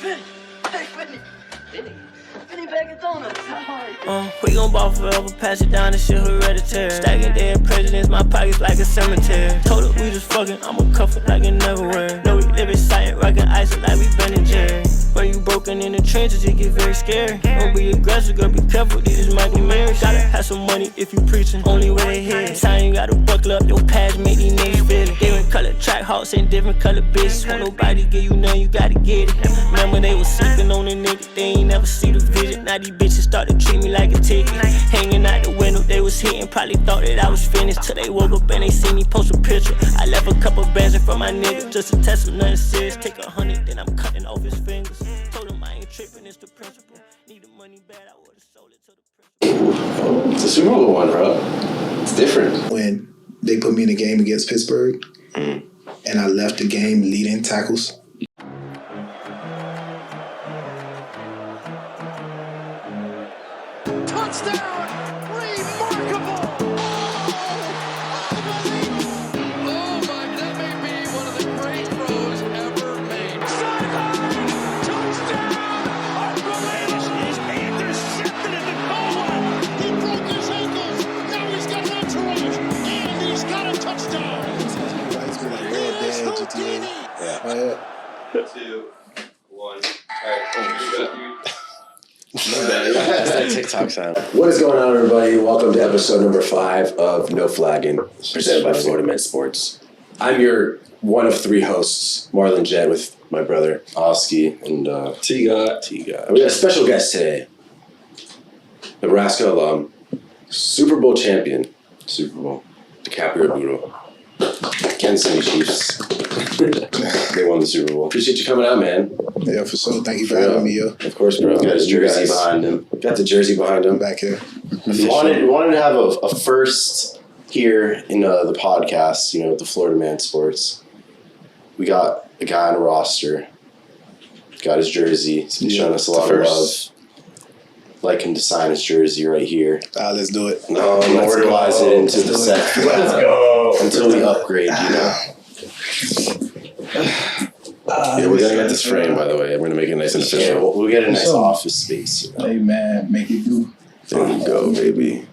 Penny bag of donuts. We gon' ball forever, pass it down, this shit hereditary. Stacking dead presidents, my pockets like a cemetery. Told her we just fucking, I'ma cuff it like it never wear. No, we live excited, rockin' ice like we Ben and Jerry. When you broken in the trenches, it get very scary. Don't be aggressive, girl, be careful, these is Michael Myers. Gotta have some money if you preachin', only way they head. Time you gotta buckle up, your past make these niggas feel it. Different color track hawks and different color bitches. Won't nobody give you none, you gotta get it. Remember they was sleeping on the nigga, they ain't never see the vision. Now these bitches start to treat me like a ticket. Hanging out the window, they was hitting, probably thought that I was finished. Till they woke up and they see me post a picture. I left a couple bands in from my nigga, just to test him, nothing serious. Take 100, then I'm cutting off his fingers. Told him I ain't tripping, it's the principle. Need the money bad, I would've sold it to the principal. It's a Super Bowl one, bro. It's different. When they put me in a game against Pittsburgh, and I left the game leading tackles. Touchdown! Remarkable! Oh my, that may be one of the great throws ever made. Sideline! Touchdown! Unbelievable! Is intercepted in the goal line. He broke his ankles. Now he's got an entourage. And he's got a touchdown. He is Houdini. Yeah. 2, 1. Alright, That's that TikTok sound. What is going on, everybody? Welcome to episode number 5 of No Flaggin, presented by Florida Med Sports. I'm your one of 3 hosts, Marlon, Jett, with my brother Osky and T-God. We got a special guest today, Nebraska alum, Super Bowl champion, Dicaprio Bootle, Kansas City Chiefs. They won the Super Bowl. Appreciate you coming out, man. Yeah, for sure. Thank you for having me, yo. Of course, bro. Got his jersey behind him. Got the jersey behind him. Back here. We wanted to have a first here in the podcast, with the Florida Man Sports. We got a guy on a roster. Got his jersey. He's been showing us a lot of love. Like him to sign his jersey right here. Let's do it. Immortalize it into the set. Let's go. Until we upgrade, we're gonna get this framed, by the way. We're gonna make it nice and official. Yeah, we'll get a nice office space. Hey, man, make it do. There you go, baby.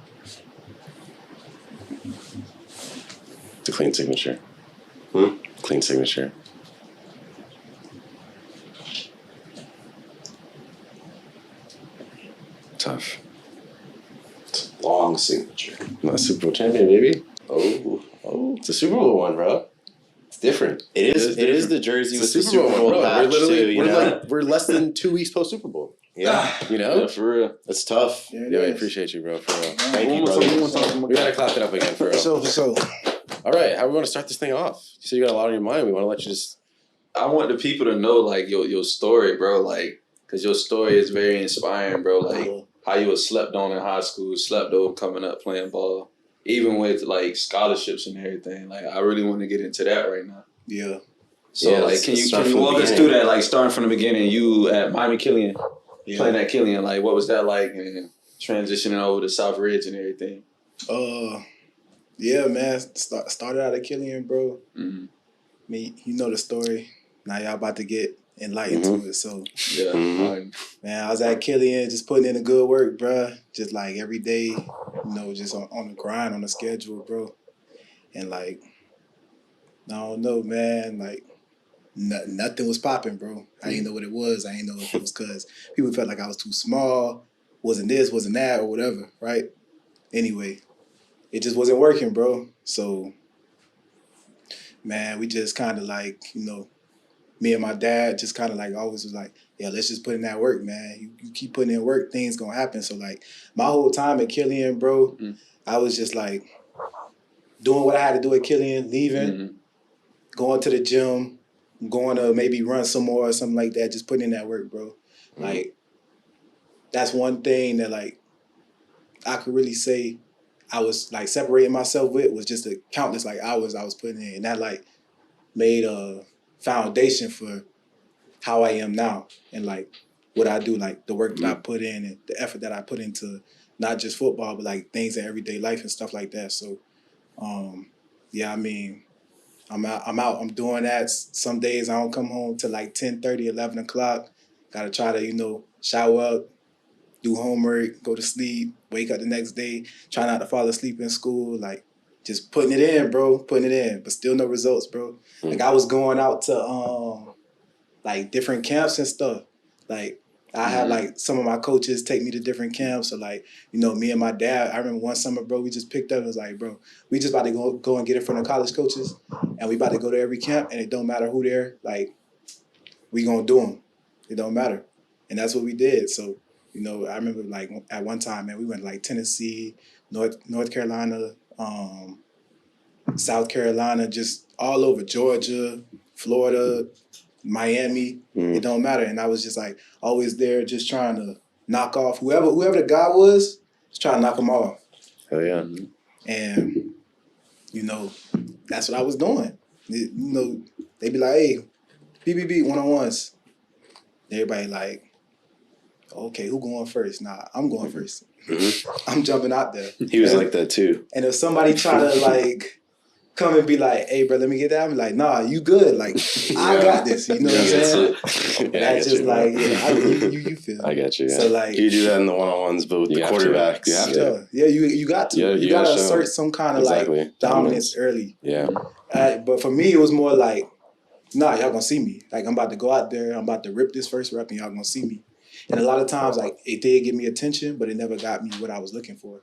It's a clean signature. Clean signature. Tough. It's a long signature. Not a Super Bowl champion, baby. Oh, it's a Super Bowl one, bro. It's different. It is the jersey with the Super Bowl patch too. We're less than 2 weeks post Super Bowl. Yeah, Yeah, for real. It's tough. Yeah, we appreciate you, bro. For real. Thank you, brother. We gotta clap it up again, for real. So. All right, how are we gonna start this thing off? You said you got a lot on your mind. We want to let you just. I want the people to know, like, your story, bro. Like, because your story is very inspiring, bro. Like, how you was slept on in high school, slept over coming up playing ball, even with, like, scholarships and everything. Like, I really want to get into that right now. Yeah. So, like, can you walk us through that, like, starting from the beginning? You at Miami Killian, playing at Killian, like, what was that like, and transitioning over to Southridge and everything? Yeah, man. Started out at Killian, bro. Mm-hmm. I mean, you know the story. Now y'all about to get enlightened to it. So, yeah. Man, I was at Killian just putting in the good work, bro. Just like every day, just on the grind, on the schedule, bro. And like, I don't know, man. Like, nothing was popping, bro. I didn't know what it was. I didn't know if it was because people felt like I was too small, wasn't this, wasn't that, or whatever, right? Anyway, it just wasn't working, bro. So, man, we just kind of like, me and my dad just kind of like always was like, yeah, let's just put in that work, man. You keep putting in work, things gonna happen. So like my whole time at Killian, bro, I was just like doing what I had to do at Killian, leaving, going to the gym, going to maybe run some more or something like that, just putting in that work, bro. Like, that's one thing that like I could really say I was like separating myself with was just the countless like hours I was putting in. And that like made a foundation for how I am now and like what I do, like the work that I put in and the effort that I put into not just football, but like things in everyday life and stuff like that. So, yeah, I mean, I'm out, I'm doing that. Some days I don't come home till like 10:30, 11 o'clock. Gotta try to, shower up, do homework, go to sleep, wake up the next day, try not to fall asleep in school, like just putting it in, bro, but still no results, bro. Like I was going out to like different camps and stuff. Like I had like some of my coaches take me to different camps, or like, me and my dad, I remember one summer, bro, we just picked up and was like, bro, we just about to go and get in front of college coaches, and we about to go to every camp, and it don't matter who there, like we gonna do them. It don't matter. And that's what we did. So, I remember like at one time, man, we went like Tennessee, North Carolina, South Carolina, just all over, Georgia, Florida, Miami. It don't matter. And I was just like always there, just trying to knock off whoever the guy was, just trying to knock him off. Hell yeah. And that's what I was doing. They'd be like, hey, BBB one-on-ones. Everybody like, okay, who going first? Nah, I'm going first. I'm jumping out there. He was like that too. And if somebody try to like come and be like, hey, bro, let me get that, I'm like, nah, you good. Like, I got this. You know what I'm saying? That's just like, you feel. I get you. Yeah. So like, You do that in the one-on-ones, but with the quarterbacks. You have to. Yeah, you got to. Yeah, you got to assert some kind of like dominance early. Yeah. But for me, it was more like, nah, y'all gonna see me. Like, I'm about to go out there, I'm about to rip this first rep, and y'all gonna see me. And a lot of times, like, it did give me attention, but it never got me what I was looking for.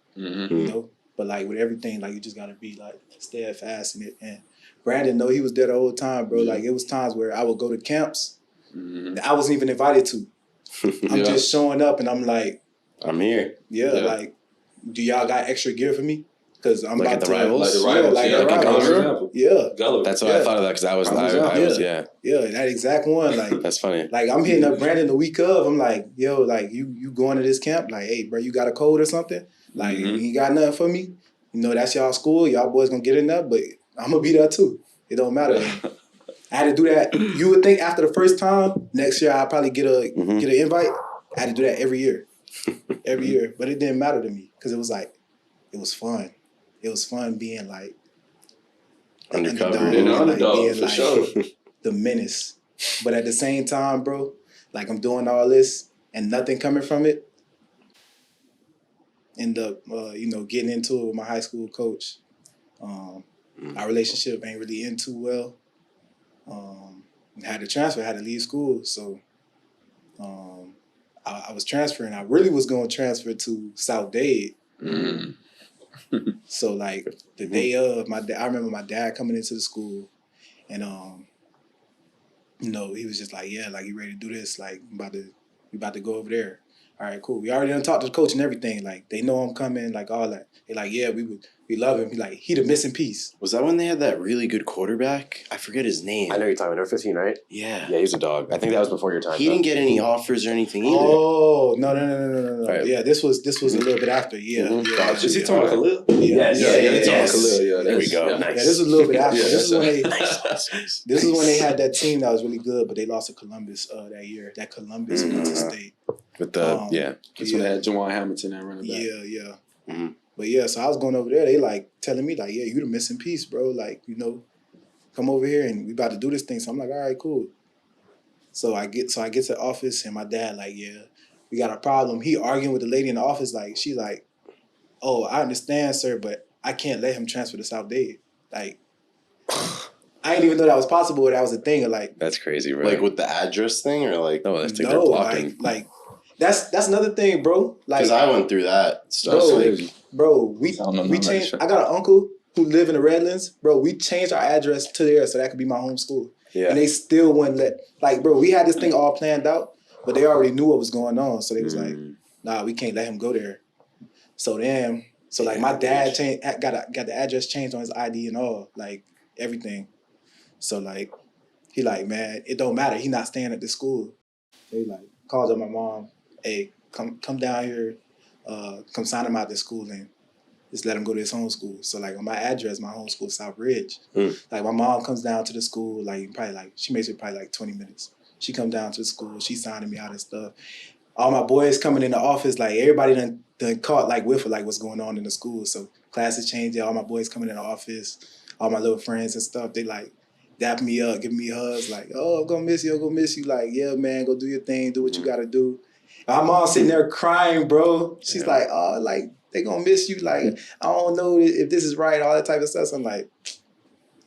But like with everything, like you just gotta be like steadfast in it. And Brandon, he was there the whole time, bro. Like it was times where I would go to camps that I wasn't even invited to. I'm just showing up, and I'm like, I'm here. Yeah, like, do y'all got extra gear for me? Because I'm like about at the to rivals. Like the rivals. Yeah. That's what I thought of that because I was that exact one. Like that's funny. Like I'm hitting up Brandon the week of. I'm like, yo, like you going to this camp? Like, hey, bro, you got a code or something? Like you ain't got nothing for me? That's y'all school. Y'all boys gonna get in there, but I'm gonna be there too. It don't matter. I had to do that. You would think after the first time, next year I'll probably get an invite. I had to do that every year. Every year. But it didn't matter to me because it was like, it was fun. It was fun being like undercover, being for like sure. the menace. But at the same time, bro, like I'm doing all this and nothing coming from it. End up, getting into it with my high school coach. Our relationship ain't really end too well. Had to transfer, had to leave school. So I was transferring. I really was going to transfer to South Dade. So like the day of I remember my dad coming into the school, and he was just like, yeah, like you ready to do this? Like we about to go over there. All right, cool. We already done talked to the coach and everything. Like they know I'm coming, like all that. They like, yeah, we love him. He the missing piece. Was that when they had that really good quarterback? I forget his name. I know you're talking about number 15, right? Yeah. Yeah, he's a dog. I think that was before your time. He didn't get any offers or anything either. Oh, no. Right. Yeah, this was a little bit after. Yeah. Is he talking about Khalil? Yes. Yeah, there we go. Yeah. Nice. Yeah, this was a little bit after. Yeah, This that's is when they had that team that was really good, but they lost to Columbus that year. That Columbus went to state. With the That's when they had Jawan Hamilton at running back. Yeah. But yeah, so I was going over there. They like telling me like, yeah, you the missing piece, bro. Like, come over here and we about to do this thing. So I'm like, all right, cool. So I get to the office and my dad like, yeah, we got a problem. He arguing with the lady in the office. Like, she like, oh, I understand, sir, but I can't let him transfer to South Dade. Like, I didn't even know that was possible. Or that was a thing. Or like, that's crazy, bro. Like with the address thing, or like no, they're blocking. like that's another thing, bro. Like, because I went through that stuff. We changed. I got an uncle who lived in the Redlands, bro. We changed our address to there so that could be my home school. Yeah. And they still wouldn't let. Like, bro, we had this thing all planned out, but they already knew what was going on. So they was like, nah, we can't let him go there. So like my dad got the address changed on his ID and all, like everything. So like he like, man, it don't matter. He not staying at the school. They like calls up my mom, hey, come down here, come sign him out to school and just let him go to his home school. So like on my address, my home school, Southridge. Like my mom comes down to the school, like she makes it probably like 20 minutes. She come down to the school, she signing me out and stuff. All my boys coming in the office, like everybody done caught like whiff of like what's going on in the school. So classes changed, all my boys coming in the office, all my little friends and stuff, they like, dapping me up, giving me hugs, like, oh, I'm gonna miss you. Like, yeah, man, go do your thing, do what you gotta do. And my mom sitting there crying, bro. She's like, oh, like, they gonna miss you. Like, I don't know if this is right, all that type of stuff. So I'm like,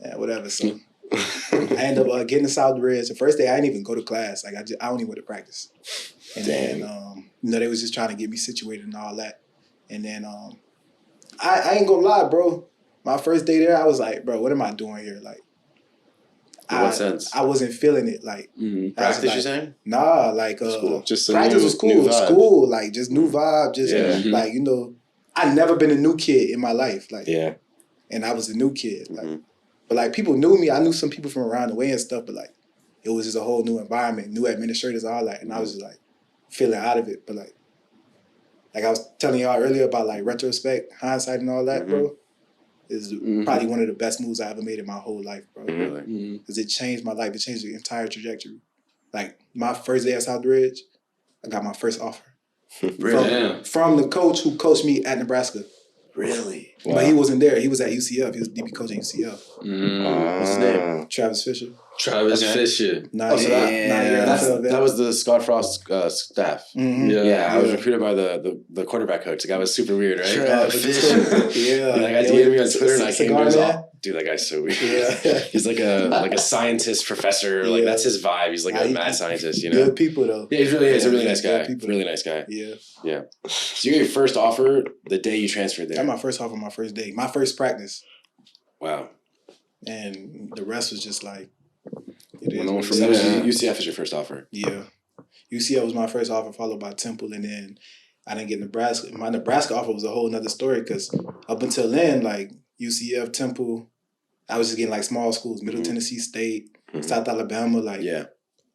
yeah, whatever. So I end up getting to Southridge. The first day, I didn't even go to class. Like, I only went to practice. And then, they was just trying to get me situated and all that. And then, I ain't gonna lie, bro. My first day there, I was like, bro, what am I doing here? Like, in what sense? I wasn't feeling it. Like, practice, like, you saying? Nah, like, just practice was cool. School, like, just new vibe. Just, like, I never been a new kid in my life. Like, and I was a new kid. Like, but, like, people knew me. I knew some people from around the way and stuff, but, like, it was just a whole new environment, new administrators, all that. And I was just, like, feeling out of it. But, like I was telling y'all earlier about, like, retrospect, hindsight and all that, bro, is probably one of the best moves I ever made in my whole life, bro. Because it changed my life. It changed the entire trajectory. Like, my first day at Southridge, I got my first offer. From the coach who coached me at Nebraska. Really? Wow. But he wasn't there. He was at UCF. He was DB coach at UCF. What's his name? Travis Fisher. Fisher. That was the Scott Frost staff. I was recruited by the quarterback coach. The guy was super weird, right? Travis Fisher. Like, I DM'd me on Twitter and I came to his office. Dude, that guy's so weird. He's like a scientist professor. Like, that's his vibe. He's like a mad scientist, Good people, though. Yeah, he's a really nice guy. Really nice guy. Yeah. So you got your first offer the day you transferred there? I got my first offer my first day. My first practice. Wow. And the rest was just like, UCF is your first offer? Yeah. UCF was my first offer, followed by Temple, and then I didn't get Nebraska. My Nebraska offer was a whole nother story because up until then, like, UCF, Temple, I was just getting, like, small schools, Middle Tennessee State, South Alabama, like.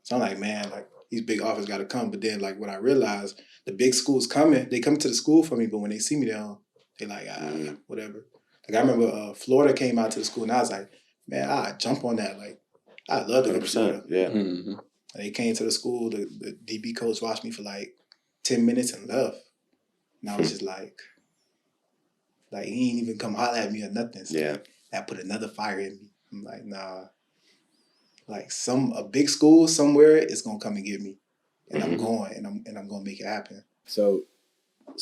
So I'm like, man, like, these big offers got to come. But then, like, what I realized, the big schools they come to the school for me, but when they see me, they like, whatever. Like, I remember Florida came out to the school, and I was like, man, I'd jump on that. Like, I'd love to go to Florida. Yeah. And they came to the school, the DB coach watched me for, like, 10 minutes and left. And I was just like, he ain't even come holler at me or nothing. So that put another fire in me. I'm like, nah. Like, a big school somewhere is gonna come and get me. And I'm going, and I'm gonna make it happen. So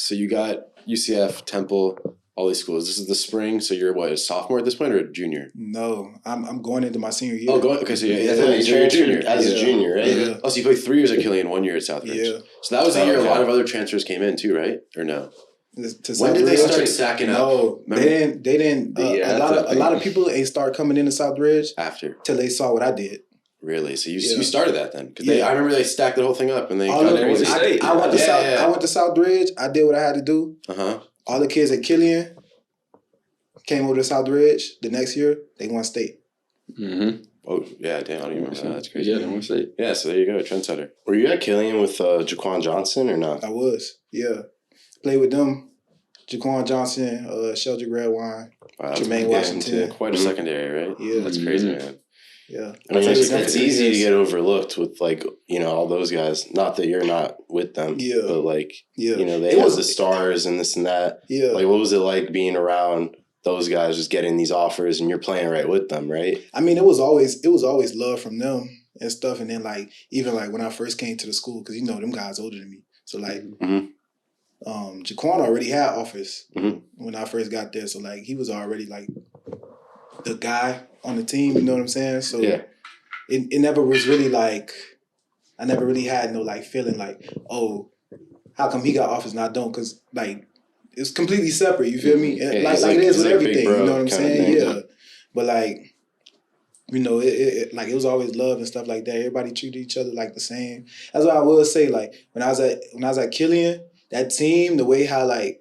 you got UCF, Temple, all these schools. This is the spring, so you're a sophomore at this point or a junior? No, I'm going into my senior year. Oh, okay, so you're a junior. As a junior, right? Yeah. Oh, so you played 3 years at Killian, 1 year at Southridge. Yeah. So that was the year a lot of other transfers came in too, right? Or no? When did they start stacking up? No, they didn't. A lot of people ain't start coming into Southridge after till they saw what I did. Really? So you started that then? Because I remember they stacked the whole thing up and they got crazy. I went to Southridge. I did what I had to do. All the kids at Killian came over to Southridge. The next year, they won state. Oh, yeah, damn, I don't even remember that. That's crazy. Yeah, they won state. Yeah, so there you go, Trendsetter. Were you at Killian with Jaquan Johnson or not? I was, yeah. Played with them. Jaquan Johnson, Sheldrick Redwine, Jermaine Washington. Quite a secondary, right? Yeah. That's crazy, man. Yeah. I mean, it's easy to get overlooked with, like, all those guys. Not that you're not with them, but, like, they have the stars and this and that. Yeah. Like, what was it like being around those guys just getting these offers and you're playing right with them, right? I mean, it was always love from them and stuff. And then, like, even, like, when I first came to the school, because, them guys older than me. So, like, Jaquan already had offers when I first got there. So, like, he was already, like, the guy on the team, you know what I'm saying? So it never was really like, I never really had no, like, feeling like, oh, how come he got offers and I don't? Because, like, it's completely separate, you feel me? Yeah, like it is with everything, you know what I'm saying? Yeah. But, like, it was always love and stuff like that. Everybody treated each other like the same. That's what I will say, like, when I was at Killian, that team, the way how, like,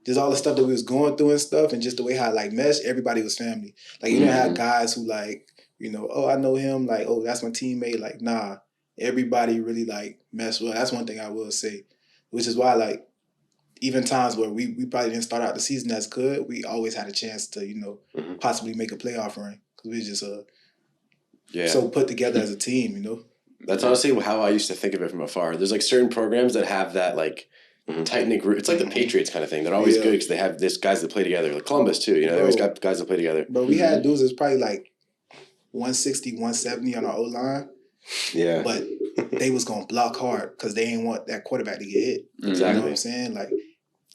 just all the stuff that we was going through and stuff, and just the way how, like, meshed, everybody was family. Like, you didn't have guys who, like, oh, I know him, like, oh, that's my teammate. Like, nah, everybody really, like, meshed well. That's one thing I will say, which is why, like, even times where we probably didn't start out the season as good, we always had a chance to, possibly make a playoff run, because we was just so put together as a team, That's honestly how I used to think of it from afar. There's, like, certain programs that have that, like, tight-knit group. It's like the Patriots kind of thing. They're always good because they have guys that play together. Like Columbus, too. They always got guys that play together. But we had dudes that's probably, like, 160, 170 on our O-line. Yeah. But they was going to block hard because they didn't want that quarterback to get hit. Exactly. You know what I'm saying? Like,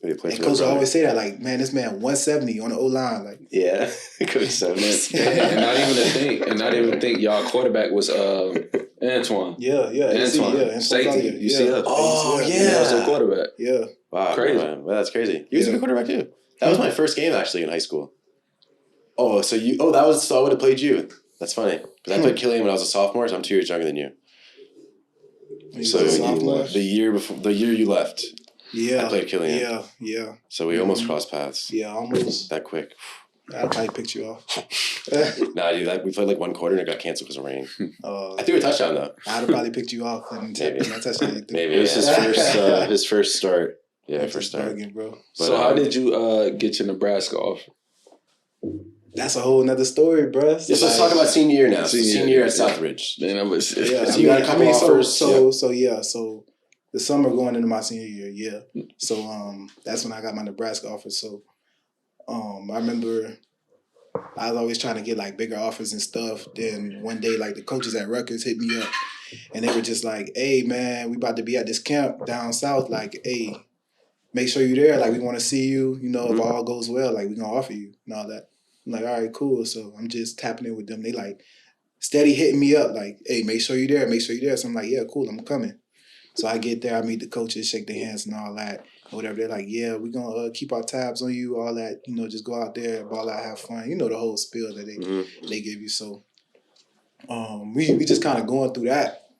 and coach always say that, like, man, this man 170 on the O-line. Like, yeah. Coach said and not even think y'all quarterback was Antoine. Yeah. Antoine. Safety. UCF. Oh, yeah. That was a quarterback. Yeah. Wow. Crazy. Man. Well, that's crazy. He was a good quarterback, too. That was my first game, actually, in high school. Oh, so I would have played you. That's funny. Because I played Killian when I was a sophomore, so I'm 2 years younger than you. So the year you left. Yeah. I played Killian. Yeah. So we almost crossed paths. Yeah, almost. That quick. I'd probably picked you off. Nah, dude, we played like one quarter and it got canceled because of rain. I threw a touchdown, though. I'd have probably picked you off. Maybe. Maybe. It was his first start. Yeah, first start. Bugging, bro. But, so how did you get your Nebraska offer? That's a whole nother story, bro. So let's talk about senior year now. Senior year at Southridge. Then I was. Yeah, so you got a couple offers. So the summer going into my senior year, yeah. So that's when I got my Nebraska offer. So I remember I was always trying to get like bigger offers and stuff. Then one day, like the coaches at Rutgers hit me up, and they were just like, "Hey, man, we about to be at this camp down south. Like, hey, make sure you're there. Like, we want to see you. You know, if all goes well, like we gonna offer you and all that." I'm like, all right, cool. So I'm just tapping in with them. They like steady hitting me up, like, hey, make sure you're there, make sure you're there. So I'm like, yeah, cool, I'm coming. So I get there, I meet the coaches, shake their hands and all that, or whatever. They're like, yeah, we're gonna keep our tabs on you, all that. You know, just go out there, ball out, have fun. You know the whole spiel that they give you. So we just kind of going through that,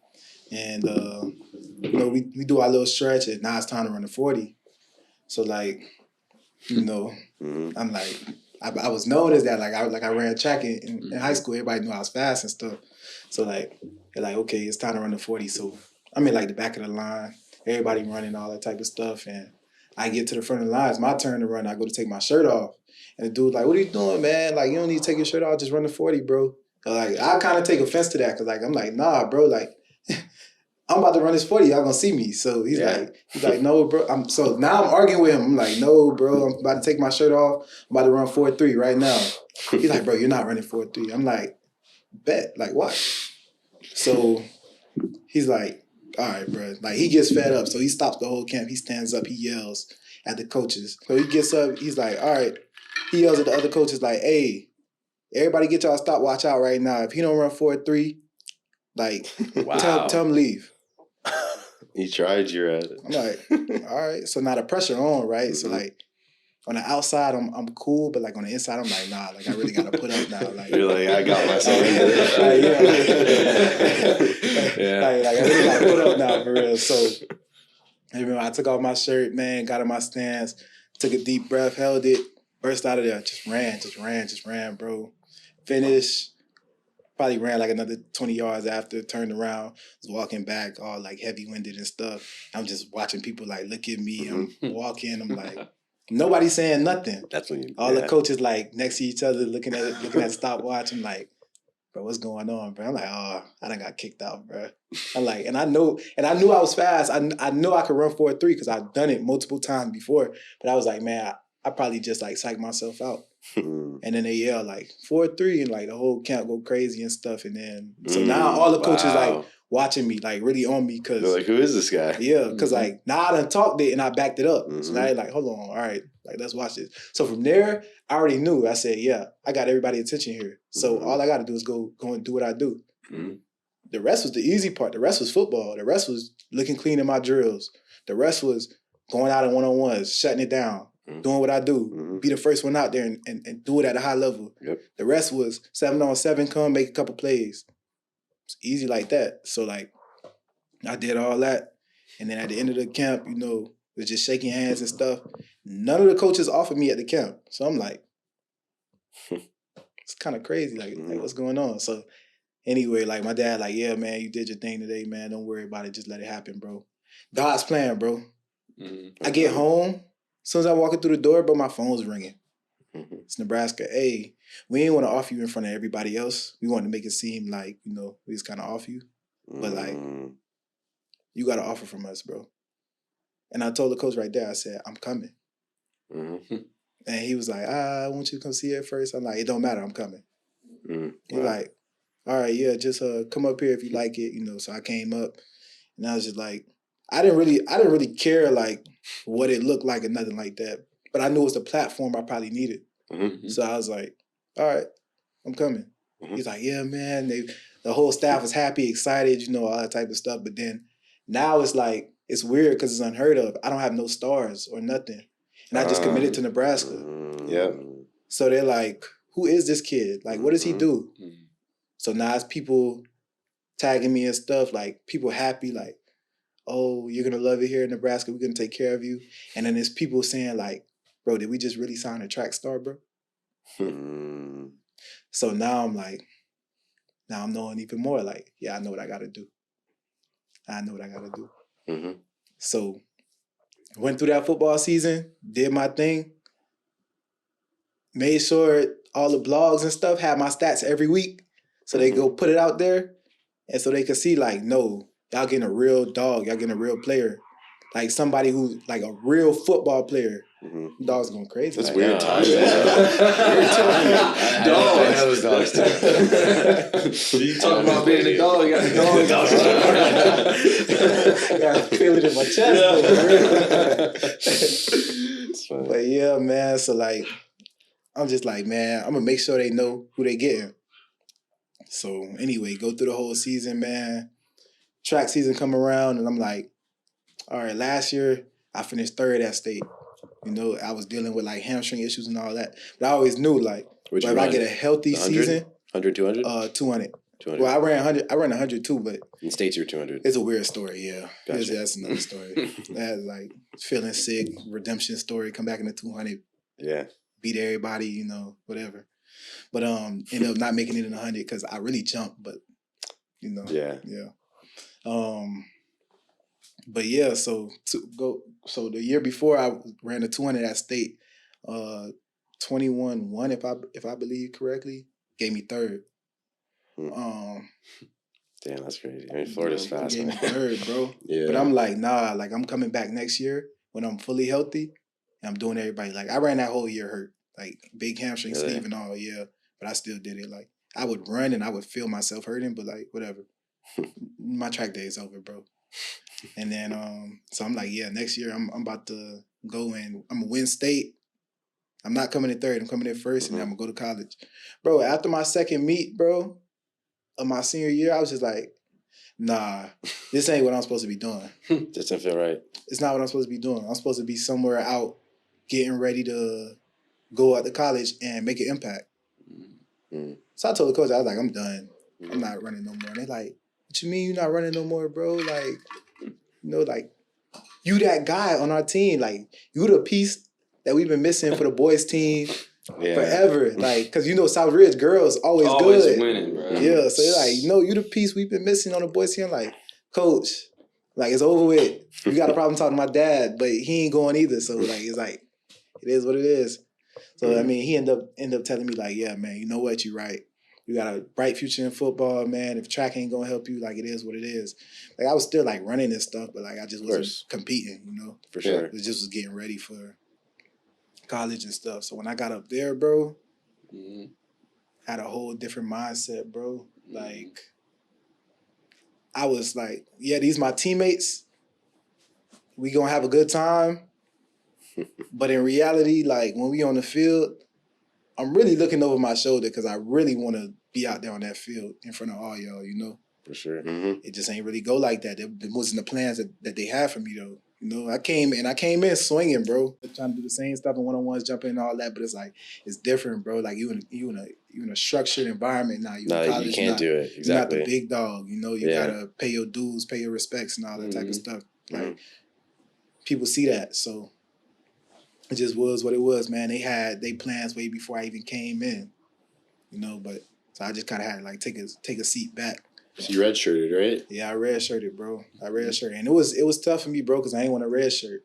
and you know, we do our little stretch, and now it's time to run the 40. So like, you know, I'm like. I was known as that. Like I ran track in high school. Everybody knew I was fast and stuff. So like they're like, okay, it's time to run the 40. So I'm in like the back of the line. Everybody running all that type of stuff. And I get to the front of the line. It's my turn to run. I go to take my shirt off. And the dude's like, what are you doing, man? Like, you don't need to take your shirt off. Just run the 40, bro. Like, I kind of take offense to that because like I'm like, nah, bro. Like, I'm about to run this 40. Y'all gonna see me. So he's like, no, bro. So now I'm arguing with him. I'm like, no, bro. I'm about to take my shirt off. I'm about to run 4.3 right now. He's like, bro, you're not running 4.3. I'm like, bet. Like, what? So he's like, all right, bro. Like, he gets fed up. So he stops the whole camp. He stands up. He yells at the coaches. So he gets up. He's like, all right. He yells at the other coaches like, hey, everybody get y'all stopwatch out right now. If he don't run 4.3, like, tell him leave. He tried you at it. I'm like, all right. So now the pressure on, right? So like on the outside, I'm cool, but like on the inside, I'm like, nah, like I really gotta put up now. Like you're like, I got myself into this. Like I really gotta put up now for real. So I remember I took off my shirt, man, got in my stance, took a deep breath, held it, burst out of there, just ran, bro. Finished. Probably ran like another 20 yards after, turned around, was walking back all like heavy-winded and stuff. I'm just watching people like look at me. I'm walking. I'm like, nobody's saying nothing. That's when all the coaches like next to each other looking at the stopwatch. I'm like, bro, what's going on, bro? I'm like, oh, I done got kicked out, bro. I'm like, and I knew I was fast. I knew I could run 4.3 because I've done it multiple times before. But I was like, man, I probably just like psyched myself out. And then they yell like 4.3 and like the whole camp go crazy and stuff. And then so now all the coaches like watching me, like really on me because they're like, who is this guy? Yeah, because like now I done talked it and I backed it up. So now they're like, hold on, all right, like let's watch this. So from there, I already knew. I said, yeah, I got everybody's attention here. So all I got to do is go and do what I do. The rest was the easy part. The rest was football. The rest was looking clean in my drills. The rest was going out in one-on-ones, shutting it down. Doing what I do, be the first one out there and do it at a high level. Yep. The rest was 7-on-7, come make a couple plays. It's easy like that. So like, I did all that, and then at the end of the camp, you know, it was just shaking hands and stuff. None of the coaches offered me at the camp, so I'm like, it's kind of crazy. Like what's going on? So anyway, like my dad, like, yeah, man, you did your thing today, man. Don't worry about it. Just let it happen, bro. God's plan, bro. I get home. As soon as I walk in through the door, but my phone's ringing. It's Nebraska. Hey, we ain't want to offer you in front of everybody else. We want to make it seem like, you know, we just kind of offer you. But like, you got an offer from us, bro. And I told the coach right there, I said, I'm coming. And he was like, I want you to come see it first. I'm like, it don't matter, I'm coming. He's like, all right, yeah, just come up here if you like it, you know. So I came up, and I was just like, I didn't really care like what it looked like or nothing like that. But I knew it was the platform I probably needed. Mm-hmm. So I was like, all right, I'm coming. Mm-hmm. He's like, yeah, man. The whole staff was happy, excited, you know, all that type of stuff. But then now it's like, it's weird because it's unheard of. I don't have no stars or nothing. And I just committed to Nebraska. Yeah. So they're like, who is this kid? Like, what does he do? Mm-hmm. So now it's people tagging me and stuff, like people happy, like, oh, you're going to love it here in Nebraska. We're going to take care of you. And then there's people saying like, bro, did we just really sign a track star, bro? So now I'm like, now I'm knowing even more like, yeah, I know what I got to do. I know what I got to do. Mm-hmm. So went through that football season, did my thing, made sure all the blogs and stuff had my stats every week. So they go put it out there. And so they could see like, no, y'all getting a real dog. Y'all getting a real player. Like somebody who's like a real football player. Mm-hmm. Dogs going crazy. That's like, weird timing. Weird timing. I know those dogs too. You talking about being a dog? You got the dog. I feel it in my chest. But yeah, man. So like, I'm just like, man, I'm gonna make sure they know who they getting. So anyway, go through the whole season, man. Track season come around, and I'm like, all right, last year I finished third at state. You know, I was dealing with like hamstring issues and all that. But I always knew like, if I get a healthy season. 100, 200? 200. 200. Well, I ran 100. I ran 100 too, but in states you're 200. It's a weird story, yeah. Gotcha. That's another story. That's like feeling sick, redemption story, come back in the 200. Yeah. Beat everybody, you know, whatever. But ended up not making it in 100 because I really jumped, but you know. Yeah. But yeah, so the year before I ran the 200 at state, 21-1 if I believe correctly, gave me third. Damn, that's crazy. I mean, Florida's fast. Gave me third, bro. Yeah. But I'm like, nah, like I'm coming back next year when I'm fully healthy, and I'm doing everybody. Like I ran that whole year hurt, like big hamstring sleeve and all, yeah. But I still did it. Like I would run and I would feel myself hurting, but like whatever. My track day is over, bro. And then so I'm like, yeah, next year I'm about to go in. I'm gonna win state. I'm not coming in third. I'm coming in first, and then I'm gonna go to college, bro. After my second meet, bro, of my senior year, I was just like, nah, this ain't what I'm supposed to be doing. Doesn't feel right. It's not what I'm supposed to be doing. I'm supposed to be somewhere out, getting ready to go out to college and make an impact. So I told the coach, I was like, I'm done. I'm not running no more. And they're like, what you mean you're not running no more, bro? Like, you know, like, you that guy on our team. Like, you the piece that we've been missing for the boys team forever. Like, because you know Southridge girls always good. Winning, bro. Yeah, so they're like, you the piece we've been missing on the boys team. I'm like, coach, like, it's over with. You got a problem talking to my dad, but he ain't going either. So, like, it's like, it is what it is. So, I mean, he ended up telling me, like, yeah, man, you know what? You're right. You got a bright future in football, man. If track ain't gonna help you, like, it is what it is. Like, I was still, like, running this stuff, but, like, I just wasn't competing, you know? For sure. It just was getting ready for college and stuff. So when I got up there, bro, I had a whole different mindset, bro. Like, I was like, yeah, these my teammates. We gonna have a good time. But in reality, like, when we on the field, I'm really looking over my shoulder because I really want to be out there on that field in front of all y'all, you know? For sure. It just ain't really go like that. It wasn't the plans that they had for me, though. You know, I came in swinging, bro. Trying to do the same stuff in one-on-ones, jumping and all that, but it's like, it's different, bro. Like, you in a structured environment now. You in college, you can't do it. Exactly. You're not the big dog, you know? You got to pay your dues, pay your respects and all that type of stuff. Like, people see that, so it just was what it was, man. They had their plans way before I even came in, you know. But so I just kind of had to like take a seat back. So you redshirted, right? Yeah, I redshirted, bro. I redshirted, and it was tough for me, bro, because I ain't want a redshirt.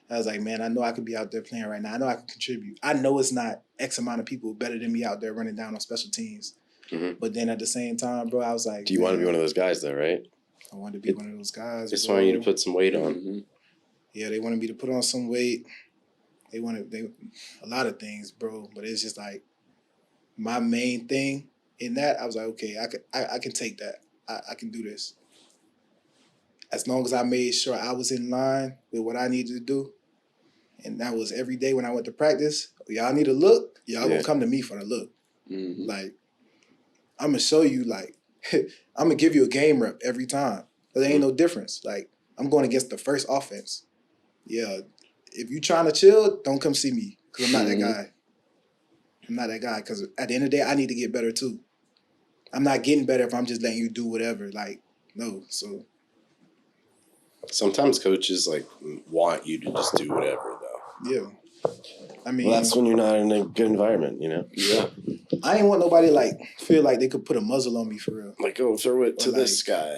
I was like, man, I know I could be out there playing right now. I know I can contribute. I know it's not X amount of people better than me out there running down on special teams. But then at the same time, bro, I was like, do you want to be one of those guys, though, right? I wanted to be one of those guys. Just want you to put some weight on. Yeah, they wanted me to put on some weight. They a lot of things, bro. But it's just like my main thing in that, I was like, okay, I can take that. I can do this. As long as I made sure I was in line with what I needed to do, and that was every day when I went to practice. Y'all need a look. Y'all gonna come to me for the look. Mm-hmm. Like, I'm gonna show you. Like, I'm gonna give you a game rep every time. But there ain't no difference. Like, I'm going against the first offense. Yeah, if you trying to chill, don't come see me because I'm not that guy. I'm not that guy because at the end of the day, I need to get better too. I'm not getting better if I'm just letting you do whatever. Like, no. So sometimes coaches like want you to just do whatever, though. Yeah. I mean, well, that's when you're not in a good environment, you know? Yeah. I ain't want nobody like feel like they could put a muzzle on me for real. Like, oh, throw it to this guy.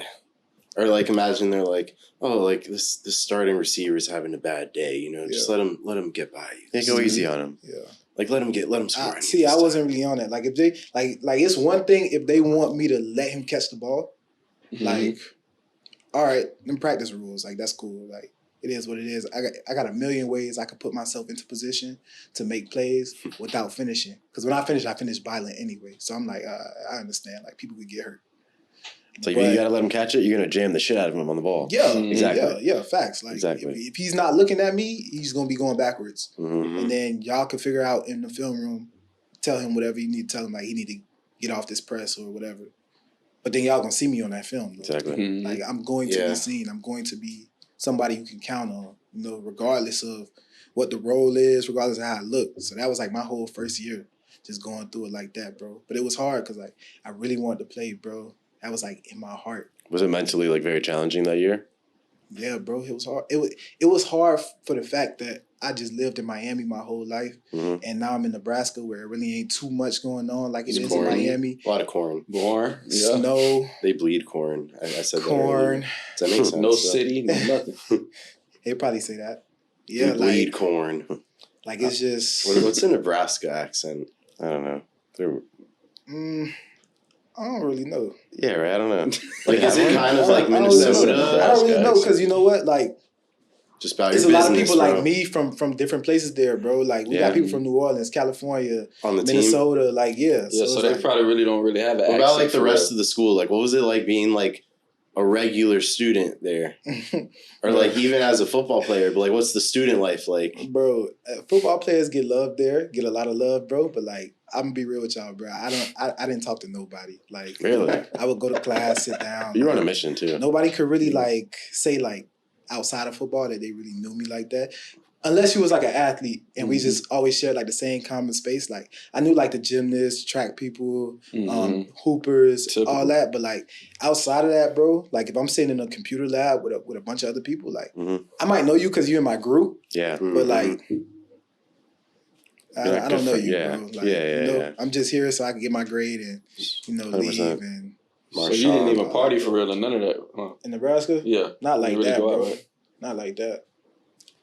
Or like imagine they're like, oh, like this starting receiver is having a bad day, you know, just let him get by you. Yeah, go easy on him. Yeah. Like let him score. See, I wasn't really on that. Like if they like it's one thing if they want me to let him catch the ball, like, all right, them practice rules, like that's cool. Like it is what it is. I got a million ways I could put myself into position to make plays without finishing. Because when I finish violent anyway. So I'm like, I understand. Like people could get hurt. So you got to let him catch it. You're going to jam the shit out of him on the ball. Yeah, exactly. Yeah, facts. Like if he's not looking at me, he's going to be going backwards. Mm-hmm. And then y'all can figure out in the film room, tell him whatever you need to tell him. Like he need to get off this press or whatever. But then y'all going to see me on that film. Though. Exactly. Like I'm going to be seen. I'm going to be somebody you can count on, you know, regardless of what the role is, regardless of how I look. So that was like my whole first year, just going through it like that, bro. But it was hard because like I really wanted to play, bro. That was like in my heart. Was it mentally like very challenging that year? Yeah, bro. It was hard. It was hard for the fact that I just lived in Miami my whole life, and now I'm in Nebraska where it really ain't too much going on like it is in Miami. A lot of corn. Snow. They bleed corn. I said corn. That Does that make sense? No city, no nothing. They probably say that. Yeah, they bleed corn. Like it's just. What's the Nebraska accent? I don't know. I don't really know. Yeah, right. I don't know. Like, is it kind of like Minnesota? I don't really know because you know what? Like, just about there's your a lot of business, people bro. like me from different places there, bro. Like, we got people from New Orleans, California, on the Minnesota. Team? Like, yeah. So they like, probably don't really have an accent. What about like the rest of the school? Like, what was it like being like a regular student there, or like even as a football player? But like, what's the student life like, bro? Football players get love there, get a lot of love, bro. But like, I'm gonna be real with y'all, bro. I didn't talk to nobody. Like, really, I would go to class, sit down. You were on a mission too. Nobody could really like say like outside of football that they really knew me like that. Unless you was like an athlete and we just always shared like the same common space. Like I knew like the gymnasts, track people, hoopers, all that. But like outside of that, bro, like if I'm sitting in a computer lab with a bunch of other people, like I might know you because you're in my group. Yeah. But like I don't know you, bro. Like, yeah. I'm just here so I can get my grade and, you know, 100%. leave and so you didn't even party for real or none of that, huh? In Nebraska? Yeah. Not like really that, bro. out, right? Not like that.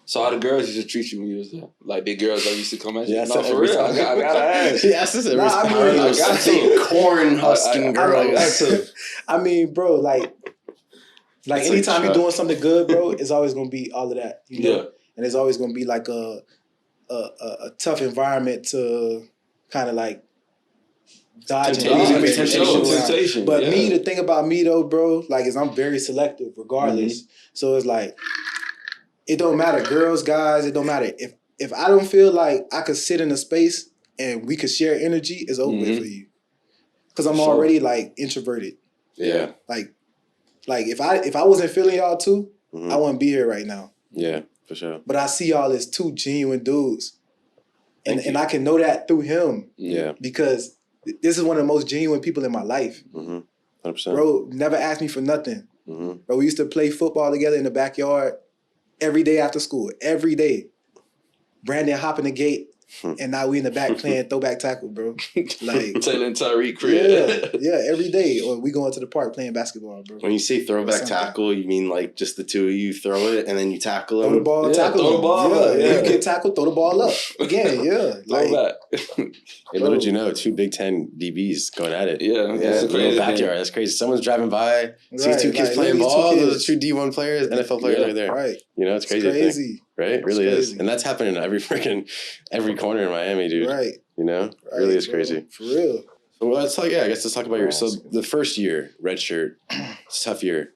So how the girls used to treat you when you was there? Like the girls that used to come at you? Yeah, no, for real. I gotta ask. Yes, this is a I got to corn husking girls. I mean, bro, like anytime you're doing something good, bro, it's always gonna be all of that. You know? Yeah. And it's always gonna be like a tough environment to kind of like dodge temptation. But me, the thing about me though, bro, like is I'm very selective regardless. So it's like it don't matter, girls, guys, it don't matter. If I don't feel like I could sit in a space and we could share energy, it's over with for you. Cause I'm already like introverted. Yeah. Like if I wasn't feeling y'all too, I wouldn't be here right now. Yeah, for sure. But I see y'all as two genuine dudes. And I can know that through him. Yeah. Because this is one of the most genuine people in my life. 100%. Bro, never asked me for nothing. Bro, we used to play football together in the backyard every day after school. Every day. Brandon hopping the gate. And now we in the back playing throwback tackle, bro. Like Taylor and Tyreek crib. Yeah, every day. Or we going to the park playing basketball, bro. When you say throwback tackle, you mean like just the two of you throw it and then you tackle them? Throw the ball, tackle throw the ball. Yeah. You get tackled, throw the ball up. Again, yeah. Throwback. Hey, little did you know, 2 Big Ten DBs going at it. Yeah, that's crazy. Backyard. That's crazy. Someone's driving by, sees 2 kids playing ball. Those are 2 D1 players, NFL players right there. Right. You know, it's crazy. Right? It really is. And that's happening in every corner in Miami, dude. Right. You know? It really is crazy. For real. So let's talk. Yeah, I guess let's talk about your. So the first year, red shirt, it's a tough year.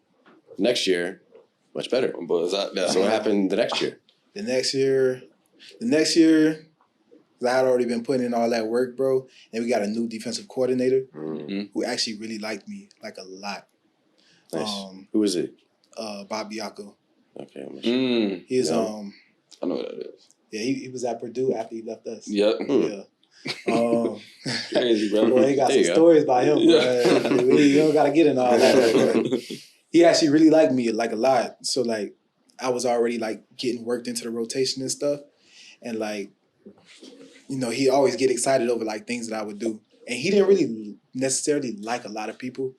Next year, much better. But so what happened the next year? The next year, I had already been putting in all that work, bro. And we got a new defensive coordinator who actually really liked me, like, a lot. Nice. Who is it? Bob Biacco. Okay. He's I know what that is. Yeah, he was at Purdue after he left us. Yep. Yeah. Crazy, bro. Boy, he got some stories by him. Yeah. We don't gotta get into all that. He actually really liked me, like, a lot. So, like, I was already, like, getting worked into the rotation and stuff. And, like, you know, he always get excited over, like, things that I would do. And he didn't really necessarily like a lot of people,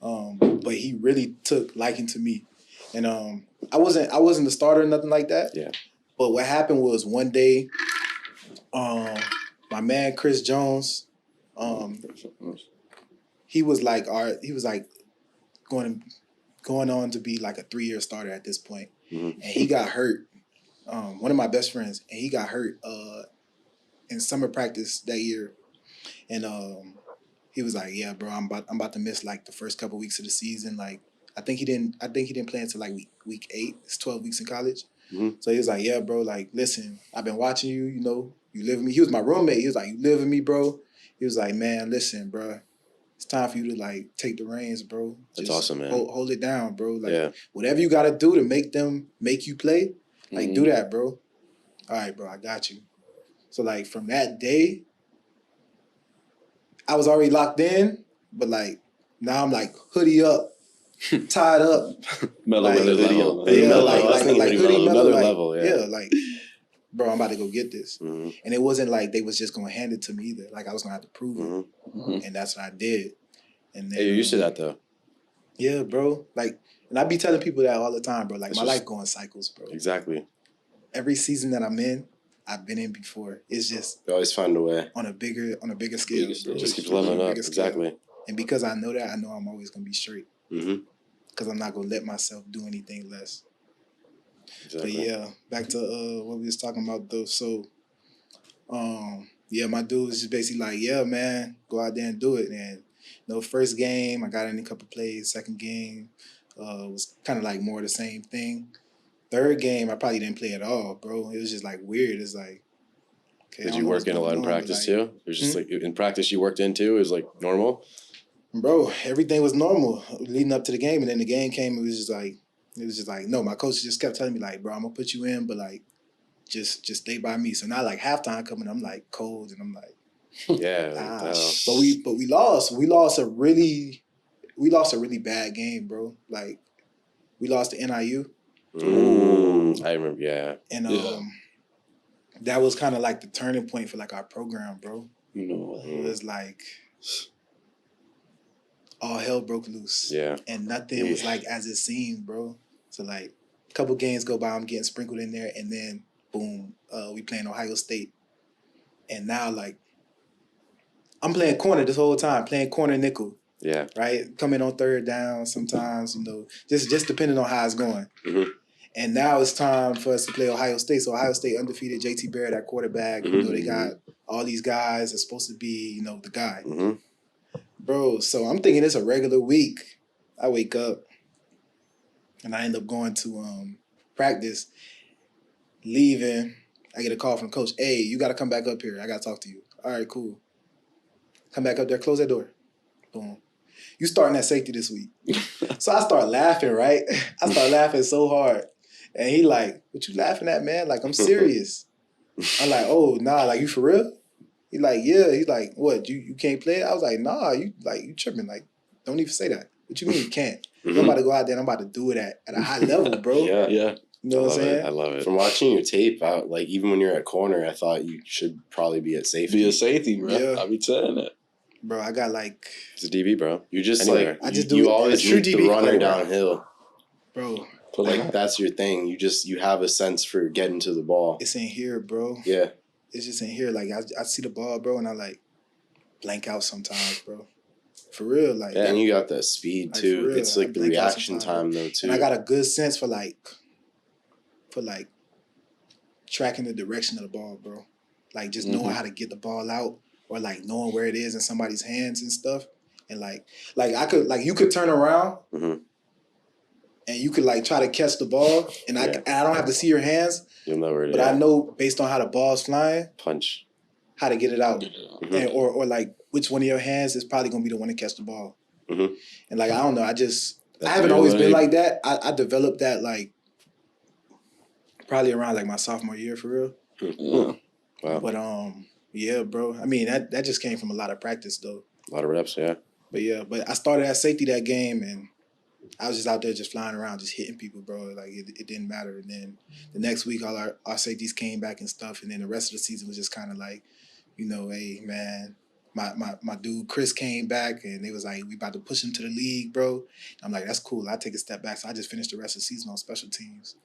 but he really took liking to me. And I wasn't the starter or nothing like that. Yeah. But what happened was one day, my man Chris Jones, he was going on to be like a 3-year starter at this point. And he got hurt. One of my best friends, and he got hurt in summer practice that year. And he was like, "Yeah, bro, I'm about to miss like the first couple weeks of the season. Like, I think he didn't play until like week 8. It's 12 weeks in college." So he was like, "Yeah, bro, like, listen, I've been watching you, you know, you live with me." He was my roommate. He was like, "You live with me, bro." He was like, "Man, listen, bro, it's time for you to, like, take the reins, bro. That's awesome, man. Hold it down, bro. Like, whatever you got to do to make you play, like, do that, bro. All right, bro, I got you." So, like, from that day, I was already locked in, but, like, now I'm, like, hoodie up, tied up. Mellow with the hoodie on. Like hoodie mellow, another like, level, yeah, like, bro, I'm about to go get this. And it wasn't like they was just going to hand it to me either. Like, I was going to have to prove it. And that's what I did. And then, hey, you're used to that, though. Yeah, bro. Like, and I be telling people that all the time, bro. Like, my life going cycles, bro. Exactly. Every season that I'm in, I've been in before. It's just you always find a way on a bigger scale. It just keeps leveling up. Exactly. And because I know that, I know I'm always gonna be straight. Because I'm not gonna let myself do anything less. Exactly. But yeah, back to what we was talking about though. So, yeah, my dude was just basically like, "Yeah, man, go out there and do it." And you know, first game I got in a couple plays. Second game was kind of like more the same thing. Third game, I probably didn't play at all, bro. It was just like weird. It's like, okay. Did you work in a lot in practice too? It was just like in practice you worked in too? It was like normal? Bro, everything was normal leading up to the game, and then the game came. It was just like no. My coach just kept telling me like, "Bro, I'm gonna put you in, but like, just stay by me." So now like halftime coming, I'm like cold, and I'm like, yeah. But we lost. We lost a really bad game, bro. Like, we lost to NIU. I remember, And that was kind of like the turning point for like our program, bro. It was like all hell broke loose. Yeah. And nothing was like as it seemed, bro. So like a couple games go by, I'm getting sprinkled in there, and then boom, we playing Ohio State. And now like I'm playing corner this whole time, playing corner nickel. Yeah. Right? Coming on third down sometimes, you know, just depending on how it's going. And now it's time for us to play Ohio State. So Ohio State undefeated, JT Barrett at quarterback. You know, they got all these guys that's supposed to be, you know, the guy. Bro, so I'm thinking it's a regular week. I wake up and I end up going to practice, leaving. I get a call from coach. "Hey, you got to come back up here. I got to talk to you." All right, cool. Come back up there. Close that door. Boom. You starting at safety this week. So I start laughing, right? I start laughing so hard. And he like, "What you laughing at, man? Like, I'm serious." I'm like, "Oh, nah, like, you for real?" He like, "Yeah." He's like, "What, you can't play it?" I was like, "Nah, you tripping. Like, don't even say that. What you mean you can't? I'm about to go out there and I'm about to do it at a high level, bro." Yeah. You know what I'm saying? I love it. From watching your tape out, like, even when you're at corner, I thought you should probably be at safety. Be a safety, bro. Yeah. I be saying that. Bro, I got like... It's a DB, bro. You just anywhere. like... You always need the runner downhill. Bro. Like, that's your thing. You have a sense for getting to the ball. It's in here, bro. Yeah. It's just in here. Like, I see the ball, bro, and I, like, blank out sometimes, bro. For real, like... Yeah, and you got that speed, too. Real, it's, like, the reaction time, though, too. And I got a good sense for tracking the direction of the ball, bro. Like, just knowing how to get the ball out or like knowing where it is in somebody's hands and stuff. And like you could turn around and you could like try to catch the ball, and I don't have to see your hands. You'll know where it is. But I know based on how the ball's flying, punch, how to get it out, and, or like which one of your hands is probably gonna be the one to catch the ball. And like I don't know, I haven't always been like that. I developed that like probably around like my sophomore year for real. Wow. But yeah, bro. I mean that just came from a lot of practice though. A lot of reps, yeah. But I started at safety that game, and I was just out there just flying around, just hitting people, bro. Like it didn't matter. And then the next week, all our safeties came back and stuff, and then the rest of the season was just kind of like, hey man, my dude Chris came back, and they was like, we about to push him to the league, bro. I'm like, that's cool. I take a step back, so I just finished the rest of the season on special teams.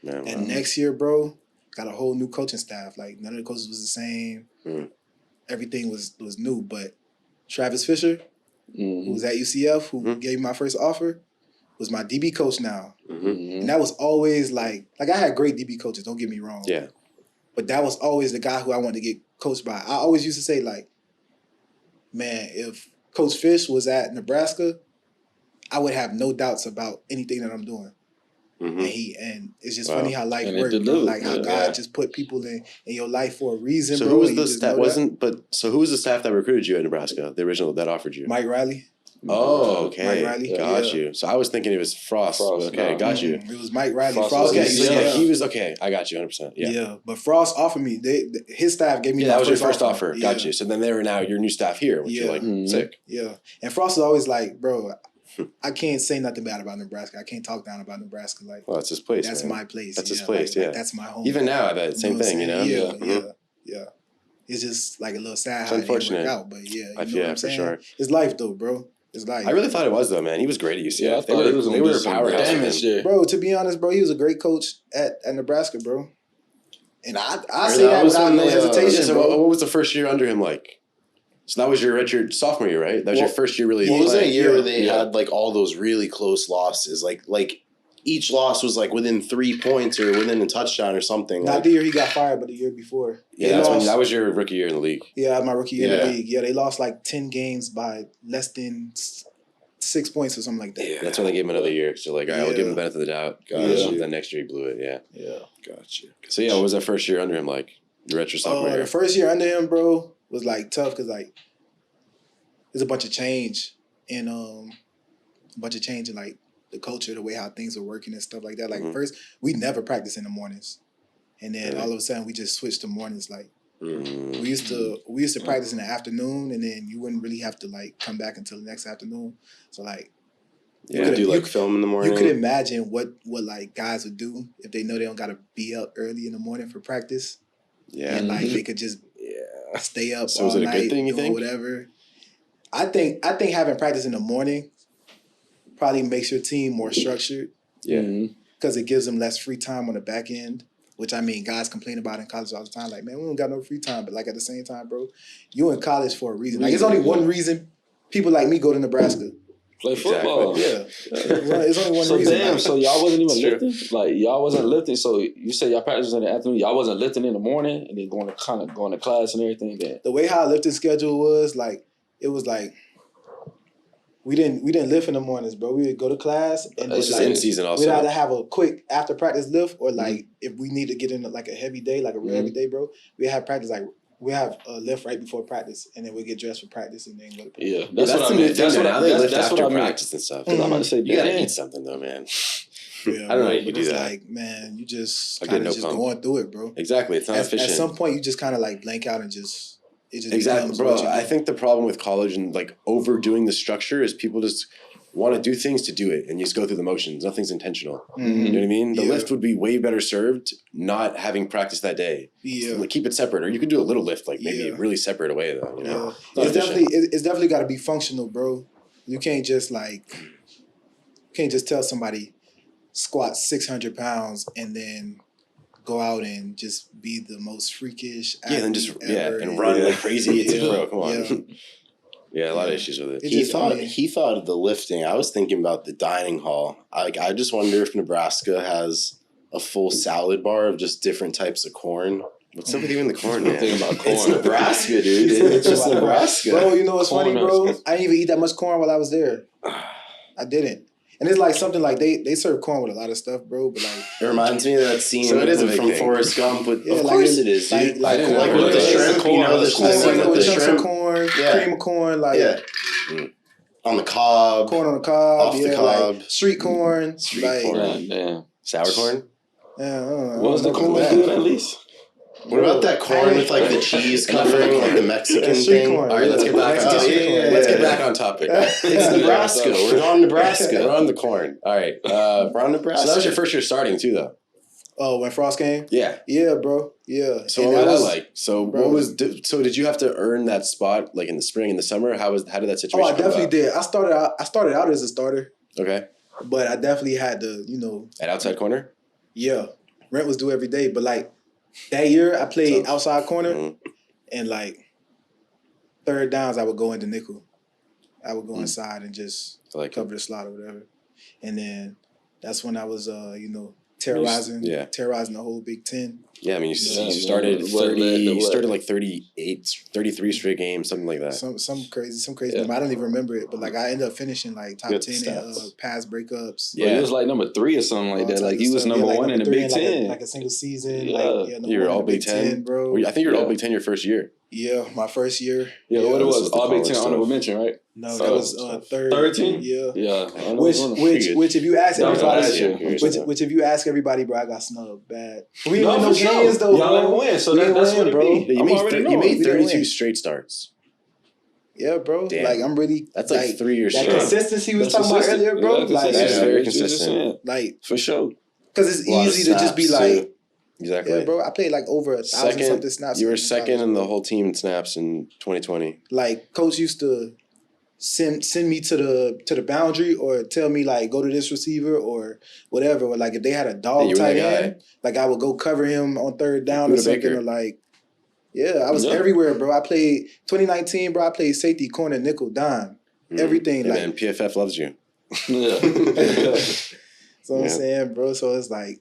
Man, and next year, bro, got a whole new coaching staff. Like none of the coaches was the same. Everything was new, but Travis Fisher, who was at UCF, who gave me my first offer, was my DB coach now. And that was always like I had great DB coaches, don't get me wrong. Yeah. But that was always the guy who I wanted to get coached by. I always used to say, like, man, if Coach Fish was at Nebraska, I would have no doubts about anything that I'm doing. And it's just funny how life works, like how God just put people in your life for a reason. So bro, who was the staff? So who was the staff that recruited you at Nebraska? The original that offered you? Mike Riley. Oh, okay. Mike Riley. Got you. So I was thinking it was Frost. Okay, got you. It was Mike Riley. Frost he was okay. I got you 100%. Yeah. But Frost offered me. His staff gave me. Yeah, that was your first offer. Got you. So then they were now your new staff here, which you're like sick. Yeah, and Frost was always like, bro, I can't say nothing bad about Nebraska. I can't talk down about Nebraska. Like, well, it's his place. That's my place. That's his place. Like, that's my home. Even now, I bet same thing. You know. Yeah. It's just like a little sad it's how unfortunate. it didn't work out, but you know what I'm for saying? sure. It's life though, bro. It's life. I really thought it was though, man. He was great at UCF. Yeah, they were a powerhouse damage there. Bro, to be honest, bro, he was a great coach at Nebraska, bro. And I say that without no hesitation, bro. What was the first year under him like? So that was your redshirt sophomore year, right? That was your first year really. What was that year where they had like all those really close losses? Like each loss was like within 3 points or within a touchdown or something. Not the year he got fired, but the year before. Yeah, that was your rookie year in the league. Yeah, my rookie year in the league. Yeah, they lost like 10 games by less than 6 points or something like that. Yeah, that's when they gave him another year. So like, all right, we'll give him the benefit of the doubt. Then next year he blew it. Yeah. Gotcha. So what was that first year under him like? Your retro sophomore year. The first year under him, bro, was like tough because like there's a bunch of change in like the culture, the way how things are working and stuff like that. Like first, we never practiced in the mornings, and then all of a sudden we just switched to mornings. Like we used to practice in the afternoon, and then you wouldn't really have to like come back until the next afternoon. So like, film in the morning. You could imagine what like guys would do if they know they don't got to be up early in the morning for practice. Yeah, and like they could just stay up all was it a night good thing, you think? Whatever. I think having practice in the morning probably makes your team more structured. Yeah. Because it gives them less free time on the back end, which I mean, guys complain about in college all the time. Like, man, we don't got no free time. But like at the same time, bro, you in college for a reason. Like, it's only one reason people like me go to Nebraska. Play football. Yeah. It's only one so reason. Damn, so y'all wasn't even lifting? Like, y'all wasn't lifting. So you said y'all practice in the afternoon. Y'all wasn't lifting in the morning and then going to class and everything. Then the way how our lifting schedule was, like, it was like we didn't lift in the mornings, bro. We would go to class and it's just in season also. We'd either have a quick after practice lift or like if we need to get in like a heavy day, like a real heavy day, bro. We have practice like we have a lift right before practice and then we get dressed for practice and then go to practice. Yeah, that's what I mean. That's what I lift after what I practice and stuff. I'm about to say, you gotta eat something though, man. Yeah, I don't know how you do that. Like, man, you just kind of just going through it, bro. Exactly, it's not efficient. At some point, you just kind of like blank out and just. Exactly, bro. I think the problem with college and like overdoing the structure is people just want to do things to do it and you just go through the motions. Nothing's intentional. You know what I mean? The lift would be way better served not having practice that day. Yeah, like, keep it separate, or you could do a little lift, like maybe really separate away though. You know, it's definitely got to be functional, bro. You can't just tell somebody squat 600 pounds and then go out and just be the most freakish athlete ever and run like crazy. Bro, come on. Yeah, a lot of issues with it. He thought of the lifting. I was thinking about the dining hall. I just wonder if Nebraska has a full salad bar of just different types of corn What's up with you in the corn, man? Think about corn. It's Nebraska, dude. It's just Nebraska. Bro, you know what's funny, Corn bro? nuts. I didn't even eat that much corn while I was there. I didn't. And it's like something like they serve corn with a lot of stuff, bro. But like It reminds me of that scene So it is a big from thing. Forrest Gump. With, Yeah, of like course it- it is, dude. like I didn't Like know with the that. shrimp, you know, the corn scene with with the chunks of shrimp. corn, Yeah. cream of corn, like Yeah. On the cob. corn on the cob, Off the cob. like street corn, Street like, corn. God damn. Sour corn? Yeah, I don't know. Was the I don't know corn about good that. at least? What about that corn with like the cheese covering, like the Mexican That's street thing? corn. All right, let's get back on Oh, topic. yeah. Let's get back on topic. It's Nebraska. We're on Nebraska. We're on the corn. All right. We're on Nebraska. So that was your first year starting too, though. Oh, when Frost came? Yeah. Yeah, bro. Yeah. So And what was was- that like? So Bro. what was? So did you have to earn that spot like in the spring, in the summer? How did that situation? Oh, I come definitely about? did. I started out as a starter, Okay. but I definitely had to, At outside corner. yeah, rent was due every day. But like that year, I played Tough. outside corner, Mhm. and like third downs, I would go into nickel. I would go inside and just I like cover the slot or whatever. And then that's when I was, terrorizing the whole Big Ten. Yeah, I mean, you Yeah, started man. What led 30. to You what? started like 38, 33 straight games, something like that. Some crazy Yeah. number. I don't even remember it, but like I ended up finishing like top Good 10 in stats. pass breakups. Yeah, you was like number 3 or something like all that. types Like of you was stuff. number like 1 in the three Big like Ten. like a single season. Yeah. Number You were one in all the Big Ten, bro. I think you were all Yeah. Big Ten your first year. Yeah, my first year. Yeah, what it this was, was the all Big college Ten stuff. honorable mention, right? No, So that was tough. third. 13? Yeah. Yeah. Which if you ask That was everybody, last year. which if you ask everybody, bro, I got snubbed bad. We didn't No, win no for sure. games though, Y'all bro. ain't win, so We that- didn't that's win, what it bro. be. Yeah, I'm already you knowing. made We didn't 32 win. straight starts. Yeah, bro. Damn. Like I'm really That's like 3 years that straight. consistency we was That's talking about consistent. earlier, bro. Yeah, Like, That is very you just consistent. saying. like, For sure. cause it's A lot of easy to just be snaps, like, too. Exactly. yeah, bro. I played like over 1,000 something Second, snaps. you were in second college, in the bro. whole team in snaps in 2020. Like coach used to send me to the boundary or tell me like go to this receiver or whatever. Or like if they had a dog Yeah, you were tight that end, like I would go cover him on third down or Buda something. Baker. Or like, yeah, I was Yeah. everywhere, bro. I played 2019, bro. I played safety, corner, nickel, dime, everything. Hey, like, man, PFF loves you. Yeah. so I'm Yeah. saying, bro. So it's like,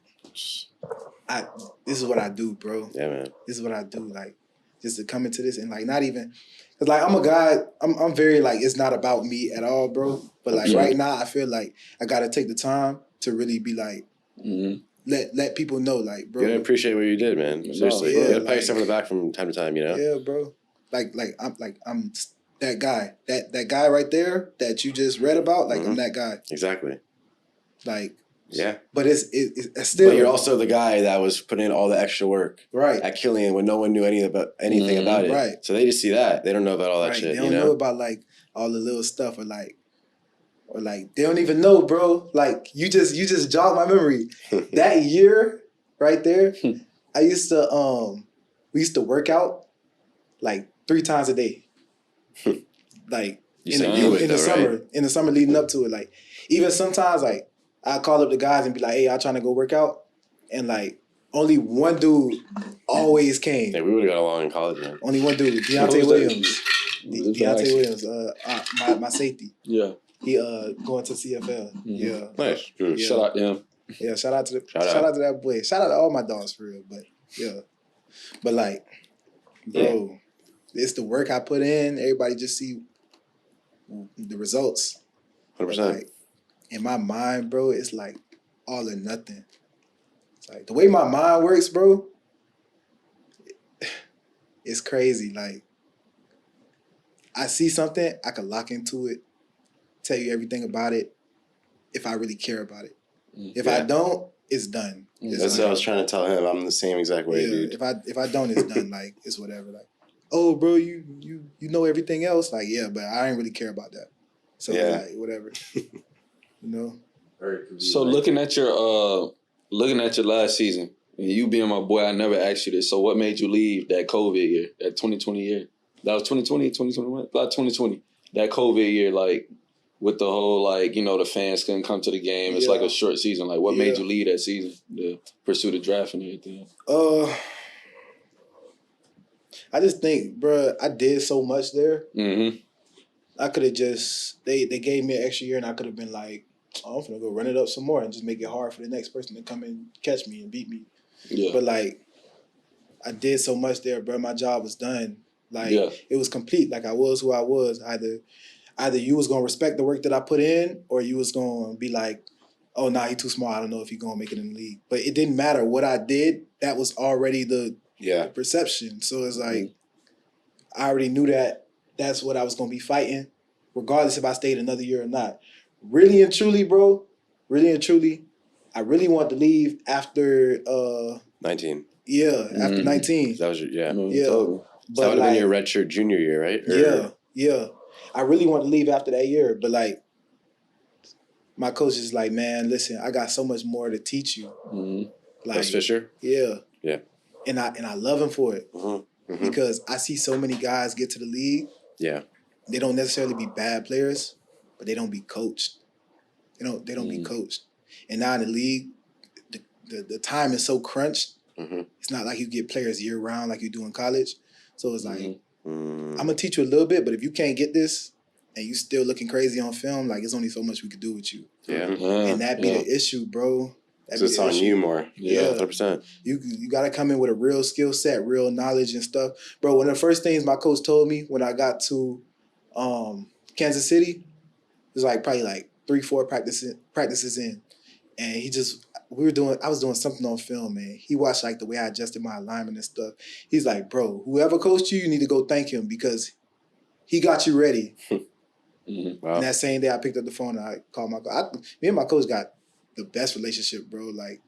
this is what I do, bro. Yeah, man. This is what I do. Like, just to come into this and like not even, cause like I'm a guy. I'm very like it's not about me at all, bro. But like Yeah. right now, I feel like I gotta take the time to really be like Mhm. let people know, like, bro. You gotta appreciate what you did, man. Seriously, yeah, you gotta pat like- yourself on the back from time to time. You know. Yeah, bro. I'm that guy. That guy right there that you just read about. Like I'm that guy. Exactly. Like Yeah. but it's still. But you're also the guy that was putting in all the extra work right. at Killian when no one knew anything about it. Right. So they just see that. They don't know about all that Right. shit. They don't You know know. about like all the little stuff or like they don't even know, bro. Like you just jogged my memory. That year right there, I used to we used to work out like 3 times a day. Like You said you would, in the though, summer, right? in the summer leading up to it. Like even sometimes like I call up the guys and be like, hey, y'all trying to go work out? And like only one dude always came. Hey, we would have got along in college, man. Only one dude, Who Deontay was that? Williams. Who was that Deontay actually? Williams, my safety. Yeah. He going to CFL. Yeah. Nice. Good. Yeah. Shout out to him. Yeah, shout out to Shout out. shout out to that boy. Shout out to all my dogs for real. But yeah. But like, bro, it's the work I put in. Everybody just see the results. 100%. But, like, in my mind, bro, it's like all or nothing. It's like the way my mind works, bro, it's crazy. Like I see something, I can lock into it, tell you everything about it if I really care about it. If I don't, it's done. It's That's done. what I was trying to tell him. I'm the same exact way, Yeah, dude. if I don't, it's done. Like it's whatever. Like, oh, bro, you know everything else. Like, yeah, but I ain't really care about that. So Yeah. like whatever. You know. So looking at your last season, and you being my boy, I never asked you this. So what made you leave that COVID year, that 2020 year? That was 2020, 2021? About 2020. That COVID year, like with the whole like, you know, the fans couldn't come to the game. It's Yeah. like a short season. Like what made Yeah. you leave that season to pursue the draft and everything? I just think, bro, I did so much there. Mm-hmm. I could have just they gave me an extra year, and I could have been like, oh, I'm gonna go run it up some more and just make it hard for the next person to come and catch me and beat me. Yeah. But like, I did so much there, bro. My job was done. Like it was complete. Like I was who I was. Either you was gonna respect the work that I put in, or you was gonna be like, oh nah, he too small. I don't know if he gonna make it in the league. But it didn't matter what I did. That was already the perception. So it's like I already knew that that's what I was gonna be fighting, regardless if I stayed another year or not. Really and truly, bro. Really and truly, I really wanted to leave after 19. Yeah, after 19. That was yeah. But that would have been your redshirt junior year, right? Yeah. I really wanted to leave after that year, but like my coach is like, man, listen, I got so much more to teach you. Like Coach Fisher? Yeah. Yeah. And I love him for it. Because I see so many guys get to the league. Yeah. They don't necessarily be bad players, but they don't be coached. They don't be coached. And now in the league, the time is so crunched. It's not like you get players year round like you do in college. So it's like, I'm gonna teach you a little bit, but if you can't get this and you still looking crazy on film, like it's only so much we could do with you. Yeah. And that be the issue, bro. So it's on you more. Yeah, 100%. You got to come in with a real skill set, real knowledge and stuff. Bro, one of the first things my coach told me when I got to Kansas City, it was like probably like 3-4 practices in. And I was doing something on film, man. He watched like the way I adjusted my alignment and stuff. He's like, bro, whoever coached you, you need to go thank him because he got you ready. Wow. And that same day I picked up the phone and I called my coach. Me and my coach got the best relationship, bro. Like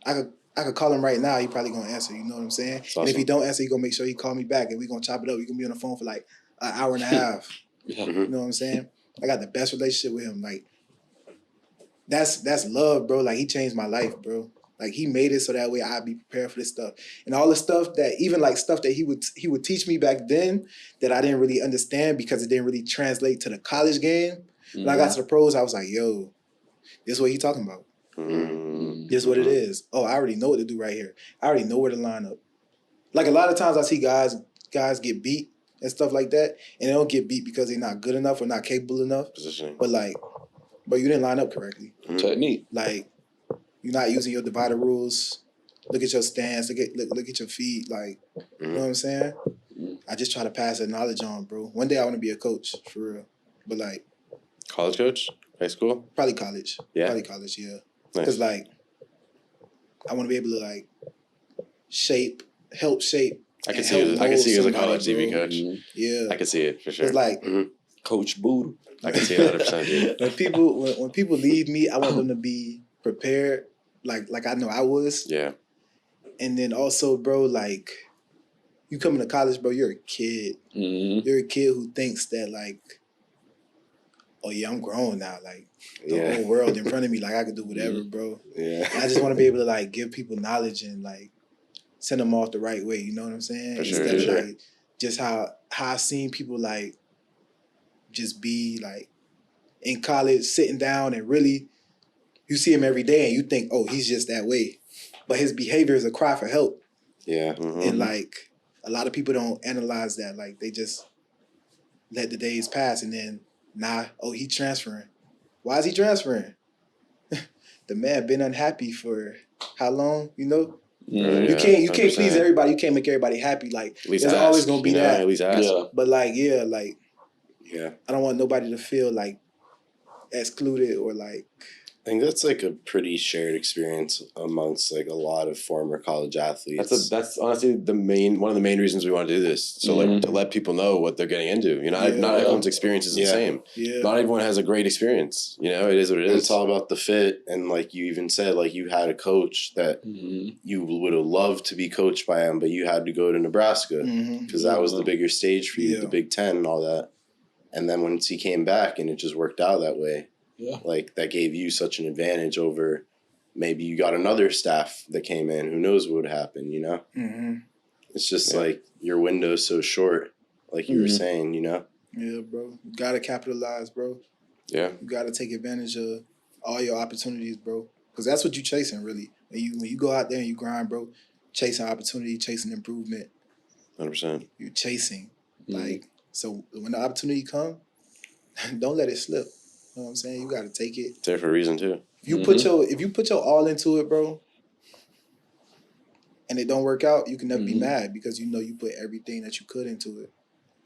I could call him right now, he probably gonna answer, you know what I'm saying? Awesome. And if he don't answer, he gonna make sure he call me back and we gonna chop it up. We gonna be on the phone for like an hour and a half. You know what I'm saying? I got the best relationship with him. Like that's love, bro. Like he changed my life, bro. Like he made it so that way I'd be prepared for this stuff. And all the stuff that even like stuff that he would teach me back then that I didn't really understand because it didn't really translate to the college game. When I got to the pros, I was like, yo, this is what he talking about. This is what it is. Oh, I already know what to do right here. I already know where to line up. Like a lot of times I see guys get beat and stuff like that, and they don't get beat because they're not good enough or not capable enough. Positioning. But like, bro, you didn't line up correctly. Technique. Like, you're not using your divider rules. Look at your stance. Look at your feet. Like, you know what I'm saying? I just try to pass that knowledge on, bro. One day I want to be a coach, for real. But like, college coach? High school? Probably college. Yeah? Probably college, yeah. Nice. Because like, I want to be able to like help shape. I can see you as a college TV coach. Yeah. I can see it for sure. It's like Coach Bootle. I can see it 100%, dude. when people leave me, I want them to be prepared, like I know I was. Yeah. And then also, bro, like you come into college, bro, you're a kid. You're a kid who thinks that like, oh yeah, I'm grown now. Like the whole world in front of me, like I could do whatever, bro. Yeah. And I just want to be able to like give people knowledge and like send them off the right way. You know what I'm saying? For sure, Instead of like just how I've seen people like just be like in college sitting down and really you see him every day and you think, oh, he's just that way. But his behavior is a cry for help. Yeah. And like a lot of people don't analyze that. Like they just let the days pass and then he transferring. Why is he transferring? The man been unhappy for how long, you know? You can't 100%. Please everybody. You can't make everybody happy. Like there's always gonna be that. At least ask. Yeah. But like, I don't want nobody to feel like excluded or like. I think that's like a pretty shared experience amongst like a lot of former college athletes. That's honestly one of the main reasons we want to do this. So like to let people know what they're getting into. You know, not everyone's experience is the same. Yeah. Not everyone has a great experience. You know, it is what it is. It's all about the fit. And like you even said, like you had a coach that you would have loved to be coached by him, but you had to go to Nebraska because that was the bigger stage for you, the Big Ten and all that. And then once he came back and it just worked out that way. Yeah. Like that gave you such an advantage over maybe you got another staff that came in. Who knows what would happen, you know? It's just like your window's so short, like you were saying, you know? Yeah, bro. You got to capitalize, bro. Yeah. You got to take advantage of all your opportunities, bro. Because that's what you're chasing, really. When you go out there and you grind, bro, chasing opportunity, chasing improvement. 100%. You're chasing. Like, so when the opportunity comes, don't let it slip. You know what I'm saying? You got to take it. It's there for a reason, too. If you put your all into it, bro, and it don't work out, you can never be mad because you know you put everything that you could into it.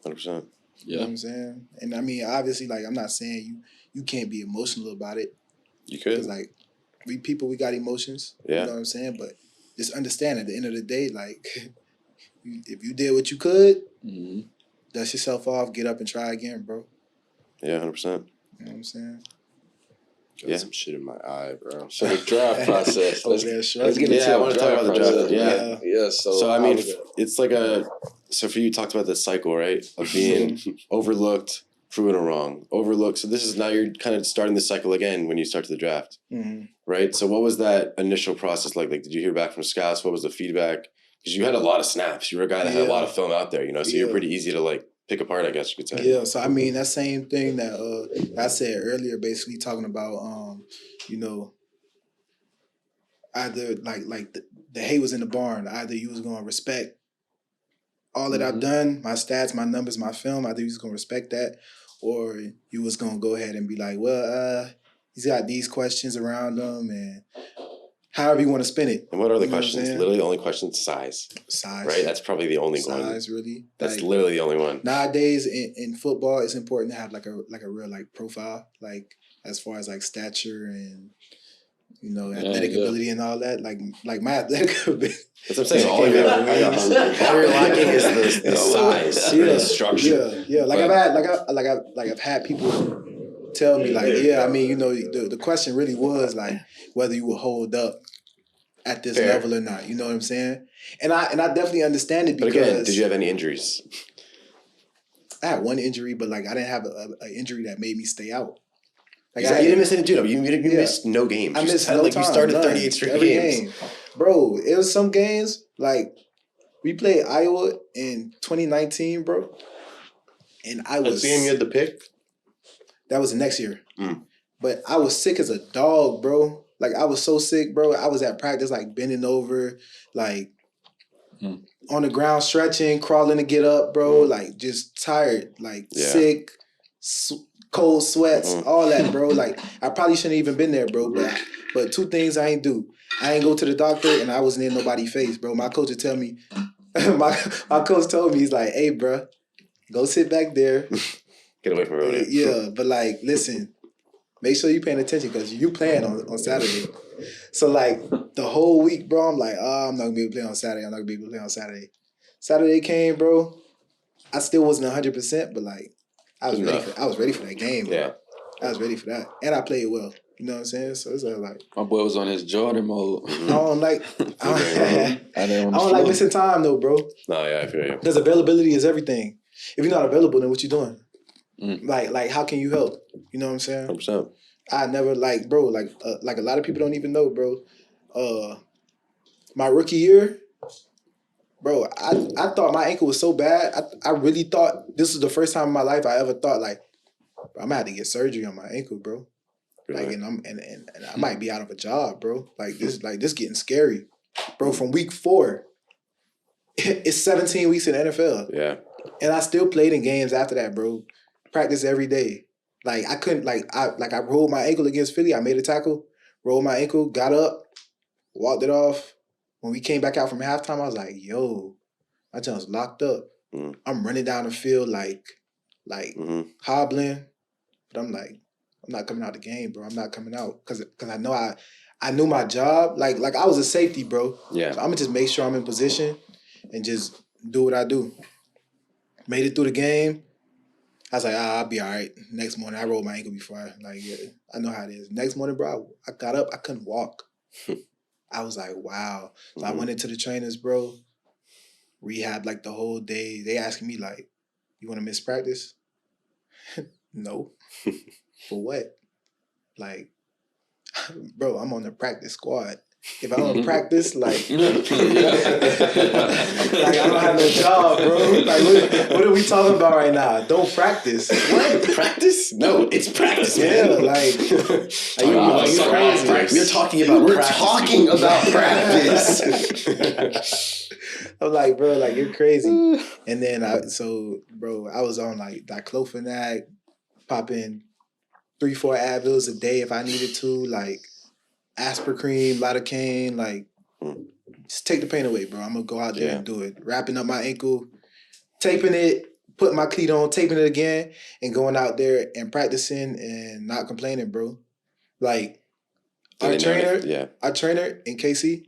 100%. You know what I'm saying? And I mean, obviously, like, I'm not saying you can't be emotional about it. You could. Because, like, we people, we got emotions. Yeah. You know what I'm saying? But just understand at the end of the day, like, if you did what you could, dust yourself off, get up and try again, bro. Yeah, 100%. You know what I'm saying? Got some shit in my eye, bro. So the draft process. Let's get into I want to talk about the draft. Yeah. Yeah. So I mean, it's like so for you talked about the cycle, right? Of being overlooked, proven wrong, overlooked. So this is now you're kind of starting the cycle again when you start to the draft, right? So what was that initial process like? Like, did you hear back from scouts? What was the feedback? Because you had a lot of snaps. You were a guy that had a lot of film out there, you know, so you're pretty easy to like pick apart, I guess you could say. Yeah, so I mean that same thing that I said earlier, basically talking about you know, either like the hay was in the barn. Either you was gonna respect all that I've done, my stats, my numbers, my film. Either you was gonna respect that, or you was gonna go ahead and be like, well, he's got these questions around him, and however you want to spin it. And what are the questions? Literally the only question is size. Size. Right? That's probably the only one. Size, really. That's like, literally the only one. Nowadays in football, it's important to have like a real like profile, like as far as like stature and, you know, athletic ability and all that. Like my athletic ability. That's what I'm saying. All you're lacking is the size, the structure. Yeah. Like I've had people tell me like, I mean, you know, the question really was like whether you will hold up at this level or not. You know what I'm saying? And I definitely understand it because. But again, did you have any injuries? I had one injury, but like I didn't have an injury that made me stay out. Like you didn't miss any, dude. You missed no games. I missed no time. You started 38 straight games. Bro, it was some games like we played Iowa in 2019, bro, and I was. That's the game you had the pick. That was the next year. But I was sick as a dog, bro. Like, I was so sick, bro. I was at practice, like, bending over, like, on the ground, stretching, crawling to get up, bro. Like, just tired, like, sick, cold sweats, all that, bro. Like, I probably shouldn't even been there, bro. But two things I ain't do. I ain't go to the doctor, and I wasn't in nobody's face, bro. My coach would tell me, my coach told me, he's like, hey, bro, go sit back there. Get away from rodeo. Yeah, but like, listen, make sure you paying attention because you playing on Saturday. So like the whole week, bro, I'm like, I'm not gonna be able to play on Saturday. I'm not gonna be able to play on Saturday. Saturday came, bro. I still wasn't 100%, but like I was ready for that game, bro. Yeah, I was ready for that, and I played well. You know what I'm saying? So it's like my boy was on his Jordan mode. I don't like missing time though, bro. No, yeah, I feel you. Because availability is everything. If you're not available, then what you doing? Like, how can you help? You know what I'm saying? 100%. I never bro, like a lot of people don't even know, bro. My rookie year, bro, I thought my ankle was so bad. I really thought this was the first time in my life I ever thought like, I'm gonna have to get surgery on my ankle, bro. Like, and I might be out of a job, bro. Like this getting scary, bro. From week 4, it's 17 weeks in the NFL. Yeah, and I still played in games after that, bro. Practice every day. Like I couldn't I rolled my ankle against Philly. I made a tackle, rolled my ankle, got up, walked it off. When we came back out from halftime, I was like, yo, my jump's locked up. I'm running down the field like hobbling. But I'm like, I'm not coming out the game, bro. I'm not coming out. Cause I know I knew my job. Like I was a safety, bro. Yeah. So I'm gonna just make sure I'm in position and just do what I do. Made it through the game. I was like, I'll be all right. Next morning, I rolled my ankle before I know how it is. Next morning, bro, I got up, I couldn't walk. I was like, wow. So I went into the trainers, bro. Rehab like the whole day. They asking me like, you want to miss practice? No. For what? Like, bro, I'm on the practice squad. If I don't practice, like I don't have no job, bro. Like, what are we talking about right now? Don't practice. What? Practice? No, it's practice, man. Yeah, like you crazy. We're talking about practice. I'm like, bro, like you're crazy. And then I was on like diclofenac, popping 3-4 Advils a day if I needed to, like Aspercreme, lidocaine, like Just take the pain away, bro. I'm gonna go out there and do it. Wrapping up my ankle, taping it, putting my cleat on, taping it again, and going out there and practicing and not complaining, bro. Like our trainer in KC,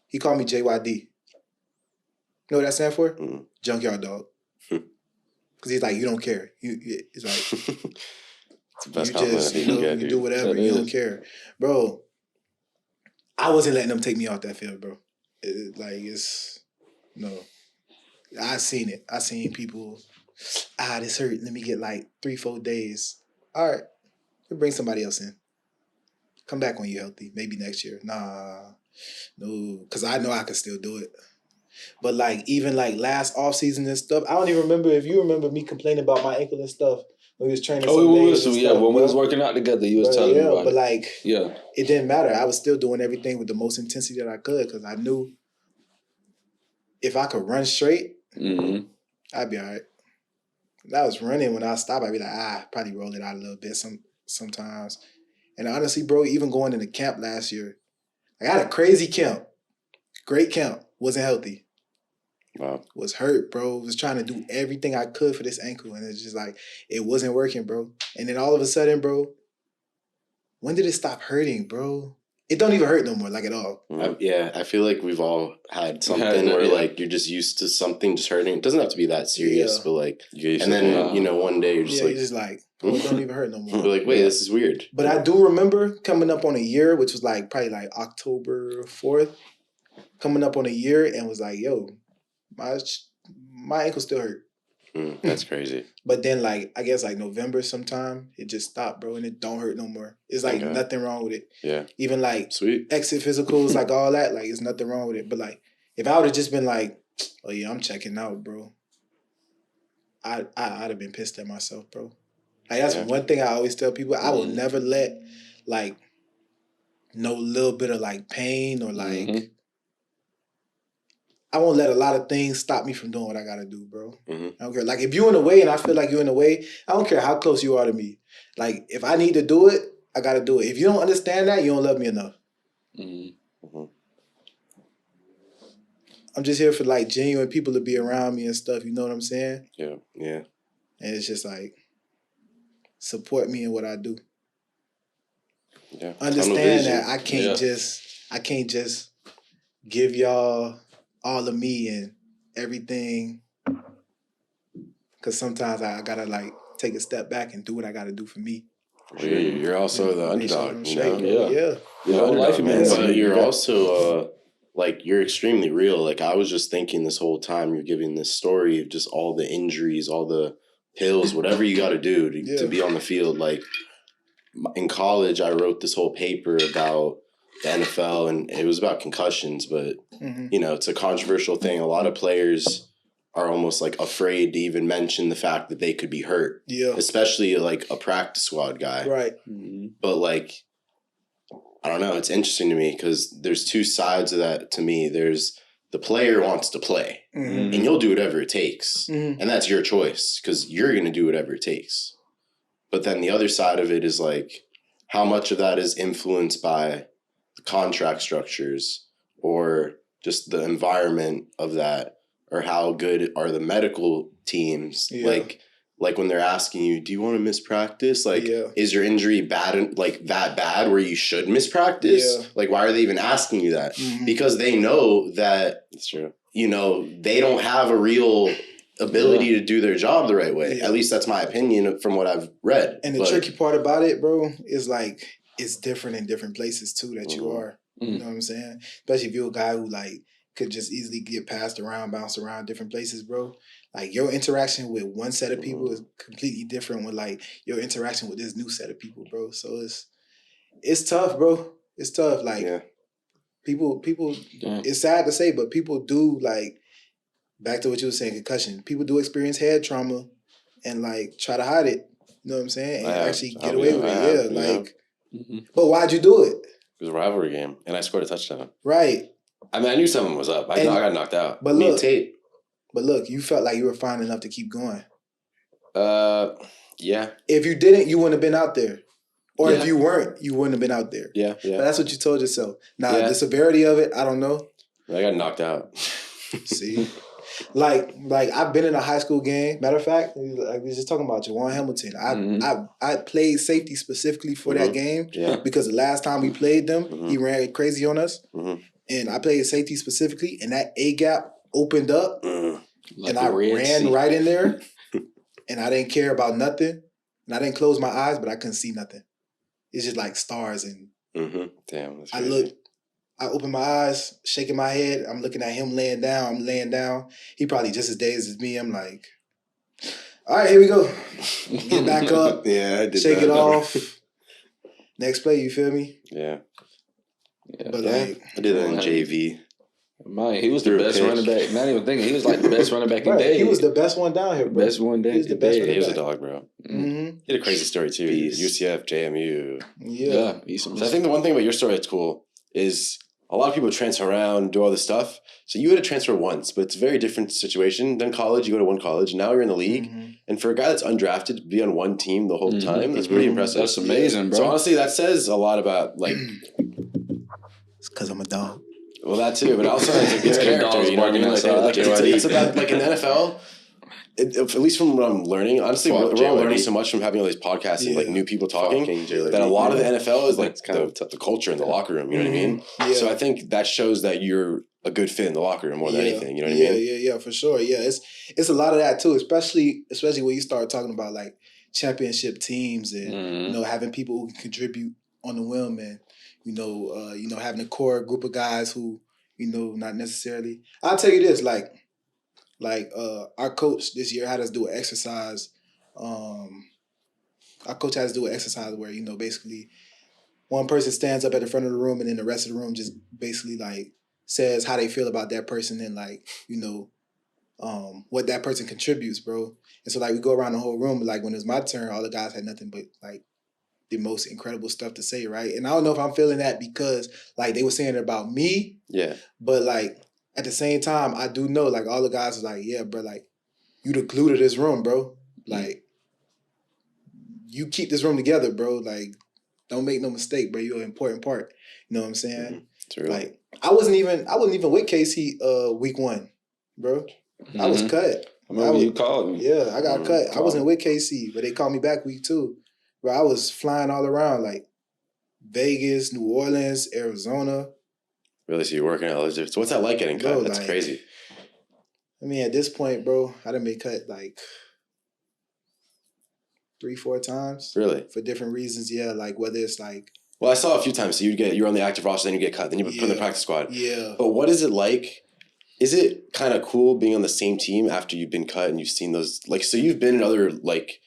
he called me JYD. You know what that stands for? Junkyard dog. Because he's like, you don't care. He's like, it's the best you just, you do whatever. You don't care. Bro, I wasn't letting them take me off that field, bro. I seen it. I seen people, this hurt. Let me get like 3-4 days. All right. We'll bring somebody else in. Come back when you're healthy. Maybe next year. No. Because I know I could still do it. But like even like last offseason and stuff, I don't even remember if you remember me complaining about my ankle and stuff when we was training. When we was working out together, you was telling me about but like it didn't matter. I was still doing everything with the most intensity that I could because I knew if I could run straight, I'd be all right. When I was running, when I stopped, I'd be like, probably roll it out a little bit sometimes. And honestly, bro, even going into camp last year, I had a crazy camp. Great camp. Wasn't healthy. Wow. Was hurt, bro. Was trying to do everything I could for this ankle. And it's just like, it wasn't working, bro. And then all of a sudden, bro, when did it stop hurting, bro? It don't even hurt no more, like at all. I feel like we've all had something where like you're just used to something just hurting. It doesn't have to be that serious, but like, and then, one day you're just like, oh, it don't even hurt no more. You're like, wait, this is weird. But I do remember coming up on a year, which was like probably like October 4th, coming up on a year and was like, yo, my ankle still hurt. That's crazy. But then like, I guess like November sometime, it just stopped, bro, and it don't hurt no more. It's like nothing wrong with it. Yeah. Even like sweet exit physicals, like all that, like it's nothing wrong with it. But like, if I would have just been like, oh yeah, I'm checking out, bro, I'd have been pissed at myself, bro. Like that's one thing I always tell people. I will never let like no little bit of like pain or like I won't let a lot of things stop me from doing what I gotta do, bro. I don't care. Like if you're in the way and I feel like you're in the way, I don't care how close you are to me. Like if I need to do it, I gotta do it. If you don't understand that, you don't love me enough. I'm just here for like genuine people to be around me and stuff. You know what I'm saying? Yeah. And it's just like support me in what I do. Yeah. Understand that I can't just give y'all all of me and everything, because sometimes I gotta like take a step back and do what I gotta do for me. You're also the underdog, you know? Yeah. Your whole life, man. But you're also like you're extremely real. Like I was just thinking this whole time you're giving this story of just all the injuries, all the pills, whatever you got to do to be on the field. Like in college, I wrote this whole paper about the NFL, and it was about concussions, but it's a controversial thing. A lot of players are almost like afraid to even mention the fact that they could be hurt. Yeah. Especially like a practice squad guy. Right. But like, I don't know. It's interesting to me because there's two sides of that to me. There's the player wants to play and you'll do whatever it takes. And that's your choice because you're going to do whatever it takes. But then the other side of it is like, how much of that is influenced by the contract structures or just the environment of that, or how good are the medical teams? Like when they're asking you, do you want to miss practice? Like, is your injury bad, like that bad where you should miss practice? Yeah. Like, why are they even asking you that? Because they know that, That's true. They don't have a real ability to do their job the right way. At least that's my opinion from what I've read. And the tricky part about it, bro, is like, it's different in different places too that you are. You know what I'm saying? Especially if you're a guy who like could just easily get passed around, bounce around different places, bro. Like your interaction with one set of people is completely different with like your interaction with this new set of people, bro. So it's tough, bro. It's tough. Like people it's sad to say, but people do like, back to what you were saying, concussion. People do experience head trauma and like try to hide it. You know what I'm saying? And actually get away with it. But why'd you do it? It was a rivalry game, and I scored a touchdown. Right. I mean, I knew something was up. I got knocked out. But look, you felt like you were fine enough to keep going. Yeah. If you didn't, you wouldn't have been out there. Or if you weren't, you wouldn't have been out there. Yeah. But that's what you told yourself. Now, the severity of it, I don't know. I got knocked out. See? Like I've been in a high school game. Matter of fact, like we were just talking about Jawan Hamilton. I played safety specifically for that game because the last time we played them, he ran crazy on us. And I played safety specifically, and that A gap opened up, and I ran right in there, and I didn't care about nothing, and I didn't close my eyes, but I couldn't see nothing. It's just like stars, and damn, that's I crazy. looked. I opened my eyes, shaking my head. I'm looking at him laying down. I'm laying down. He probably just as dazed as me. I'm like, all right, here we go. Get back up. I did shake that. it off. Next play, you feel me? Yeah. But like, I did that in JV. Man, he was the best running back. Not even thinking. He was like the best running back in day. He was the best one down here, bro. Best one day. He was the best He was a back. dog, bro. Mm-hmm. He had a crazy story, too. UCF, JMU. Yeah. So I think the one thing about your story that's cool is a lot of people transfer around, do all this stuff. So you had to transfer once, but it's a very different situation than college. You go to one college. Now you're in the league. And for a guy that's undrafted to be on one team the whole time, that's pretty impressive. That's amazing, bro. So honestly, that says a lot about, like... It's because I'm a dog. Well, that too, but also it's character, you know what I mean? Like, it's about, like, in the NFL... at least from what I'm learning, honestly, we're all learning so much from having all these podcasts and like new people talking that a lot of the NFL is like kind of the culture in the locker room. You know what I mean? Yeah. So I think that shows that you're a good fit in the locker room more than anything. You know what I mean? Yeah, for sure. Yeah, it's a lot of that too, especially when you start talking about like championship teams and you know having people who can contribute on the whim and you know having a core group of guys who you know not necessarily. I'll tell you this like our coach this year had us do an exercise. Our coach had us do an exercise where, you know, basically one person stands up at the front of the room and then the rest of the room just basically like says how they feel about that person and like, you know, what that person contributes, bro. And so like we go around the whole room, but like when it was my turn, all the guys had nothing but like the most incredible stuff to say, right? And I don't know if I'm feeling that because like they were saying it about me. Yeah. But like at the same time, I do know, like, all the guys are like, yeah, bro, like, you the glue to this room, bro. Like, you keep this room together, bro. Like, don't make no mistake, bro. You're an important part. You know what I'm saying? True. Like, I wasn't even with KC week 1, bro. I was cut. I remember you called me. Yeah, I got cut. I wasn't with KC, but they called me back week 2. Bro, I was flying all around, like, Vegas, New Orleans, Arizona. Really? So you're working out. So what's that like getting cut? Bro, That's like, crazy. I mean, at this point, bro, I done been cut like 3-4 times. Really? For different reasons, yeah. Like whether it's like... Well, I saw a few times. So you're on the active roster, then you get cut, then you put in the practice squad. Yeah. But what is it like? Is it kind of cool being on the same team after you've been cut and you've seen those... Like, so you've been in other, like,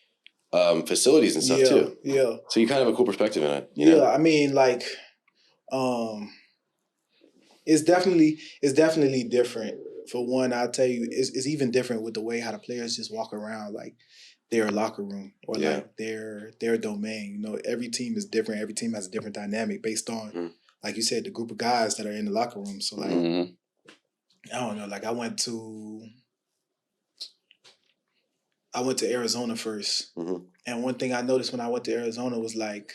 facilities and stuff, too. Yeah. So you kind of have a cool perspective in it, you know? Yeah, I mean, like... It's definitely different. For one, I'll tell you, it's even different with the way how the players just walk around, like their locker room or like their domain. You know, every team is different. Every team has a different dynamic based on, like you said, the group of guys that are in the locker room. So like, I don't know. Like I went to Arizona first, and one thing I noticed when I went to Arizona was like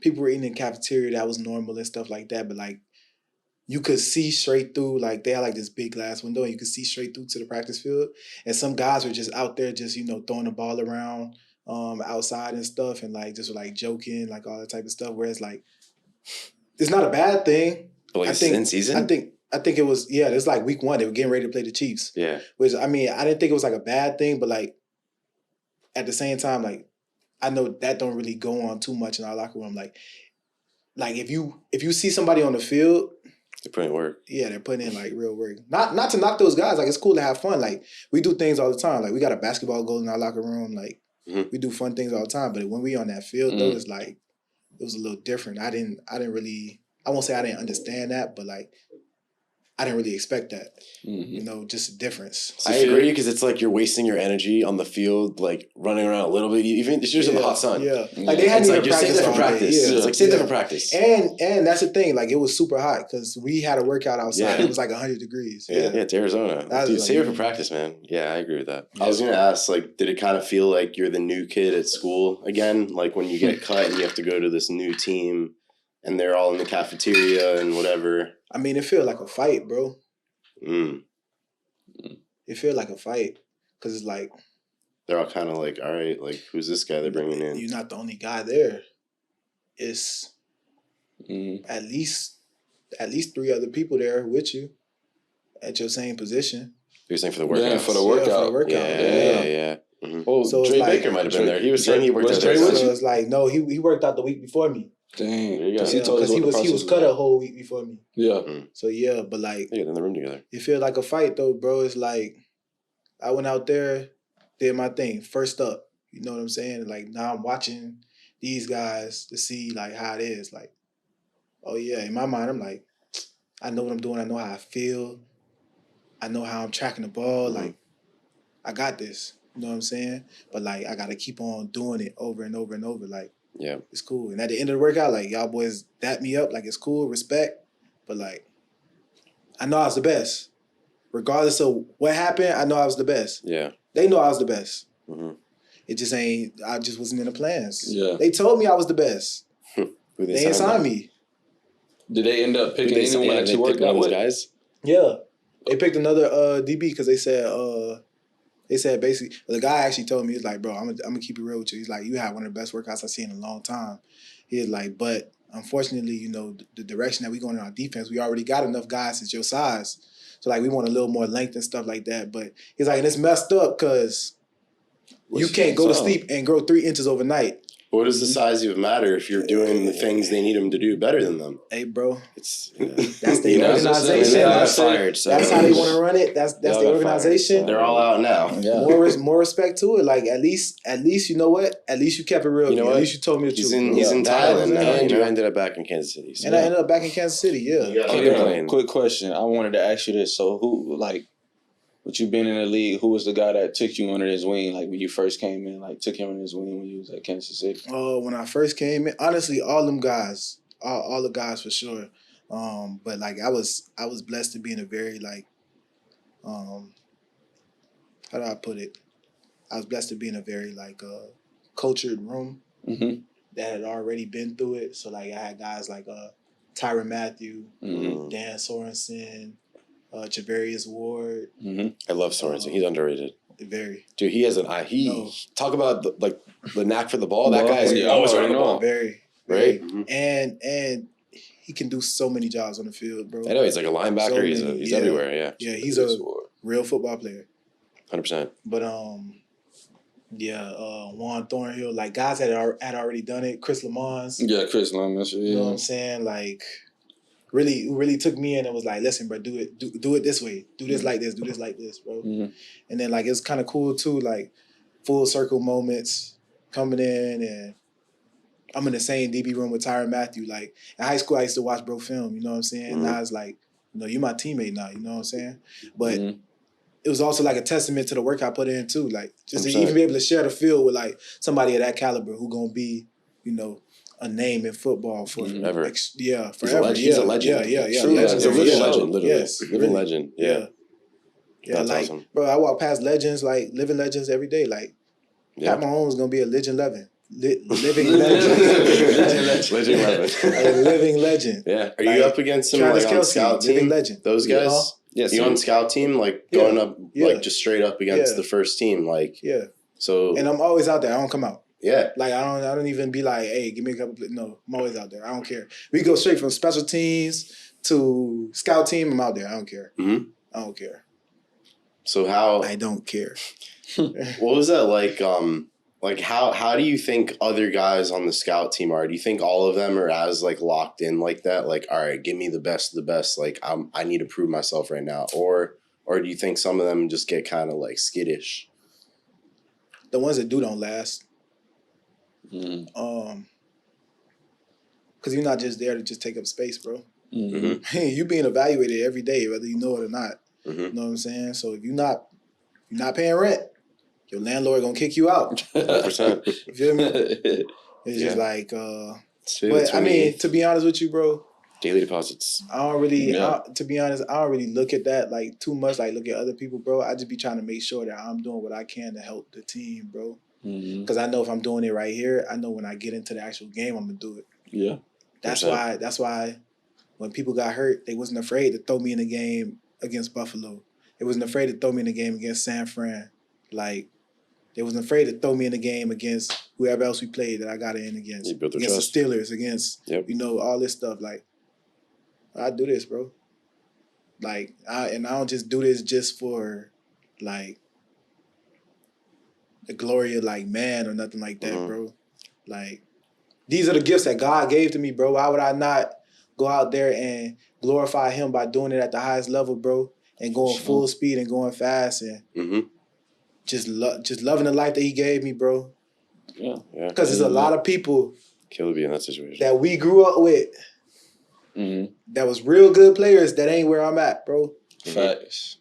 people were eating in the cafeteria that was normal and stuff like that, but like. You could see straight through, like they had like this big glass window and you could see straight through to the practice field. And some guys were just out there just, you know, throwing the ball around outside and stuff and like just like joking, like all that type of stuff. Whereas like, it's not a bad thing. But like in season? I think it was, it was like week 1. They were getting ready to play the Chiefs. Yeah. Which, I mean, I didn't think it was like a bad thing, but like at the same time, like I know that don't really go on too much in our locker room. Like if you see somebody on the field, they're putting in work. Yeah, they're putting in like real work. Not to knock those guys. Like it's cool to have fun. Like we do things all the time. Like we got a basketball goal in our locker room. Like we do fun things all the time. But when we on that field, though, it's like it was a little different. I won't say I didn't understand that, but like I didn't really expect that. You know, just a difference. So I agree because it's like you're wasting your energy on the field, like running around a little bit. Even it's just in the hot sun. Yeah, like they had it's me like you're saving that for practice. Yeah. It's like save that for practice. And that's the thing. Like it was super hot because we had a workout outside. Yeah. It was like 100 degrees. Yeah, it's Arizona. Dude, like, save it for practice, man. Yeah, I agree with that. I was gonna ask, like, did it kind of feel like you're the new kid at school again? Like when you get cut and you have to go to this new team. and they're all in the cafeteria and whatever. I mean, it feels like a fight, bro. Mm. It feels like a fight because it's like they're all kind of like, all right, like who's this guy they're bringing in? You're not the only guy there. It's at least 3 other people there with you at your same position. You're saying for the workout? Yeah, for the workout. Yeah, for the workout. Yeah. Mm-hmm. Well, So Dre like, Baker might have been there. He was saying he worked out there. So it's like, no, he worked out the week before me. Dang. Because he was cut a whole week before me. Yeah. So yeah, but like, they get in the room together. It feels like a fight though, bro. It's like I went out there, did my thing, first up. You know what I'm saying? Like now I'm watching these guys to see like how it is. Like, oh yeah, in my mind I'm like, I know what I'm doing. I know how I feel. I know how I'm tracking the ball. Like, I got this. You know what I'm saying? But like, I got to keep on doing it over and over and over. Like, yeah, it's cool. And at the end of the workout, like y'all boys dap me up. Like it's cool, respect. But like, I know I was the best. Regardless of what happened, I know I was the best. Yeah. They know I was the best. Mm-hmm. It just ain't, I just wasn't in the plans. Yeah. They told me I was the best. They ain't signed me. Did they end up picking anyone that you worked out with? Guys? Yeah. They picked another DB because they said basically, the guy actually told me, he's like, bro, I'm gonna keep it real with you. He's like, you had one of the best workouts I've seen in a long time. He's like, but unfortunately, you know, the direction that we going in our defense, we already got enough guys that's your size. So like we want a little more length and stuff like that. But he's like, and it's messed up because you can't go to sleep and grow 3 inches overnight. What does the size even matter if you're doing the things they need them to do better than them? Hey, bro, it's that's the organization. That's how they want to run it. That's the organization. They're all out now. Yeah. More respect to it. Like at least you know what? At least you kept it real. At least you told me the truth. He's in Thailand now. And you ended up back in Kansas City. So. And I ended up back in Kansas City. Yeah. Quick question. I wanted to ask you this. So who But you been in the league, who was the guy that took you under his wing, like when you first came in, like took him under his wing when you was at Kansas City? Oh, when I first came in, honestly, all them guys, all the guys for sure. But like I was blessed to be in a very like, how do I put it? I was blessed to be in a very like cultured room that had already been through it. So like I had guys like Tyrann Mathieu, Dan Sorensen, Javarius Ward. I love Sorensen. He's underrated. Very. Dude, he has an eye. Talk about the knack for the ball. That guy is always running the ball. Very. Right? And he can do so many jobs on the field, bro. I know, he's like a linebacker. He's everywhere, yeah. Yeah, he's a real football player. 100%. But Juan Thornhill, like guys had already done it. Chris Lamons. Yeah, Chris Lamons. Yeah. You know what I'm saying? Like really took me in and was like, listen, bro, do it this way. Do this like this. Do this like this, bro. And then like it's kind of cool too, like full circle moments coming in, and I'm in the same DB room with Tyrann Mathieu. Like in high school, I used to watch bro film. You know what I'm saying? Now it's like, you know, you're my teammate now. You know what I'm saying? But it was also like a testament to the work I put in too. Like just to even be able to share the field with like somebody of that caliber who gonna be, you know, a name in football for forever. Forever. He's a legend. Yeah. He's a living legend, literally. Yes, living legend. Yeah. That's like, awesome. Bro, I walk past legends, like living legends every day. Like Pat Mahomes is gonna be a legend living. Living legend. Legend legend. A living legend. Yeah. Are you up against some like on scout team? Legend. Those guys? Yes. You on scout team, like going up like just straight up against the first team, like So and I'm always out there. I don't come out. Yeah. Like I don't even be like, hey, give me a couple. No, I'm always out there. I don't care. We go straight from special teams to scout team. I'm out there. I don't care. I don't care. So how? I don't care. What was that like? Like how do you think other guys on the scout team are? Do you think all of them are as like locked in like that? Like, all right, give me the best of the best. Like I need to prove myself right now. Or do you think some of them just get kind of like skittish? The ones that do don't last. Because you're not just there to just take up space, bro. You being evaluated every day, whether you know it or not. You know what I'm saying? So if you're not paying rent, your landlord gonna kick you out. 100%. You feel me? It's just like, but I mean, to be honest with you, bro. Daily deposits. I don't really, to be honest, I don't really look at that like too much. Like look at other people, bro. I just be trying to make sure that I'm doing what I can to help the team, bro. Because I know if I'm doing it right here, I know when I get into the actual game, I'm gonna do it. Yeah. That's why when people got hurt, they wasn't afraid to throw me in the game against Buffalo. They wasn't afraid to throw me in the game against San Fran. Like, they wasn't afraid to throw me in the game against whoever else we played that I got in against. You built their against trust. the Steelers, against, all this stuff. Like, I do this, bro. Like, I don't just do this just for, like, the glory of, like, man or nothing like that, bro. Like, these are the gifts that God gave to me, bro. Why would I not go out there and glorify him by doing it at the highest level, bro, and going full speed and going fast and just loving the life that he gave me, bro. Yeah. Because there's a lot of people Kill to be in that situation. that we grew up with that was real good players that ain't where I'm at, bro. Facts.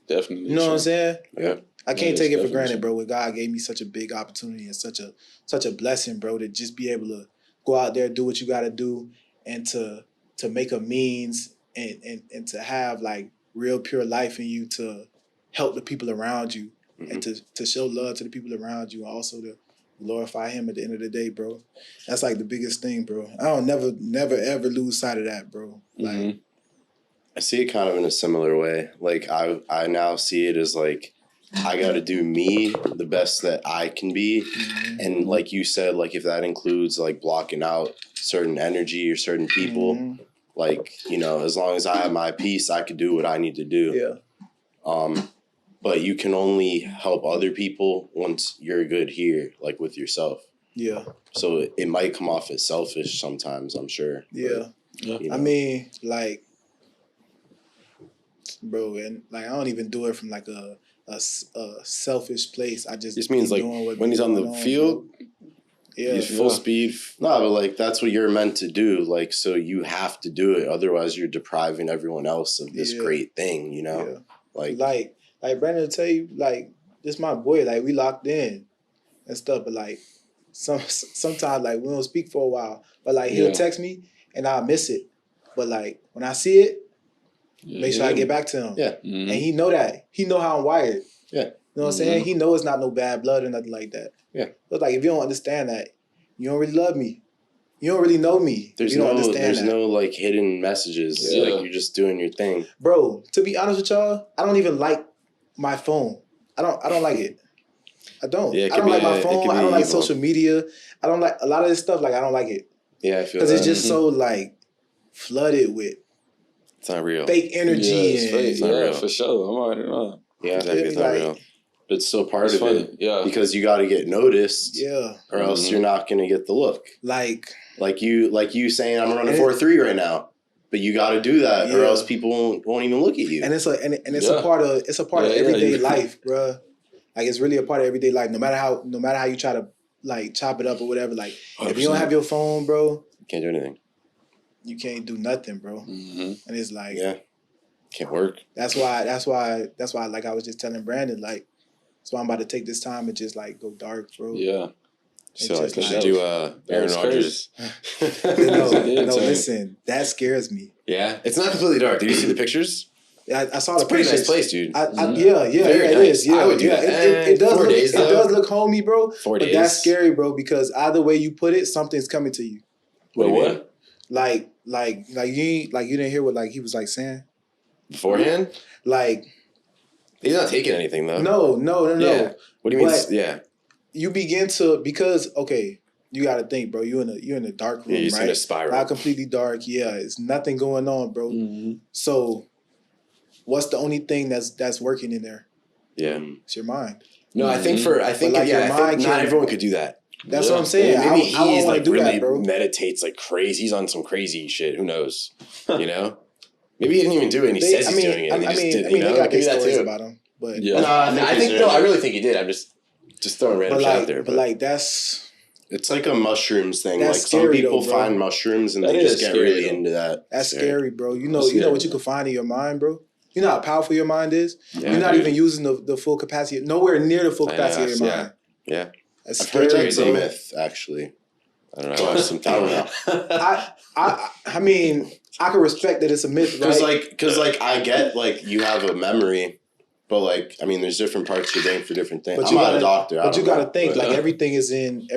Definitely. You know what I'm saying? Yeah. I can't take it for granted, bro. When God gave me such a big opportunity and such a blessing, bro, to just be able to go out there, do what you got to do, and to make a means and to have like real pure life in you to help the people around you and to show love to the people around you and also to glorify him at the end of the day, bro. That's like the biggest thing, bro. I don't never ever lose sight of that, bro. Like I see it kind of in a similar way. Like I now see it as like I got to do me the best that I can be. And like you said, like if that includes like blocking out certain energy or certain people, like, you know, as long as I have my peace, I could do what I need to do. Yeah. But you can only help other people once you're good here, like with yourself. Yeah. So it might come off as selfish sometimes, I'm sure. Yeah. But, you know. I mean, like, bro, and like I don't even do it from like a selfish place. I just means like when he's on the field, he's full speed. No, but like that's what you're meant to do. Like, so you have to do it. Otherwise, you're depriving everyone else of this great thing. You know, like Brandon will tell you, like, this my boy. Like, we locked in and stuff. But like, sometimes like we don't speak for a while. But like he'll text me and I'll miss it. But like when I see it. Make sure I get back to him. Yeah. And he know that. He know how I'm wired. Yeah. You know what I'm saying? He know it's not no bad blood or nothing like that. Yeah. But like if you don't understand that, you don't really love me. You don't really know me. There's you don't understand that. no like hidden messages. Yeah. Like you're just doing your thing. Bro, to be honest with y'all, I don't even like my phone. I don't like it. I don't. Yeah, I don't like my phone. I don't like social media. I don't like a lot of this stuff. Like I don't like it. Yeah, I feel because it's just so like flooded with it's not real. fake energy. It's fake. It's not real. For sure. I'm already know. Yeah, exactly. It's not real. It's still part of funny. it. Yeah. Because you got to get noticed. Yeah. Or else you're not going to get the look. Like you saying I'm running 4.3 right now. But you got to do that or else people won't even look at you. And it's like and it's a part of everyday life, bro. Like it's really a part of everyday life. No matter how you try to like chop it up or whatever. Like 100%. If you don't have your phone, bro, you can't do anything. You can't do nothing, bro. And it's like can't work. That's why like I was just telling Brandon, like that's why I'm about to take this time and just like go dark, bro. Yeah. So like you should do Aaron Rodgers. No, listen, that scares me. Yeah, it's not completely dark. Did you see the pictures? Yeah, I saw it's the a pretty pictures. nice place, dude. It is. Yeah, I would do that. It does look homey, bro. 4 days. But that's scary, bro, because either way you put it, something's coming to you. What? Like you didn't hear what like he was like saying beforehand. Like he's not taking anything though. No. Yeah. What do you mean? Yeah. You begin to because you got to think, bro. You're in a dark room, right? In a spiral. Not completely dark. Yeah, it's nothing going on, bro. So, what's the only thing that's working in there? Yeah, it's your mind. No, I think not everyone could do that. That's what I'm saying. Maybe he's like do really that, bro. meditates like crazy. He's on some crazy shit. Who knows? You know? Maybe he didn't even do it and he says he's doing it. They got their stories about him. But I really think he did. I'm just throwing random shit out there. But like that's it's like a mushrooms thing. Like some people find mushrooms and they just get really into that. That's scary, bro. You know what you can find in your mind, bro. You know how powerful your mind is? Yeah, you're not even using the full capacity, nowhere near the full capacity of your mind. Yeah. That's I've heard that's a myth, actually. I don't know. I mean, I can respect that it's a myth, right? Because I get, like, you have a memory, but, like, I mean, there's different parts of your brain for different things. I'm not a doctor. But you got to think, like, everything is in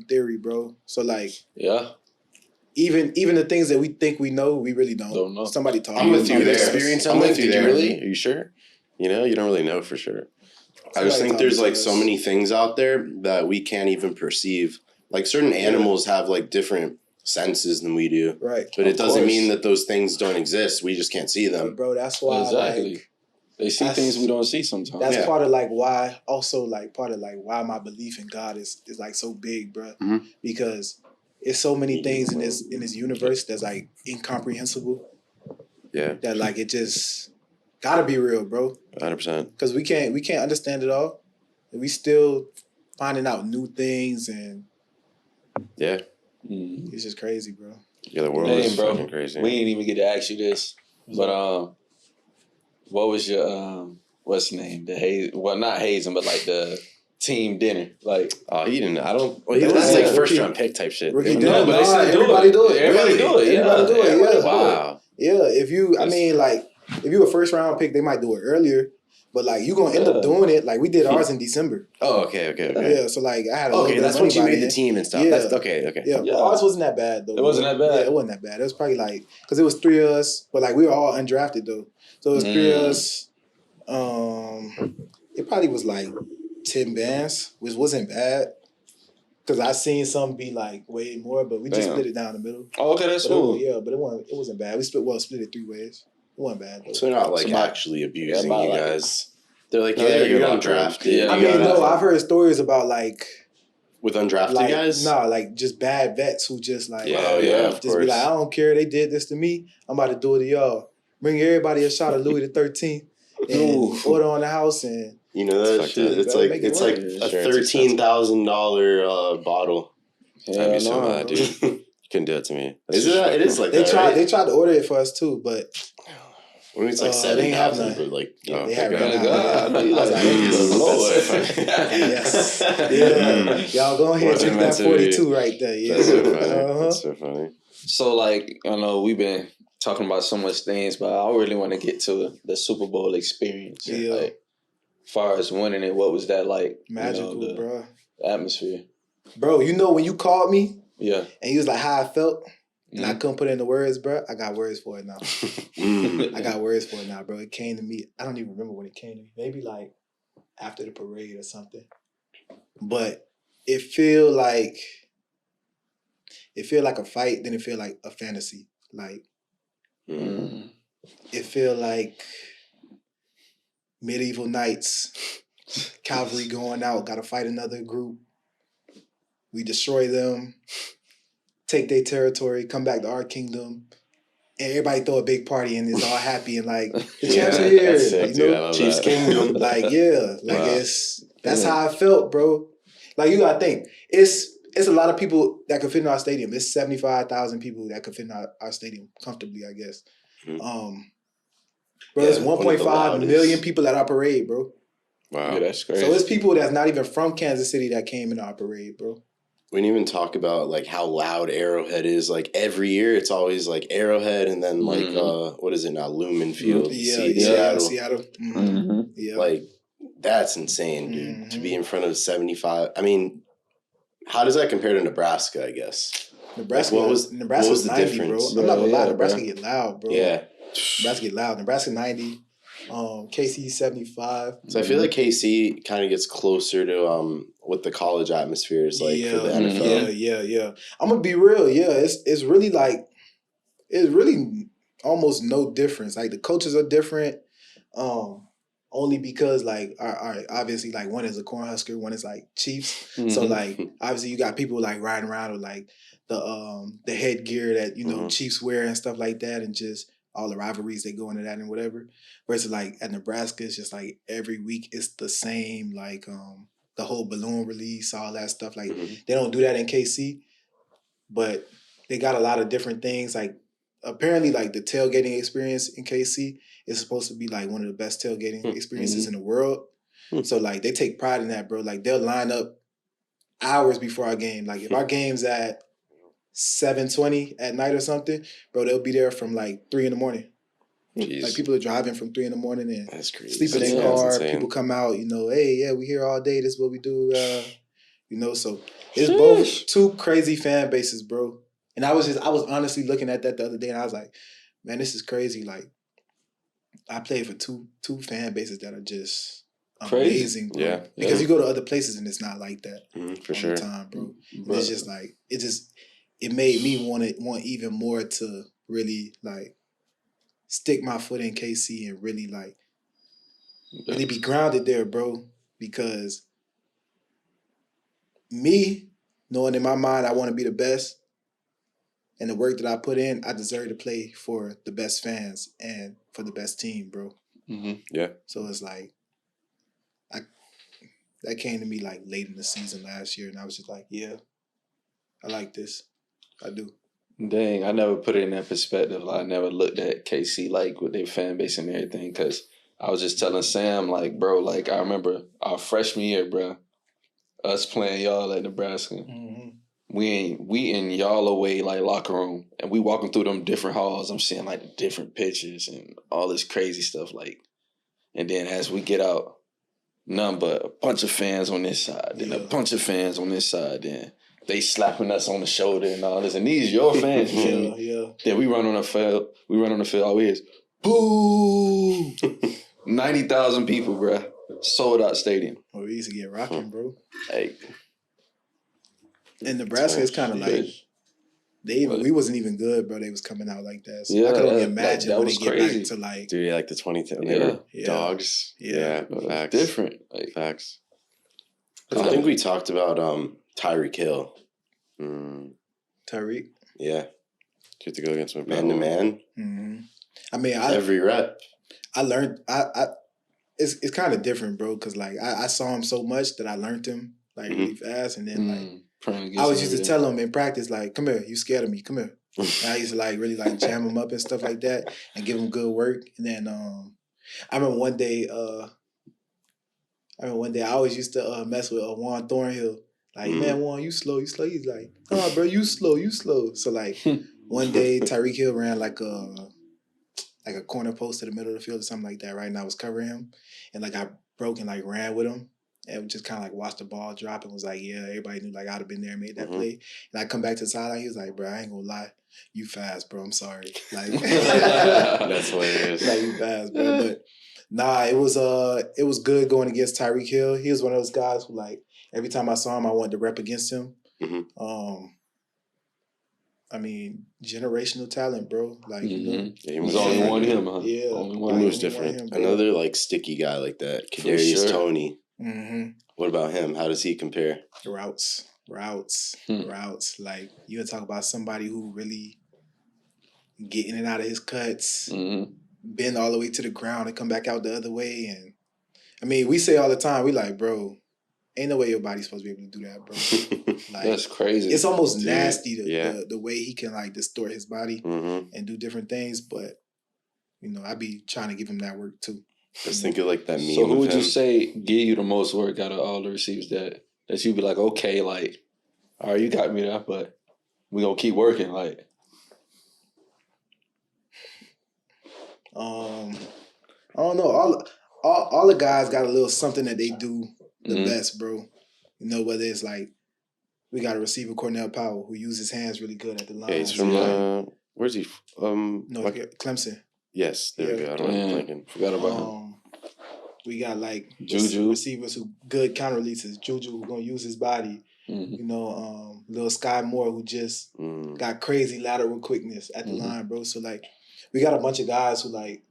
theory, bro. So, like... Yeah. even the things that we think we know, we really don't know. Somebody taught I'm with you there. Experience I'm with you did there. you really? Are you sure? You know, you don't really know for sure. I just think there's like so many things out there that we can't even perceive. Like certain animals have like different senses than we do. Right. But it doesn't mean that those things don't exist. We just can't see them. Bro, that's why Exactly. They see things we don't see sometimes. That's part of like why why my belief in God is like so big, bro. Mm-hmm. Because it's so many things in this universe that's like incomprehensible. Yeah. That like it just gotta be real, bro. 100%. Because we can't understand it all. And we still finding out new things and it's just crazy, bro. Yeah, the world is fucking crazy. We ain't even get to ask you this, but what was your what's the name? Not hazing, but like the team dinner. Like he didn't. I don't. Well, that's like first round pick type shit. Rookie dinner, but everybody do it. Everybody do it. Everybody do it. Yeah. Wow. Yeah, if you a first round pick, they might do it earlier. But like you gonna end up doing it. Like we did ours in December. Oh, okay. Yeah, so like I had a little bit that's of when money you made by the then. team and stuff. Yeah. That's okay. Yeah, but ours wasn't that bad though. It wasn't that bad. Yeah, it wasn't that bad. It was probably like because it was 3 of us, but like we were all undrafted though. So it was 3 of us. It probably was like 10 bands, which wasn't bad. Because I seen some be like way more, but we just split it down the middle. Oh, okay, that's cool. But it wasn't bad. We split it 3 ways. It wasn't bad though. So they're not like actually abusing you guys. They're like, yeah, you're undrafted. Yeah, I mean, no, I've heard stories about like with undrafted guys. No, like just bad vets who just like of just be like, I don't care. They did this to me. I'm about to do it to y'all. Bring everybody a shot of Louis XIII and order on the house and. You know that shit. It's like a $13,000 bottle. I'd be so mad, dude. You couldn't do it to me. Is it? It is like that. They tried to order it for us too, but when it's like they ain't have 7,000, but like they have God. Lord. Yes. Yeah. Y'all go ahead and drink that 42 right there. Yeah. That's so funny. That's so funny. So like I know we've been talking about so much things, but I really want to get to the Super Bowl experience. Yeah. Like, as far as winning it, what was that like? Magical, bro. Atmosphere. Bro, you know when you called me and you was like how I felt and I couldn't put it into words, bro, I got words for it now. I got words for it now, bro. It came to me. I don't even remember when it came to me. Maybe like after the parade or something. But it feel like a fight, then it feel like a fantasy. Like it feel like medieval knights, cavalry going out, gotta fight another group. We destroy them, take their territory, come back to our kingdom, and everybody throw a big party and it's all happy and like the champs are here. Sick, you know, Chiefs Kingdom. Like that's how I felt, bro. Like you gotta think, it's a lot of people that could fit in our stadium. It's 75,000 people that could fit in our stadium comfortably, I guess. Bro, it's 1.5 million people at our parade, bro. Wow. Yeah, that's crazy. So it's people that's not even from Kansas City that came in our parade, bro. We didn't even talk about like how loud Arrowhead is. Like every year, it's always like Arrowhead, and then like what is it now, Lumen Field? Seattle. Yeah, like that's insane, dude. To be in front of 75. I mean, how does that compare to Nebraska? I guess Nebraska. Like, what was the 90, difference? bro. I'm not gonna lie, Nebraska get loud, bro. Yeah, Nebraska get loud. Nebraska 90. KC 75. So I feel like KC kind of gets closer to what the college atmosphere is like for the NFL. Yeah. I'm gonna be real. Yeah, it's really like almost no difference. Like the coaches are different. Only because like obviously like one is a Cornhusker, one is like Chiefs. So like obviously you got people like riding around with like the headgear that Chiefs wear and stuff like that, and just all the rivalries that go into that and whatever. Versus like at Nebraska, it's just like every week it's the same, like the whole balloon release, all that stuff. Like they don't do that in KC, but they got a lot of different things. Like apparently like the tailgating experience in KC is supposed to be like one of the best tailgating experiences in the world. So like they take pride in that, bro. Like they'll line up hours before our game. Like if our game's at 7:20 at night or something, bro, they'll be there from like 3 in. Jeez. Like people are driving from 3 in and that's crazy. sleeping in car. People come out, hey, yeah, we here all day. This is what we do. So it's both two crazy fan bases, bro. And I was honestly looking at that the other day, and I was like, man, this is crazy. Like, I played for two fan bases that are just amazing, bro. Yeah. Because you go to other places and it's not like that For all sure. the time, bro. It's just like it made me want even more to really like stick my foot in KC and really like really be grounded there, bro. Because me knowing in my mind I want to be the best. And the work that I put in, I deserve to play for the best fans and for the best team, bro. Yeah. So it's like, that came to me like late in the season last year, and I was just like, yeah, I like this. I do. Dang, I never put it in that perspective. I never looked at KC like with their fan base and everything, because I was just telling Sam, like, bro, like, I remember our freshman year, bro, us playing y'all at Nebraska. Mm-hmm. We in y'all away like locker room, and we walking through them different halls. I'm seeing like different pictures and all this crazy stuff, like. And then as we get out, none but a bunch of fans on this side, then a bunch of fans on this side. Then they slapping us on the shoulder and all this. And these your fans, you feel me? Yeah. Then we run on the field. All we is boo. 90,000 people, bro. Sold out stadium. Well, we used to get rocking, bro. Hey. In Nebraska, it's kind of like we wasn't even good, bro. They was coming out like that. So I could only imagine that when was they get crazy. back to like, Dude, like the 2010 Yeah. dogs. Yeah. Facts. Different. Like, Facts. I think we talked about Tyreek Hill. Tyreek. Yeah. You have to go against my Man to man. Mm-hmm. I mean, Every rep. I learned. It's kind of different, bro. Because like I saw him so much that I learned him like really fast, and then like. I was used to tell him in practice, like, come here, you scared of me, come here. And I used to like really like jam him up and stuff like that and give him good work. And then I remember one day I always used to mess with Juan Thornhill. Like, man, Juan, you slow. He's like, oh, bro, you slow. So like one day Tyreek Hill ran like a corner post to the middle of the field or something like that, right? And I was covering him. And like I broke and like ran with him. And just kind of like watched the ball drop and was like, yeah, everybody knew like I'd have been there and made that play. And I come back to the sideline, he was like, bro, I ain't gonna lie. You fast, bro. I'm sorry. Like That's hilarious. Like you fast, bro. But nah, it was good going against Tyreek Hill. He was one of those guys who like every time I saw him, I wanted to rep against him. I mean, generational talent, bro. Like you know, he was only one him, huh? Yeah, only one. He was different. Another like sticky guy like that, Kadarius Toney. Mm-hmm. What about him? How does he compare? Routes. Like you would talk about somebody who really get in and out of his cuts, bend all the way to the ground and come back out the other way. And I mean, we say all the time, we like, bro, ain't no way your body's supposed to be able to do that, bro. Like, that's crazy. It's almost nasty the way he can like distort his body and do different things. But you know, I be trying to give him that work too. Just think of like that meme. So who would you say give you the most work out of all the receivers that you'd be like, okay, like, all right, you got me there, but we gonna keep working, like. I don't know. All the guys got a little something that they do the best, bro. You know, whether it's like we got a receiver, Cornell Powell, who uses his hands really good at the line. Yeah, he's from where's he? Clemson. Yes, there we go. I don't know. Thinking. Forgot about him. We got like Juju receivers who good counter releases. Juju who gonna use his body. You know, little Sky Moore who just got crazy lateral quickness at the line, bro. So like, we got a bunch of guys who like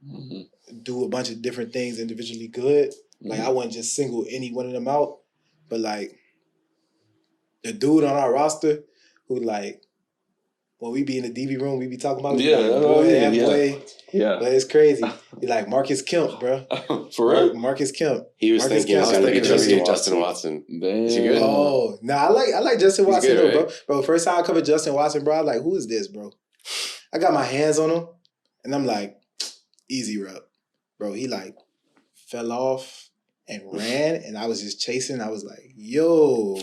do a bunch of different things individually good. Like I wouldn't just single any one of them out, but like the dude on our roster who like. When we be in the DB room, we be talking about but it's crazy. He like Marcus Kemp, bro. For real? Marcus Kemp. He was thinking Justin Watson. Damn. Is he good? Oh, I like Justin Watson, good, though, right? bro. First time I covered Justin Watson, bro, I was like, who is this, bro? I got my hands on him, and I'm like, easy rep. Bro, he like fell off and ran, and I was just chasing. I was like, yo,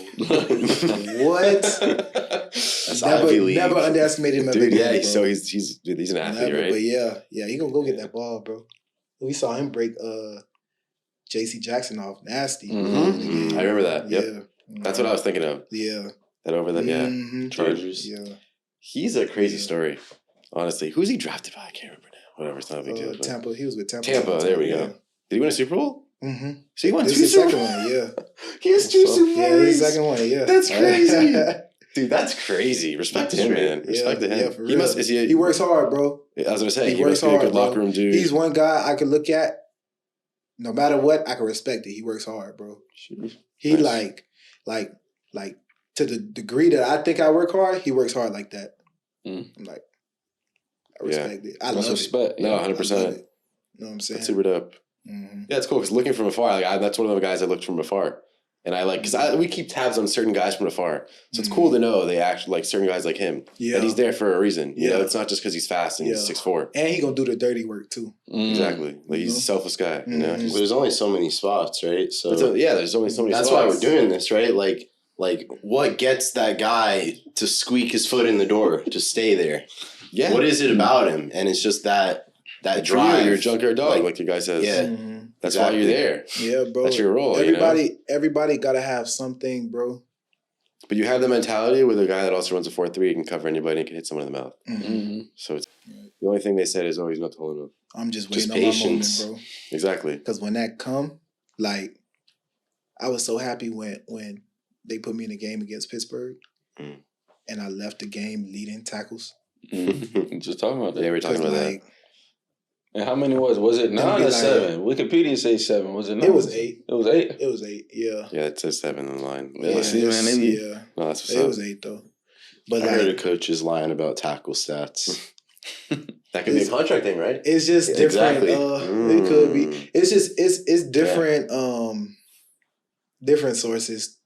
what? Never underestimated him. Dude, yeah, so he's an athlete, right? But yeah, he gonna go get that ball, bro. We saw him break J.C. Jackson off nasty. I remember that. Yep. Yeah. That's what I was thinking of. Yeah. That over that, Chargers. Yeah. He's a crazy story, honestly. Who's he drafted by? I can't remember now. Whatever, it's not a big deal. Tampa. He was with Tampa. Tampa, there we go. Did he win a Super Bowl? Mm-hmm. So he won This 2 is Super the Bowls? second one, yeah. He has 2 Super Bowl Yeah, this is the second one, yeah. That's crazy. Dude, that's crazy. Respect to him, man. Respect to him. Yeah, for real. He works hard, bro. I was gonna say he works must be hard, a good bro. locker room dude. He's one guy I could look at. No matter what, I can respect it. He works hard, bro. He Nice. like to the degree that I think I work hard, he works hard like that. Mm. I'm like, I respect it. I That's love respect. it. No, I love 100%. it. You know what I'm saying? That's super dope. Mm-hmm. Yeah, it's cool because looking from afar, that's one of the guys I looked from afar, and I like because we keep tabs on certain guys from afar, so it's cool to know they actually like certain guys like him. Yeah, and he's there for a reason. You know, Yeah. it's not just because he's fast and he's 6'4". and he gonna do the dirty work too. Exactly, like he's a selfless guy. You know, But there's only so many spots, right? So there's only so many. That's spots. why we're doing this, right? Like what gets that guy to squeak his foot in the door to stay there? Yeah, What is it about him? And it's just that for drive. you, you're a junkyard dog, like your guy says. Yeah. Mm-hmm. That's Exactly. why you're there. Yeah, bro. That's your role. Everybody gotta have something, bro. But you have the mentality with a guy that also runs a 4.3, can cover anybody and can hit someone in the mouth. Mm-hmm. So it's the only thing they said is, he's not tall enough. I'm just Just waiting on patience. my moment, bro. Exactly. Because when that come, like, I was so happy when they put me in a game against Pittsburgh, and I left the game leading tackles. Just talking about that. Yeah, we were talking about that. And how many was it? 9 or 7? Wikipedia says 7. Was it 9? It was 8. It was 8. It was 8. Yeah. Yeah, it says 7 on the line. Yeah, see, man, they be- yeah. No, that's what's It up. was 8 though. But I like, heard a coach is lying about tackle stats. That could be a contract thing, right? it's just different. Exactly. It could be. It's just it's different. Different sources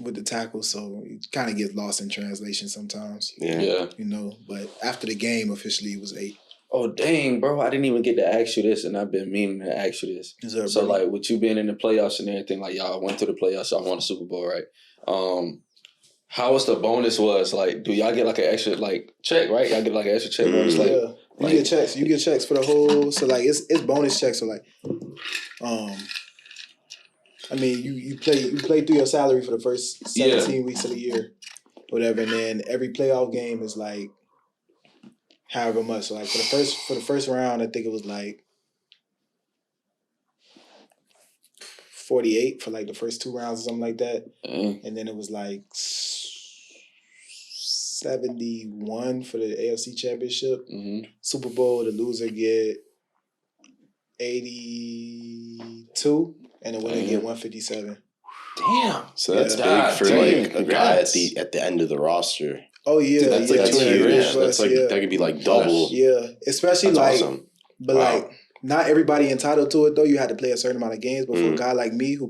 with the tackles, so it kind of gets lost in translation sometimes. Yeah. You know, but after the game, officially it was 8. Oh, dang, bro. I didn't even get to ask you this, and I've been meaning to ask you this. So, like, with you being in the playoffs and everything, like, y'all went to the playoffs, y'all won the Super Bowl, right? How was the bonus was? Like, do y'all get, like, an extra, like, check, right? Y'all get, like, an extra check bonus? Like, yeah. You get checks. You get checks for the whole. So like it's bonus checks. So like, I mean you play through your salary for the first 17 weeks of the year, whatever, and then every playoff game is like however much. So like for the first round, I think it was like 48 for like the first 2 rounds or something like that, and then it was like 71 for the AFC Championship. Mm-hmm. Super Bowl, the loser get 82, and the winner get 157. Damn. So that's Yeah. big for God, like damn. a guy Congrats. at the end of the roster. Oh yeah, Dude, that's like That's 200 huge. grand. That's like yeah. that could be like double. Yeah, especially That's like, awesome. but Wow. like not everybody entitled to it though. You had to play a certain amount of games, but for a guy like me who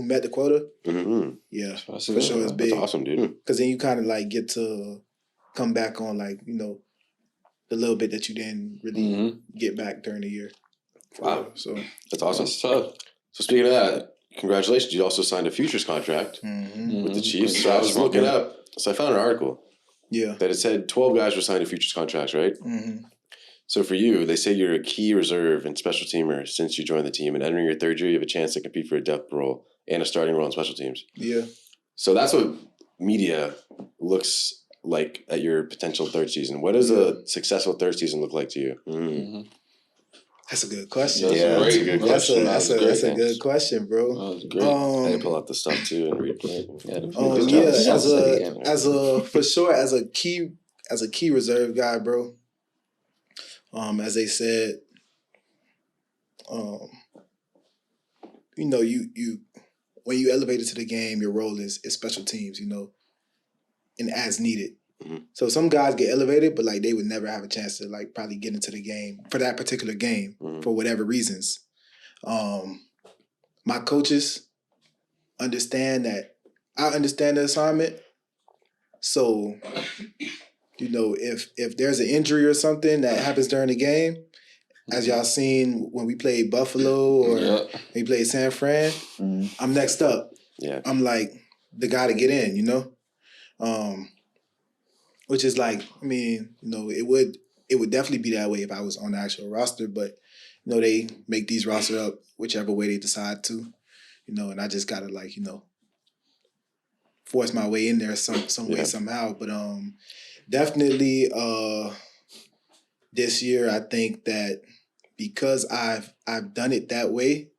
met the quota, yeah, for sure it's big. That's awesome, dude. Because then you kind of like get to come back on like the little bit that you didn't really get back during the year. Wow. So That's awesome. That's tough. So speaking of that, congratulations. You also signed a futures contract with the Chiefs. So I was looking up. So I found an article yeah. that it said 12 guys were signed to futures contracts, right? Mm-hmm. So for you, they say you're a key reserve and special teamer since you joined the team. And entering your 3rd year, you have a chance to compete for a depth role and a starting role in special teams. Yeah. So that's what media looks like at your potential 3rd season. What does a successful 3rd season look like to you? That's a good question. That's a good question. That's a good question, bro. That was great. I had to pull out the stuff too and replay. As a key reserve guy, bro. As they said, you when you elevated to the game, your role is special teams, and as needed. So some guys get elevated, but like they would never have a chance to like probably get into the game for that particular game for whatever reasons. My coaches understand that I understand the assignment. So, if there's an injury or something that happens during the game, as y'all seen when we played Buffalo or we played San Fran, I'm next up. Yeah. I'm like the guy to get in, which is like, I mean, it would definitely be that way if I was on the actual roster, but they make these roster up whichever way they decide to, and I just gotta like, force my way in there some way, somehow. But Definitely this year I think that because I've done it that way,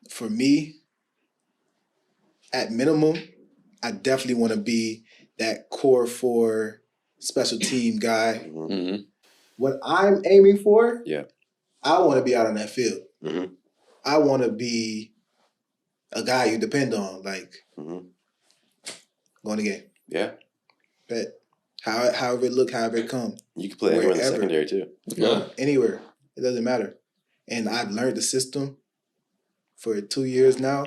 for me, at minimum, I definitely want to be that core 4 special team guy. Mm-hmm. What I'm aiming for, Yeah. I want to be out on that field. Mm-hmm. I want to be a guy you depend on, like going to game. Yeah. Bet. However it look, however it come. You can play anywhere in the secondary too. Yeah. Anywhere. It doesn't matter. And I've learned the system for 2 years now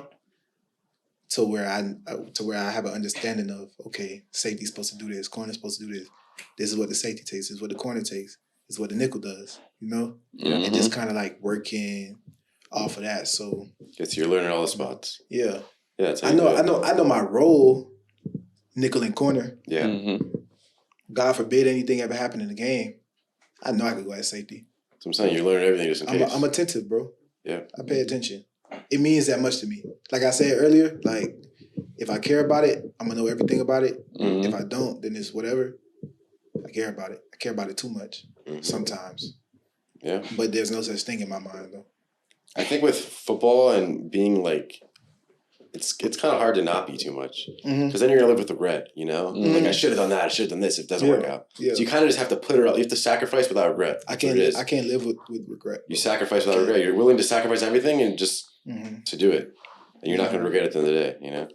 to where I have an understanding of, okay, safety's supposed to do this, corner's supposed to do this. This is what the safety takes, this is what the corner takes, this is what the nickel does, you know? And just kind of like working off of that. So Guess you're learning all the spots. yeah. Yeah, that's how I you do it. know my role, nickel and corner. Yeah. Mm-hmm. God forbid anything ever happened in the game. I know I could go at safety. So I'm saying you're learning everything just in case. I'm attentive, bro. Yeah. I pay attention. It means that much to me. Like I said earlier, like if I care about it, I'm gonna know everything about it. Mm-hmm. If I don't, then it's whatever. I care about it. I care about it too much sometimes. Yeah. But there's no such thing in my mind though. I think with football and being like, it's kind of hard to not be too much because then you're gonna live with regret, you know. Like I should have done that, I should have done this. If it doesn't work out, Yeah. so you kind of just have to put it out. You have to sacrifice without regret. I can't live with regret. You sacrifice without regret. You're willing to sacrifice everything and just to do it, and you're not gonna regret it at the end of the day, you know.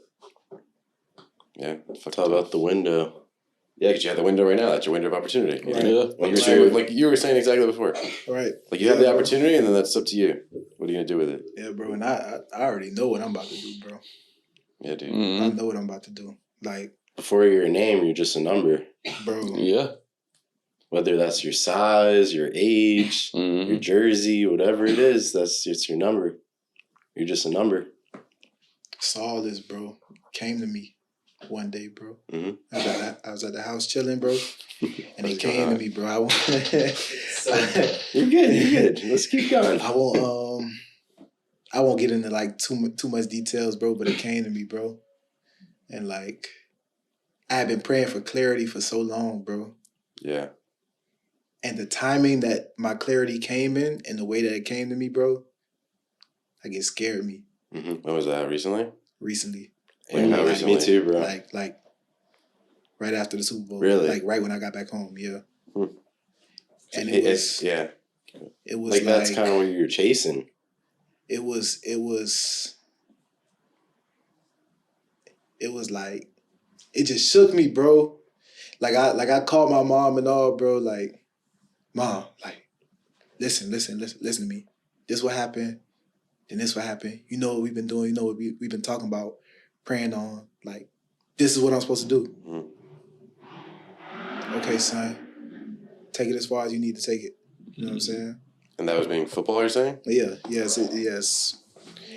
Yeah. Talk about the window. Yeah, because you have the window right now. That's your window of opportunity. You Right. know? Like you were saying exactly before. Right. Like you have the opportunity, and then that's up to you. What are you gonna do with it? Yeah, bro. And I already know what I'm about to do, bro. Yeah, dude. Mm-hmm. I know what I'm about to do. Like, Before you're a name, you're just a number. bro. Yeah. Whether that's your size, your age, Mm-hmm. your jersey, whatever it is, it's your number. You're just a number. Saw this, bro. Came to me one day, bro. Mhm. I was at the house chilling, bro, and it came to me, bro. You're good. You're good. Let's keep going. I won't get into like too much details, bro. But it came to me, bro, and like I had been praying for clarity for so long, bro. Yeah. And the timing that my clarity came in and the way that it came to me, bro, like it scared me When was that? Recently? recently. Yeah, how recently? Me too, bro. Like right after the Super Bowl. Really? Like right when I got back home, yeah. And It's it was like that's kind of what you're chasing. it was like it just shook me, bro. Like I called my mom and all, bro, like, Mom, like, listen to me. This what happened, then this what happened. You know what we've been doing, you know what we've been talking about, praying on, like, this is what I'm supposed to do. Okay, son. Take it as far as you need to take it. You know what I'm saying? And that was being football, you're saying? Yeah, yes.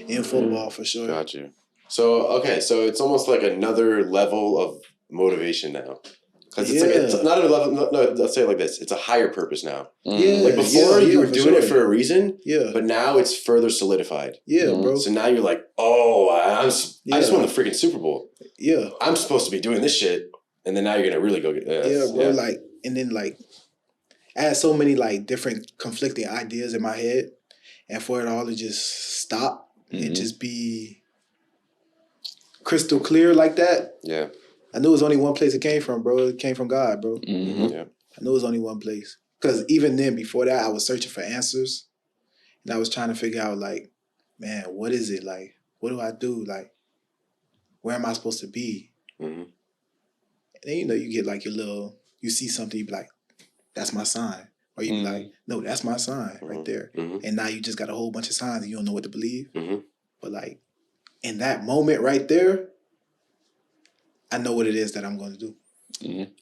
In football, for sure. Got you. So, okay, so it's almost like another level of motivation now. Because it's not a level, no, let's say it like this. It's a higher purpose now. Yeah. Like before, you were doing it sure. for a reason, Yeah. but now it's further solidified. Yeah, bro. So now you're like, oh, I just won the freaking Super Bowl. Yeah. I'm supposed to be doing this shit. And then now you're going to really go get Yeah, bro. Like, and then like, I had so many like different conflicting ideas in my head, and for it all to just stop and just be crystal clear like that. Yeah. I knew it was only one place it came from, bro. It came from God, bro. Yeah. I knew it was only one place. Because even then, before that, I was searching for answers, and I was trying to figure out, like, man, what is it? Like, what do I do? Like, where am I supposed to be? And then, you know, you get like you see something, you be like, that's my sign. Or you be like, no, that's my sign right there. And now you just got a whole bunch of signs and you don't know what to believe. But like, in that moment right there, I know what it is that I'm going to do.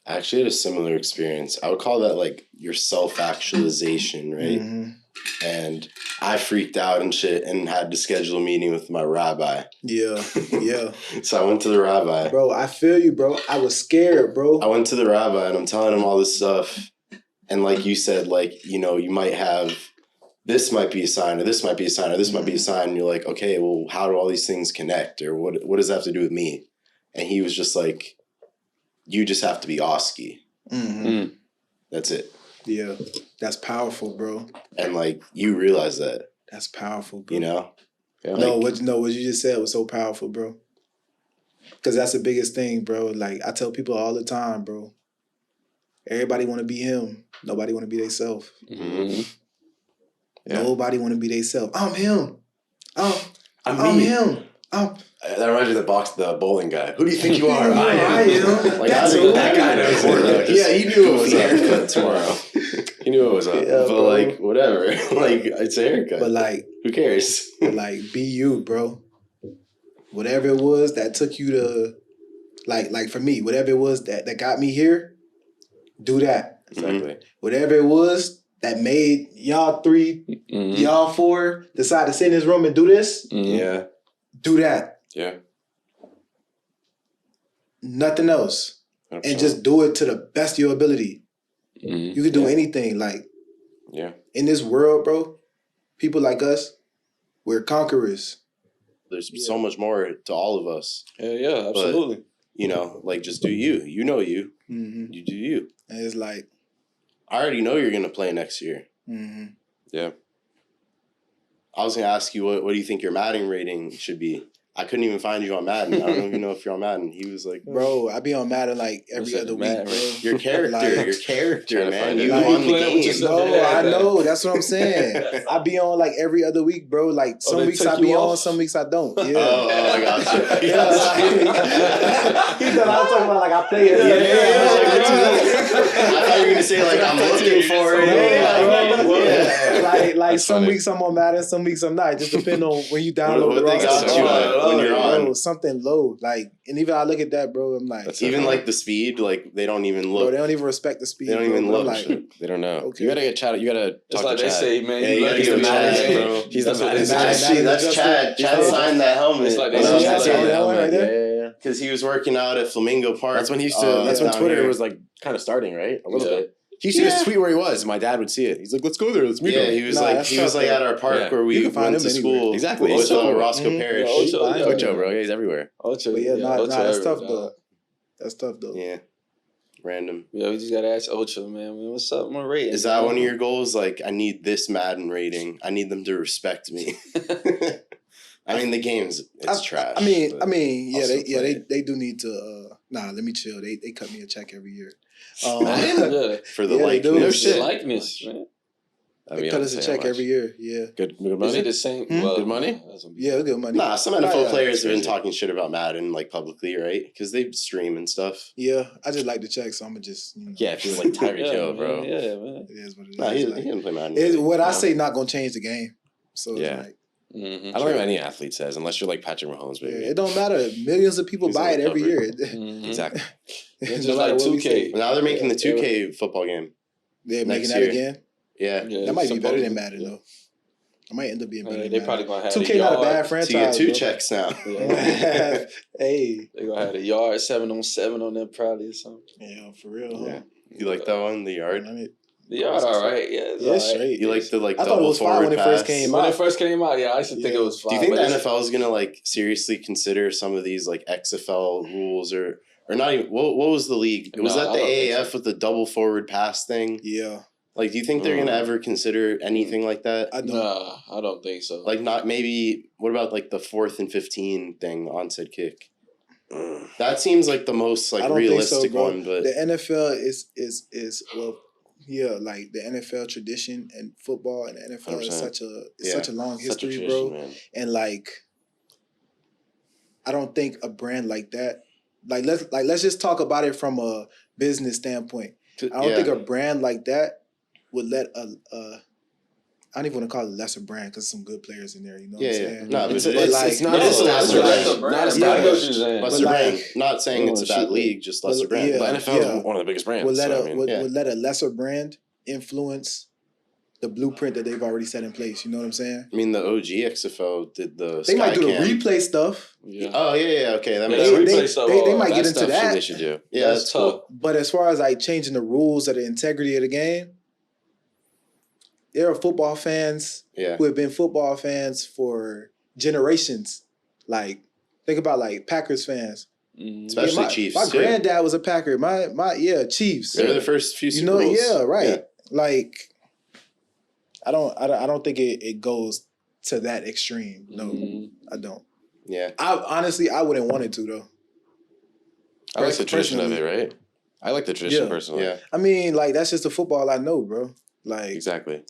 I actually had a similar experience. I would call that like your self-actualization, right? And I freaked out and shit and had to schedule a meeting with my rabbi. Yeah. So I went to the rabbi. Bro, I feel you, bro. I was scared, bro. I went to the rabbi and I'm telling him all this stuff. And like you said, like, you know, you might have, this might be a sign, or this might be a sign, or this might be a sign. And you're like, okay, well, how do all these things connect? Or what does that have to do with me? And he was just like, you just have to be Osky. Mm-hmm. That's it. Yeah, that's powerful, bro. And like you realize that. That's powerful, bro. You know? Yeah. What you just said was so powerful, bro. Because that's the biggest thing, bro. Like I tell people all the time, bro. Everybody want to be him. Nobody want to be theyself. Mm-hmm. Yeah. Nobody want to be theyself. I'm him. I'm him. That reminds me of the bowling guy. Who do you think you are? I am. Like, that guy knows. Yeah, he knew it was a up. haircut tomorrow. He knew it was up. Yeah, but bro. like, whatever. Like, it's a haircut. But like, who cares? be you, bro. Whatever it was that took you to, like for me, whatever it was that got me here, do that. Exactly. Whatever it was that made y'all 3, y'all 4 decide to sit in this room and do this, Yeah. do that. Yeah. Nothing else. 100%. And just do it to the best of your ability. You can do anything. Like, in this world, bro, people like us, we're conquerors. There's so much more to all of us. Yeah, absolutely. But, you know, like just do you. You know you. Mm-hmm. You do you. And it's like, I already know you're going to play next year. mm-hmm. Yeah. I was going to ask you, what do you think your Madden rating should be? I couldn't even find you on Madden. I don't even know if you're on Madden. He was like, bro, I be on Madden like every other week, bro. Your character, man. You like, won the game. No, I know. That's what I'm saying. I be on like every other week, bro. Like some weeks I be on, some weeks I don't. Yeah. Oh, I got you. Yeah, like, he thought I was talking about like I play it. I thought you were going to say like I'm looking for it. Like some weeks I'm on Madden, some weeks I'm not. It just depends on when you download the What they got you on when you're on. Bro, something low. Like, and even I look at that, bro, I'm like, even like the speed, like they don't even look. Bro, they don't even respect the speed. They don't even look. Like, they don't know. Okay. You gotta get Chad. You gotta talk like to they Chad. say, man. Yeah, You gotta he's get the Madden, man, bro. He's the man. That's Chad. Chad signed that helmet. It's like they That's signed Chad. that helmet right there? Yeah. Because he was working out at Flamingo Park. That's when he used to. That's when down Twitter here. was like kind of starting, right? A little Yeah. bit. He used to just tweet where he was. My dad would see it. He's like, "Let's go there. Let's meet Yeah, him." he was Nah, like that's at our park Yeah. where we You can find went to him school. anywhere. Exactly. With Ocho. Roscoe Parrish. Ocho, bro. Yeah, he's everywhere. Ocho, But yeah, that's tough everywhere, though. dog. That's tough though. Yeah. Random. Yeah, we just gotta ask Ocho, man. What's up, my rating? Is that one of your goals? Like, I need this Madden rating. I need them to respect me. I mean, the game's trash. I mean, yeah, Also they do need to. Nah, let me chill. They cut me a check every year. Yeah. for the Yeah, they do. likeness. The likeness, man. They cut us a check every year. Yeah, Good Is money. it the same? Good money? yeah, good money. Nah, some NFL Yeah, players have been crazy. talking shit about Madden like publicly, right? Because they stream and stuff. Yeah, I just like the check, so I'm gonna just. Yeah, if he was like Tyreek Yeah, Hill, man. bro. Yeah, man. It is what it is. Nah, he Like, didn't play Madden. it's what I No. say not gonna change the game. So it's Yeah. like, Mm-hmm. I don't know what any athlete says unless you're like Patrick Mahomes, yeah, baby. it don't matter. Millions of people He's buy on it the every cover. year. Mm-hmm. Exactly. It's No just matter like what we 2K. say. Now they're making the Yeah. 2K football game. They're Next making that year. again. Yeah. Yeah, That might be better than supposedly. Madden though. It might end up being better. They than probably Madden. gonna have 2K not a bad So franchise. you get two bro. checks now. Yeah. Hey, They gonna have a yard 7-on-7 on them probably or something. yeah, for real. Huh? Yeah. You like that one? The yard? I mean, The yard, all right. Yeah, it's yeah, all it's right. straight. You like the I thought it double was fine forward when it first pass? came When out. it first came out, yeah, I used to think Yeah. it was fine. Do you think but the it's- NFL is gonna like seriously consider some of these like XFL rules or not even? What was the league? Was No, that I the don't think AAF so. with the double forward pass thing? Yeah, Like, do you think they're gonna ever consider anything like that? I don't. Nah, I don't think so. Like, not maybe. What about like the 4th and 15 thing, onside kick? That seems like the most I like don't think so, realistic bro. one, but The NFL is well, yeah, like the NFL tradition and football and the NFL is 100%. such a long Such a history, tradition, bro. man. And like, I don't think a brand like that. Let's just talk about it from a business standpoint. I don't think a brand like that would let I don't even want to call it a lesser brand because some good players in there. You know what I'm saying? No, but It's it's not not as a lesser established. brand. Not as Yeah, I know what established. you're saying. Lesser But, brand. like- Not saying it's a bad league, just lesser brand. yeah. The NFL is one of the biggest brands. Would let so, a I mean, would let a lesser brand influence the blueprint that they've already set in place. You know what I'm saying? I mean, the OG XFL did the They might do the Skycam. replay stuff. Yeah. Oh yeah, okay, that Yeah, makes that sense. replay stuff, they might get that into stuff that. they should do. Yeah, that's tough. cool. But as far as like changing the rules or the integrity of the game, there are football fans Yeah, who have been football fans for generations. Like, think about like Packers fans. Especially Chiefs. My granddad was a Packer. My Chiefs. They were the first few Super Bowls. Yeah, right. Yeah. Like, I don't think it goes to that extreme. No, I don't. Yeah. I wouldn't want it to though. I like the tradition of it, right? I like the tradition personally. Yeah. I mean, like, that's just the football I know, bro. Like, exactly.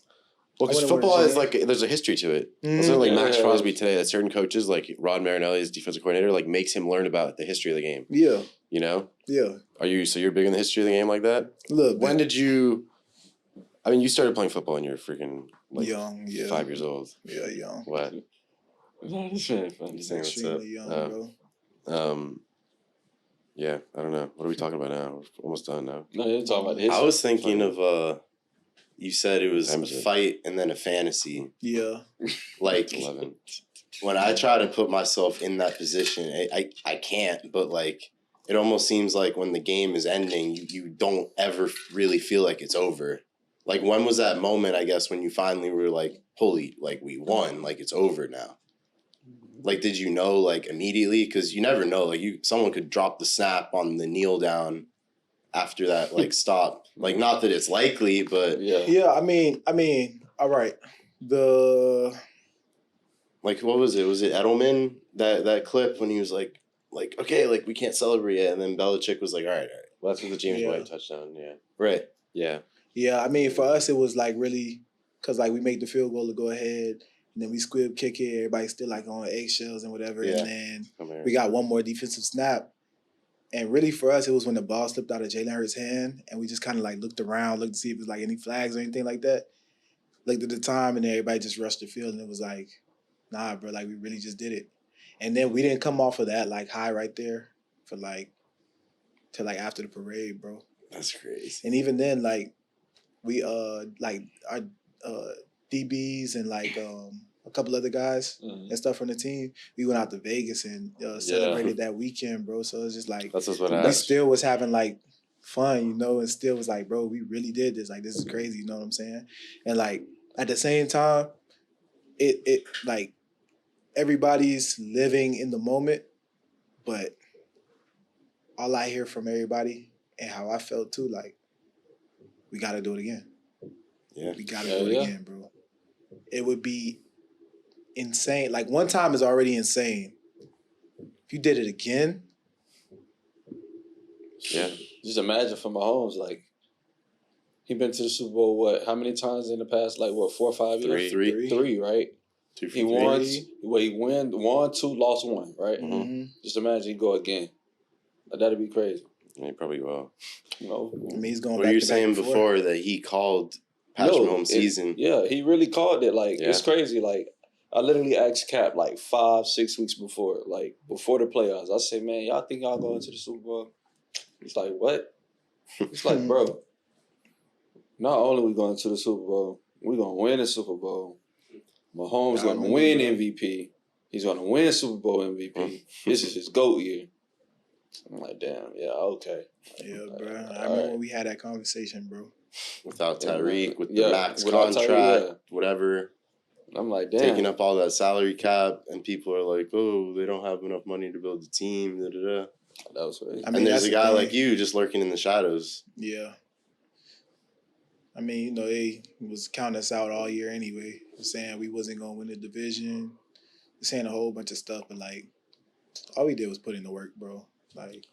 Well, because football is like, there's a history to it. Wasn't it like Max Crosby today that certain coaches, like Rod Marinelli's defensive coordinator, like makes him learn about the history of the game? Yeah. You know? Yeah. So you're big in the history of the game like that? Look, when did you, I mean, you started playing football when you were freaking like young, 5 years old. Yeah, young. What? No, that's really funny. Extremely young, bro. Yeah, I don't know. What are we talking about now? We're almost done now. No, you're talking about history. I was thinking of you said it was a fight and then a fantasy. Yeah. Like 11. When I try to put myself in that position, I can't, but like it almost seems like when the game is ending, you don't ever really feel like it's over. Like when was that moment, I guess, when you finally were like, holy, like we won, like it's over now? Like, did you know, like, immediately? Because you never know. Like, someone could drop the snap on the kneel down after that, like, stop. Like, not that it's likely, but... Yeah, I mean, all right. Like, what was it? Was it Edelman, that clip when he was like, okay, like, we can't celebrate it. And then Belichick was like, all right. Well, that's with the James White touchdown, Right. Yeah. Yeah, I mean, for us, it was, like, really... Because, like, we make the field goal to go ahead... And then we squib kick it. Everybody's still like on eggshells and whatever. Yeah. And then we got one more defensive snap. And really for us, it was when the ball slipped out of Jalen Hurts' hand. And we just kind of like looked around, looked to see if there's like any flags or anything like that. Looked at the time and everybody just rushed the field. And it was like, nah, bro, like we really just did it. And then we didn't come off of that like high right there for like, till like after the parade, bro. That's crazy. And even then, like, we, like our, DBs and like a couple other guys and stuff from the team. We went out to Vegas and celebrated that weekend, bro. So it's just like that's what we still was having like fun, you know, and still was like, bro, we really did this. Like this is crazy, you know what I'm saying? And like at the same time, it like everybody's living in the moment, but all I hear from everybody and how I felt too, like we got to do it again. Yeah, we got to do it again, bro. It would be insane. Like, one time is already insane. If you did it again. Yeah. Just imagine for Mahomes, like, he been to the Super Bowl, what, how many times in the past? Like, what, 4 or 5 years? Three, right? He won, won 2, lost 1, right? Mm-hmm. Just imagine he go again. That'd be crazy. Yeah, he probably will. You know? I mean, he's going back to back. What you were saying before that he called Patrick Mahomes' season. Yeah, he really called it. Like, it's crazy. Like, I literally asked Cap like 5-6 weeks before the playoffs. I said, man, y'all think y'all going to the Super Bowl? He's like, what? It's like, bro, not only we going to the Super Bowl, we're going to win the Super Bowl. Mahomes going to win MVP. He's going to win Super Bowl MVP. This is his GOAT year. I'm like, damn, yeah, okay. Yeah, bro. I remember when we had that conversation, bro. Without Tyreek, with the max contract, whatever. I'm like, damn. Taking up all that salary cap, and people are like, oh, they don't have enough money to build the team, da-da-da. That was crazy. I mean, and there's a guy like you just lurking in the shadows. Yeah. I mean, you know, they was counting us out all year anyway. Saying we wasn't going to win the division. Saying a whole bunch of stuff, but, like, all we did was put in the work, bro. Like,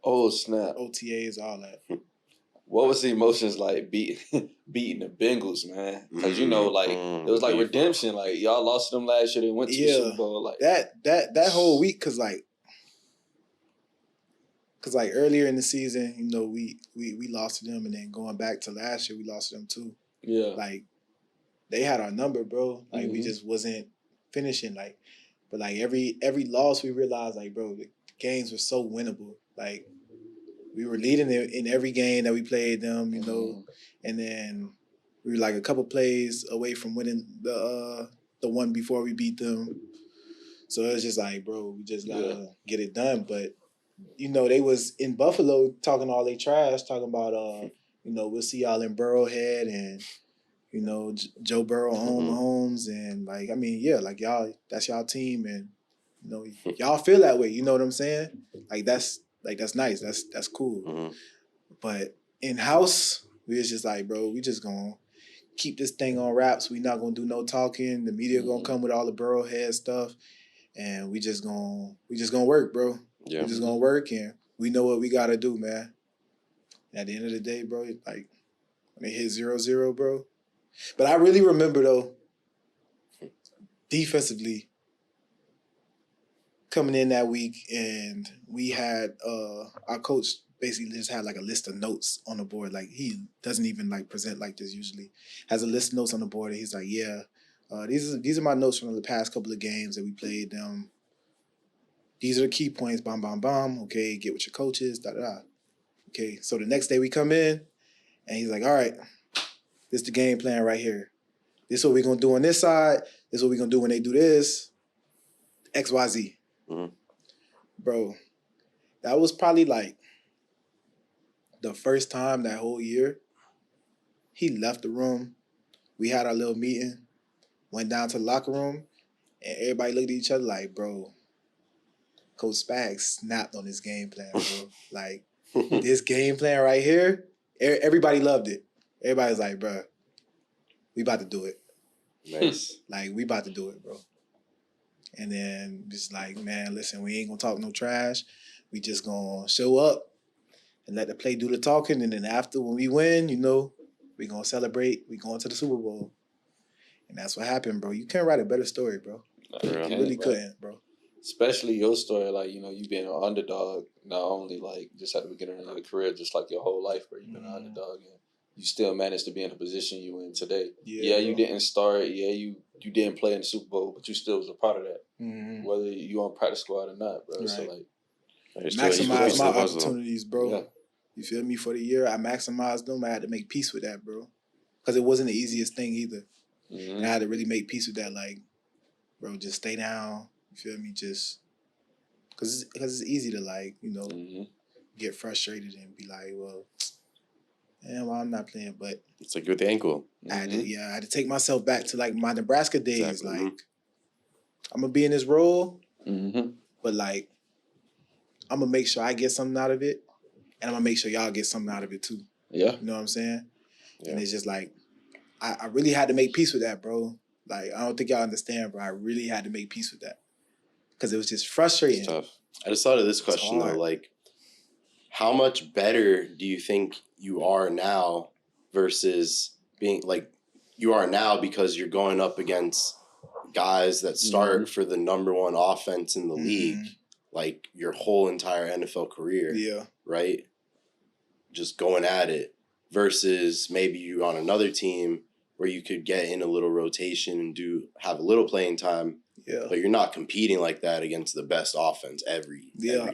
oh, snap. OTAs, all that. What was the emotions like beating the Bengals, man? Because, you know, like, it was like redemption. Like, y'all lost to them last year. They went to the Super Bowl. Like, that whole week, because earlier in the season, you know, we lost to them, and then going back to last year, we lost to them too. Yeah. Like, they had our number, bro. Like, we just wasn't finishing. Like, but, like, every loss, we realized, like, bro, the games were so winnable. Like, we were leading in every game that we played them, you know, and then we were like a couple plays away from winning the one before we beat them. So it was just like, bro, we just gotta get it done. But, you know, they was in Buffalo talking all they trash, talking about, you know, we'll see y'all in Burrowhead and, you know, Joe Burrow own Mahomes. And, like, I mean, yeah, like, y'all, that's y'all team. And You know, y'all feel that way. You know what I'm saying? Like that's nice. That's cool. Mhm. But in house, we was just like, bro, we just gonna keep this thing on wraps. We not gonna do no talking. The media gonna come with all the Burrowhead stuff, and we just gonna work, bro. Yeah. We just gonna work, and we know what we gotta do, man. At the end of the day, bro, like when they hit 0-0, bro. But I really remember though, defensively, coming in that week, and we had our coach basically just had like a list of notes on the board. Like he doesn't even like present like this usually. Has a list of notes on the board, and he's like, "Yeah, these are my notes from the past couple of games that we played. These are the key points. Bam, bam, bam. Okay, get with your coaches. Da da da. Okay, so the next day we come in, and he's like, "All right, this is the game plan right here. This is what we're gonna do on this side. This is what we're gonna do when they do this. XYZ." Mhm. Bro, that was probably like the first time that whole year he left the room. We had our little meeting, went down to the locker room, and everybody looked at each other like, bro, Coach Spag snapped on this game plan, bro. Like, this game plan right here, everybody loved it. Everybody was like, bro, we about to do it. Nice. Like, we about to do it, bro. And then just like, man, listen, we ain't gonna talk no trash. We just gonna show up and let the play do the talking. And then after, when we win, you know, we gonna celebrate. We going to the Super Bowl. And that's what happened, bro. You can't write a better story, bro. You really couldn't, bro. Especially your story, like, you know, you being an underdog, not only like just at the beginning of your career, just like your whole life, bro. You've been an underdog, and you still managed to be in the position you in today. Yeah, you didn't start. Yeah, you didn't play in the Super Bowl, but you still was a part of that. Mm-hmm. Whether you on practice squad or not, bro. Right. So like, maximize my opportunities, bro. Yeah. You feel me? For the year, I maximized them. I had to make peace with that, bro. Because it wasn't the easiest thing either. Mm-hmm. And I had to really make peace with that. Like, bro, just stay down. You feel me? Just because it's easy to, like, you know, get frustrated and be like, well, well, I'm not playing. But it's like with the ankle. I had to take myself back to like my Nebraska days. Exactly. Like, I'm gonna be in this role, but like, I'm gonna make sure I get something out of it, and I'm gonna make sure y'all get something out of it too. Yeah, you know what I'm saying? Yeah. And it's just like, I really had to make peace with that, bro. Like, I don't think y'all understand, bro. I really had to make peace with that because it was just frustrating. It's tough. I just thought of this question though, like, how much better do you think you are now versus being like you are now because you're going up against guys that start for the number one offense in the league, like your whole entire NFL career. Yeah. Right? Just going at it versus maybe you on another team where you could get in a little rotation and have a little playing time. Yeah. But you're not competing like that against the best offense every day.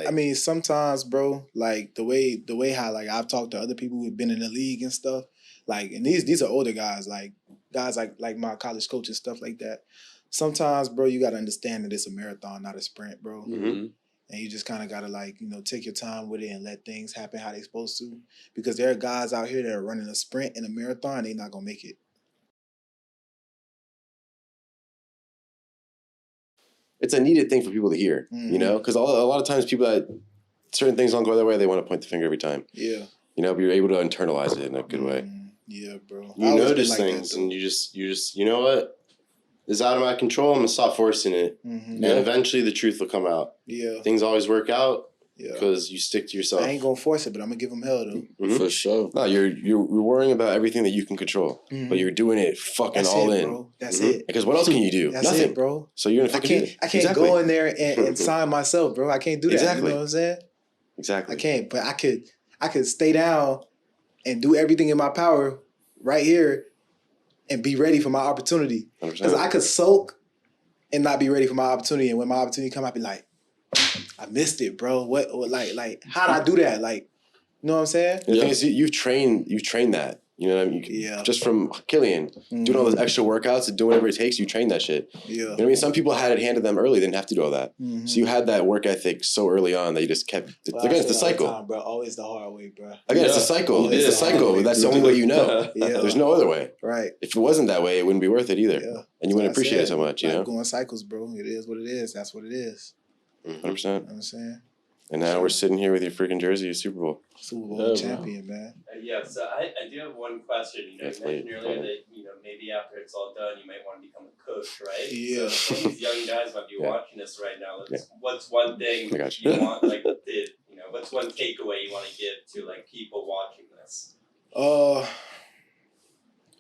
I mean, sometimes, bro, like the way how like I've talked to other people who've been in the league and stuff, like, and these are older guys, like guys like my college coach and stuff like that. Sometimes, bro, you gotta understand that it's a marathon, not a sprint, bro. Mm-hmm. And you just kind of gotta, like, you know, take your time with it and let things happen how they're supposed to, because there are guys out here that are running a sprint and a marathon, they're not gonna make it. It's a needed thing for people to hear, you know, because a lot of times people that certain things don't go their way, they want to point the finger every time. Yeah. You know, but you're able to internalize it in a good way. Yeah, bro. You notice things and you just, you know what? It's out of my control. I'm going to stop forcing it. And eventually the truth will come out. Yeah. Things always work out because you stick to yourself. I ain't going to force it, but I'm going to give them hell, though. For sure. No, you're worrying about everything that you can control, but you're doing it fucking all in. Bro. That's it. Because what else can you do? That's Nothing, it, bro. So you're going to I can't go in there and sign myself, bro. I can't do that. Exactly. You know what I'm saying? Exactly. I can't, but I could stay down and do everything in my power right here and be ready for my opportunity. Because I could sulk and not be ready for my opportunity. And when my opportunity come, I'd be like, I missed it, bro. What like how'd I do that? Like, you know what I'm saying? The thing is, you've trained that. You know what I mean? Just from Killian, doing all those extra workouts and doing whatever it takes, you train that shit. Yeah. You know what I mean? Some people had it handed them early, they didn't have to do all that. So you had that work ethic so early on that you just kept. Again, it's the cycle. Time, bro. Always the hard way, bro. Again, it's a cycle. It's a cycle. That's the only way you know. There's no other way. Right. If it wasn't that way, it wouldn't be worth it either. Yeah. And you wouldn't appreciate it so much, you know? Going cycles, bro. It is what it is. That's what it is. 100%. You know what I'm saying? And now we're sitting here with your freaking jersey, Super Bowl. Super Bowl champion, man. Yeah, so I do have one question. You mentioned earlier that, maybe after it's all done, you might want to become a coach, right? Yeah. So some of these young guys might be watching this right now. What's one thing you want, what's one takeaway you want to give to, people watching this?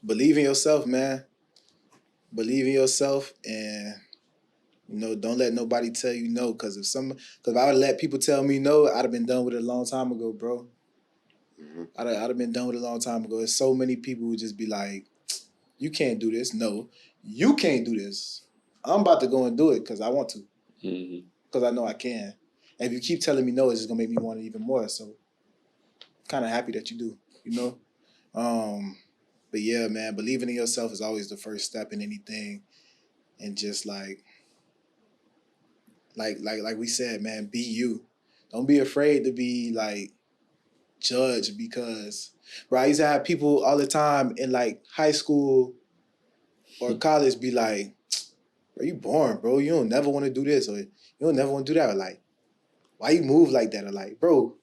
Believe in yourself, man. Believe in yourself and... don't let nobody tell you no, because if I would have let people tell me no, I'd have been done with it a long time ago, bro. I'd have been done with it a long time ago. There's so many people who just be like, you can't do this. No, you can't do this. I'm about to go and do it because I want to. Because I know I can. And if you keep telling me no, it's just going to make me want it even more. So I'm kind of happy that you do, But yeah, man, believing in yourself is always the first step in anything. And just like we said, man, be you. Don't be afraid to be judged because, bro, I used to have people all the time in high school or college be like, bro, you boring, bro. You don't never want to do this or you don't never want to do that. Or why you move like that? Or bro,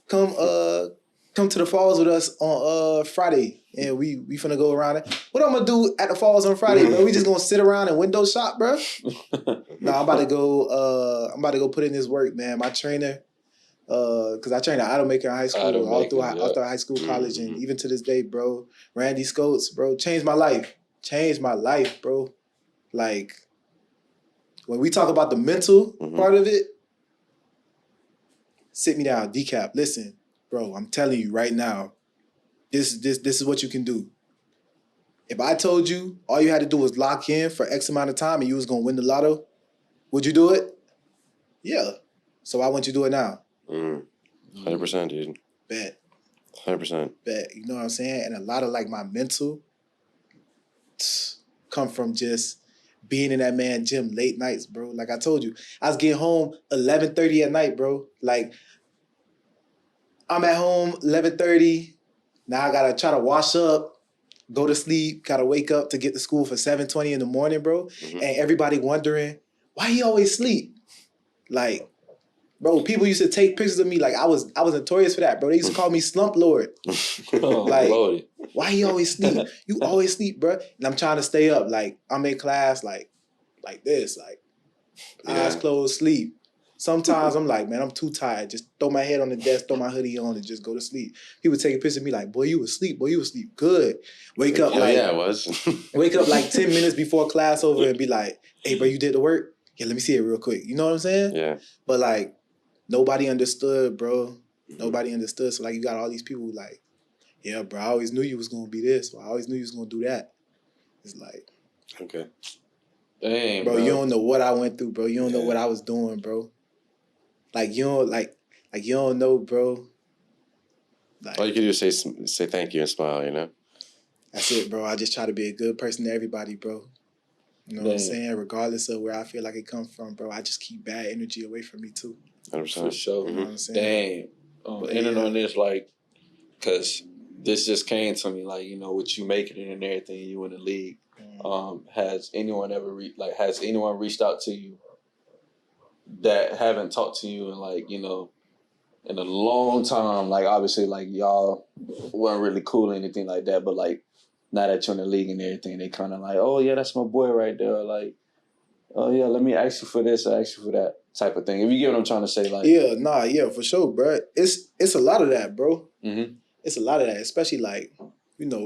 come to the falls with us on Friday and we finna go around it. What I'm gonna do at the falls on Friday, bro? We just gonna sit around and window shop, bro? No, I'm about to go put in this work, man. My trainer, because I trained at Automaker in high school, all through high school, college, and even to this day, bro. Randy Scotes, bro, changed my life. Changed my life, bro. When we talk about the mental part of it, sit me down, Decap, listen. Bro, I'm telling you right now, this is what you can do. If I told you all you had to do was lock in for X amount of time and you was going to win the lotto, would you do it? Yeah. So why wouldn't you do it now? 100%, dude. Bet. 100%. Bet. You know what I'm saying? And a lot of my mental come from just being in that man gym late nights, bro. Like I told you, I was getting home 11:30 at night, bro. I'm at home 11:30. Now I gotta try to wash up, go to sleep, gotta wake up to get to school for 7:20 in the morning, bro. And everybody wondering why he always sleep. Bro, people used to take pictures of me I was notorious for that, bro. They used to call me Slumplord. Why he always sleep? You always sleep, bro. And I'm trying to stay up. I'm in class like this, eyes closed, sleep. Sometimes I'm like, man, I'm too tired. Just throw my head on the desk, throw my hoodie on, and just go to sleep. People take a picture of me boy, you asleep. Boy, you asleep. Good. Wake up yeah, I was. Wake up 10 minutes before class over and be like, hey, bro, you did the work? Yeah, let me see it real quick. You know what I'm saying? Yeah. But nobody understood, bro. Nobody understood. So you got all these people yeah, bro, I always knew you was gonna be this. Or I always knew you was gonna do that. It's okay. Dang, bro, you don't know what I went through, bro. You don't know what I was doing, bro. You don't know, bro. All you can do is say thank you and smile, That's it, bro. I just try to be a good person to everybody, bro. You know what I'm saying? Regardless of where I feel like it comes from, bro, I just keep bad energy away from me too. 100%. For sure. You know what I'm saying? Dang. Ending on this, because this just came to me, with you making it and everything, you in the league. Has anyone ever reached out to you that haven't talked to you in a long time? Obviously, y'all weren't really cool or anything like that, but now that you're in the league and everything, they kind of oh yeah, that's my boy right there. Oh yeah, let me ask you for this or ask you for that type of thing. If you get what I'm trying to say, yeah, for sure, bro. It's a lot of that, bro. It's a lot of that, especially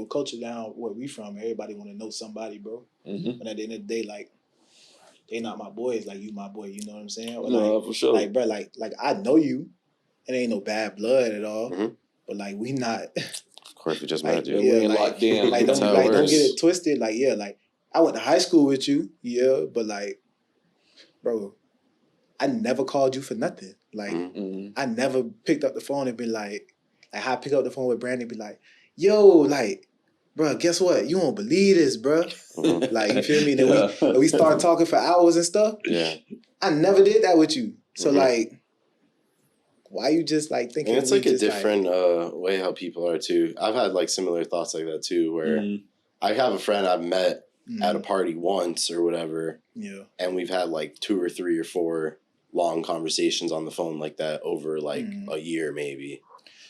culture down where we from. Everybody want to know somebody, bro. But at the end of the day, they not my boys. You my boy. You know what I'm saying? Or no, for sure. Bro, I know you. It ain't no bad blood at all. But we not. Of course, we just met you. We ain't locked in. Don't get it twisted. I went to high school with you. Yeah, but bro, I never called you for nothing. I never picked up the phone and been how I pick up the phone with Brandon and be like, yo, like, bro, guess what? You won't believe this, bro. Like, you feel me? Then we start talking for hours and stuff. Yeah. I never did that with you. So, like, why you just, like, thinking and it's like a different way how people are, too. I've had, like, similar thoughts like that, too, where I have a friend I've met at a party once or whatever. Yeah. And we've had, like, 2 or 3 or 4 long conversations on the phone like that over, like, a year maybe.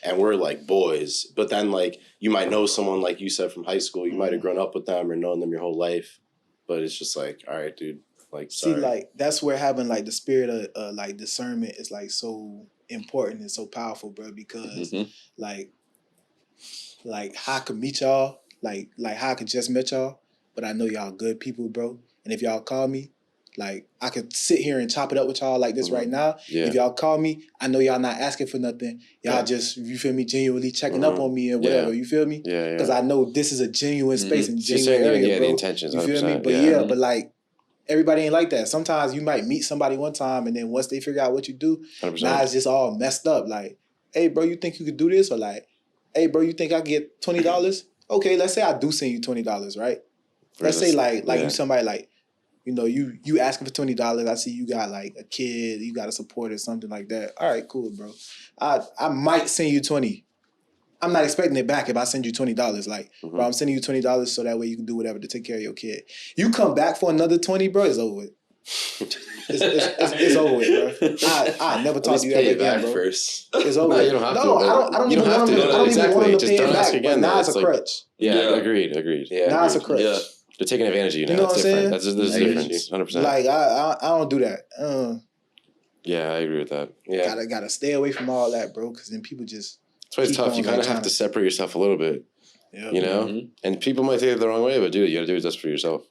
And we're, like, boys. But then, like, you might know someone, like you said, from high school. You might have grown up with them or known them your whole life. But it's just like, all right, dude. Like, sorry. See, like, that's where having, like, the spirit of like, discernment is, like, so important and so powerful, bro. Because, like, how I could meet y'all, like, how I could just met y'all, but I know y'all good people, bro. And if y'all call me, like, I could sit here and chop it up with y'all like this right now. Yeah. If y'all call me, I know y'all not asking for nothing. Y'all just, you feel me, genuinely checking up on me and whatever. You feel me? Yeah. Because I know this is a genuine space and She's genuine saying, area, bro. the intentions, you feel me? 100%, But but like, everybody ain't like that. Sometimes you might meet somebody one time and then once they figure out what you do, 100%. now it's just all messed up. Like, hey, bro, you think you could do this? Or like, hey, bro, you think I get $20? Okay, let's say I do send you $20, right? Let's say like you somebody like, you know, you asking for $20. I see you got like a kid, you got a support or something like that. All right, cool, bro. I might send you $20. I'm not expecting it back if I send you $20. Like, bro, I'm sending you $20 so that way you can do whatever to take care of your kid. You come back for another $20, bro, it's over with. It's over with, bro. I never talk to you ever again, bro. First. It's over. No, you don't have to. I don't even want them to pay it back. But now it's a crutch. Yeah, agreed. Yeah, now it's a crutch. Yeah. They're taking advantage of you now. You know It's what I'm different. saying? There's a difference. 100%. Like I don't do that. Yeah, I agree with that. Yeah. Gotta stay away from all that, bro. Because then people just. That's why it's tough. You kind of have to separate yourself a little bit. Yeah. You know, and people might take it the wrong way, but dude, you gotta do what's best for yourself.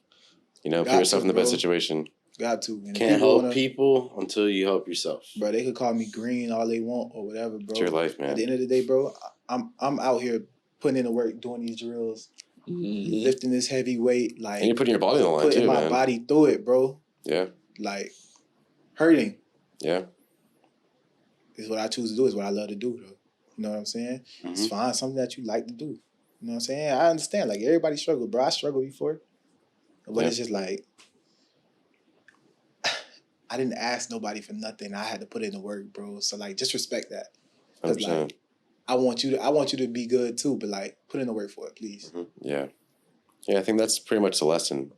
You know, put yourself in the best situation. Got to. And can't help people until you help yourself. Bro, they could call me green all they want or whatever, bro. It's your life, man. At the end of the day, bro, I'm out here putting in the work, doing these drills, lifting this heavy weight, like, and you're putting your body on the line putting too, my man. body through it, bro. Yeah. Like, hurting. Yeah. Is what I choose to do. Is what I love to do, though. You know what I'm saying? It's fine. Something that you like to do. You know what I'm saying? I understand. Like, everybody struggle, bro. I struggled before. But it's just like, I didn't ask nobody for nothing. I had to put in the work, bro. So, like, just respect that. Because, like, I want you to be good, too. But, like, put in the work for it, please. Yeah. Yeah, I think that's pretty much the lesson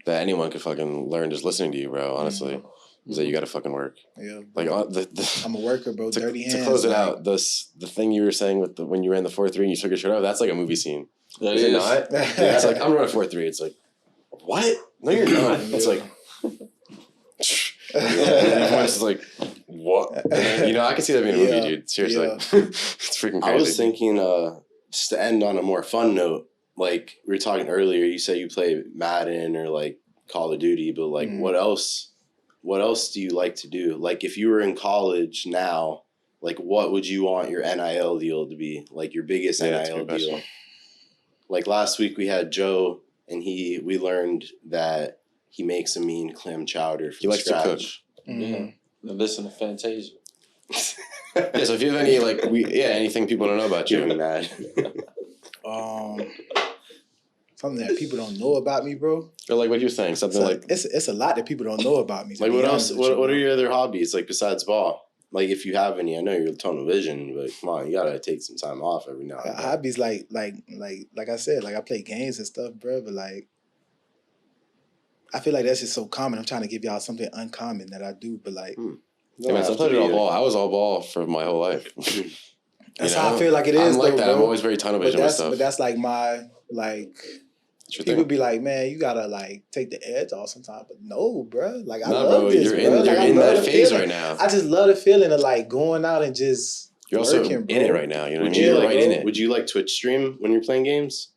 that anyone could fucking learn just listening to you, bro, honestly. Is that you gotta fucking work. Yeah. Like, I'm a worker, bro. Dirty hands. To close it out, the thing you were saying with when you ran the 4.3 and you took your shirt off, that's like a movie scene. That is it not? It's like, I'm running 4.3. It's like, what? No, you're not. It's like, and everyone's just like, what? Then, you know, I can see that being a movie, dude. Seriously. It's freaking crazy. I was thinking, just to end on a more fun note, like we were talking earlier, you said you play Madden or like Call of Duty, but like what else do you like to do? Like if you were in college now, like what would you want your NIL deal to be? Like your biggest NIL deal? Like last week we had Joe and we learned that he makes a mean clam chowder from scratch. He likes to cook. Now listen to Fantasia. Yeah, so if you have any anything people don't know about you. Mad. Something that people don't know about me, bro. Or like what you were saying, something like it's a lot that people don't know about me. Like what else? What are your other hobbies? Like besides ball? Like if you have any, I know you're a tunnel vision, but come on, you gotta take some time off every now and then. Hobbies like I said, like I play games and stuff, bro. But like, I feel like that's just so common. I'm trying to give y'all something uncommon that I do, but like, yeah, man, I played it all ball. I was all ball for my whole life. That's how I feel like it is. I'm like though, that. Bro. I'm always very tunnel vision with stuff. But that's like my like. People be like, man, you gotta like take the edge off sometimes, but no, bro. Like I love this, you're bro. You're like, in that phase right now. I just love the feeling of like going out and just. You're also working, in bro. it right now. You know what I mean? You're right in it. Would you like Twitch stream when you're playing games?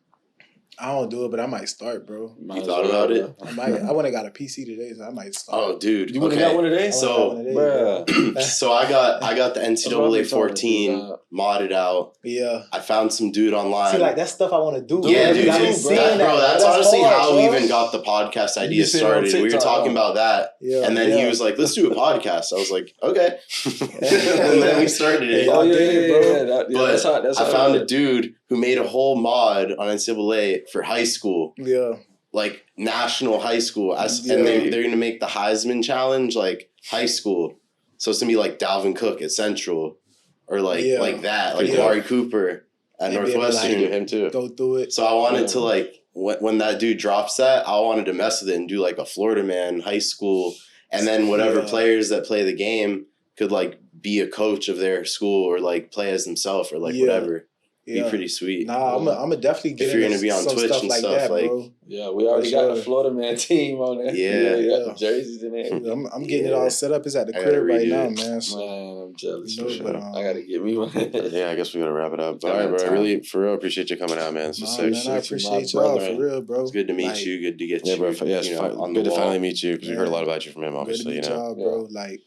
I don't do it, but I might start, bro. You thought about it? I might. I went and got a PC today, so I might start. Oh, dude! You went and got one today? So I got the NCAA 14 modded out. Yeah. I found some dude online. See, like that's stuff I want to do. Yeah, dude. Bro, that's honestly how we even got the podcast idea started. We were talking about that, and then he was like, "Let's do a podcast." I was like, "Okay," and then we started it. Bro. But I found a dude who made a whole mod on NCAA for high school. Yeah. Like national high school. And they're going to make the Heisman Challenge like high school. So it's going to be like Dalvin Cook at Central or like that. Like Amari Cooper at Northwestern. Him too. Go through it. So I wanted to like, when that dude drops that, I wanted to mess with it and do like a Florida man high school. And then whatever players that play the game could like be a coach of their school or like play as themselves or like whatever. Be pretty sweet. Nah, I'm gonna definitely get if you're gonna be on Twitch and like stuff, that, like bro. Yeah, we already got the Florida man team on there. Yeah, we got the jerseys in there. I'm getting it all set up. It's at the crib right now, man. So, man, I'm jealous. You know, for sure. I gotta get me one. Yeah, I guess we gotta wrap it up. All right, bro. I really, for real, appreciate you coming out, man. This was sick. Man, I appreciate y'all for real, bro. It's good to meet you. Good to get you. Bro. Yeah, it's good to finally meet you because we heard a lot about you from him, obviously. Good to meet y'all, bro. Like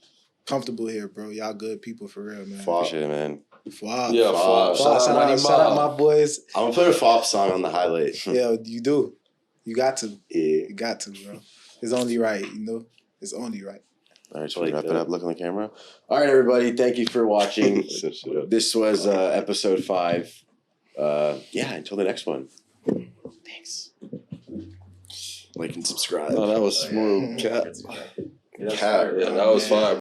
comfortable here, bro. Y'all good people for real, man. Appreciate it, man. Fop. Yeah, Fop. Shout out my boys. I'm gonna put a Fop song on the highlight. Yeah, you do. You got to. Yeah. You got to, bro. It's only right, you know? It's only right. All right, should we wrap it up? Look on the camera. All right, everybody. Thank you for watching. This was episode 5. Until the next one. Thanks. Like and subscribe. Oh, that was smooth. Cat. Cat. Yeah, that was fire.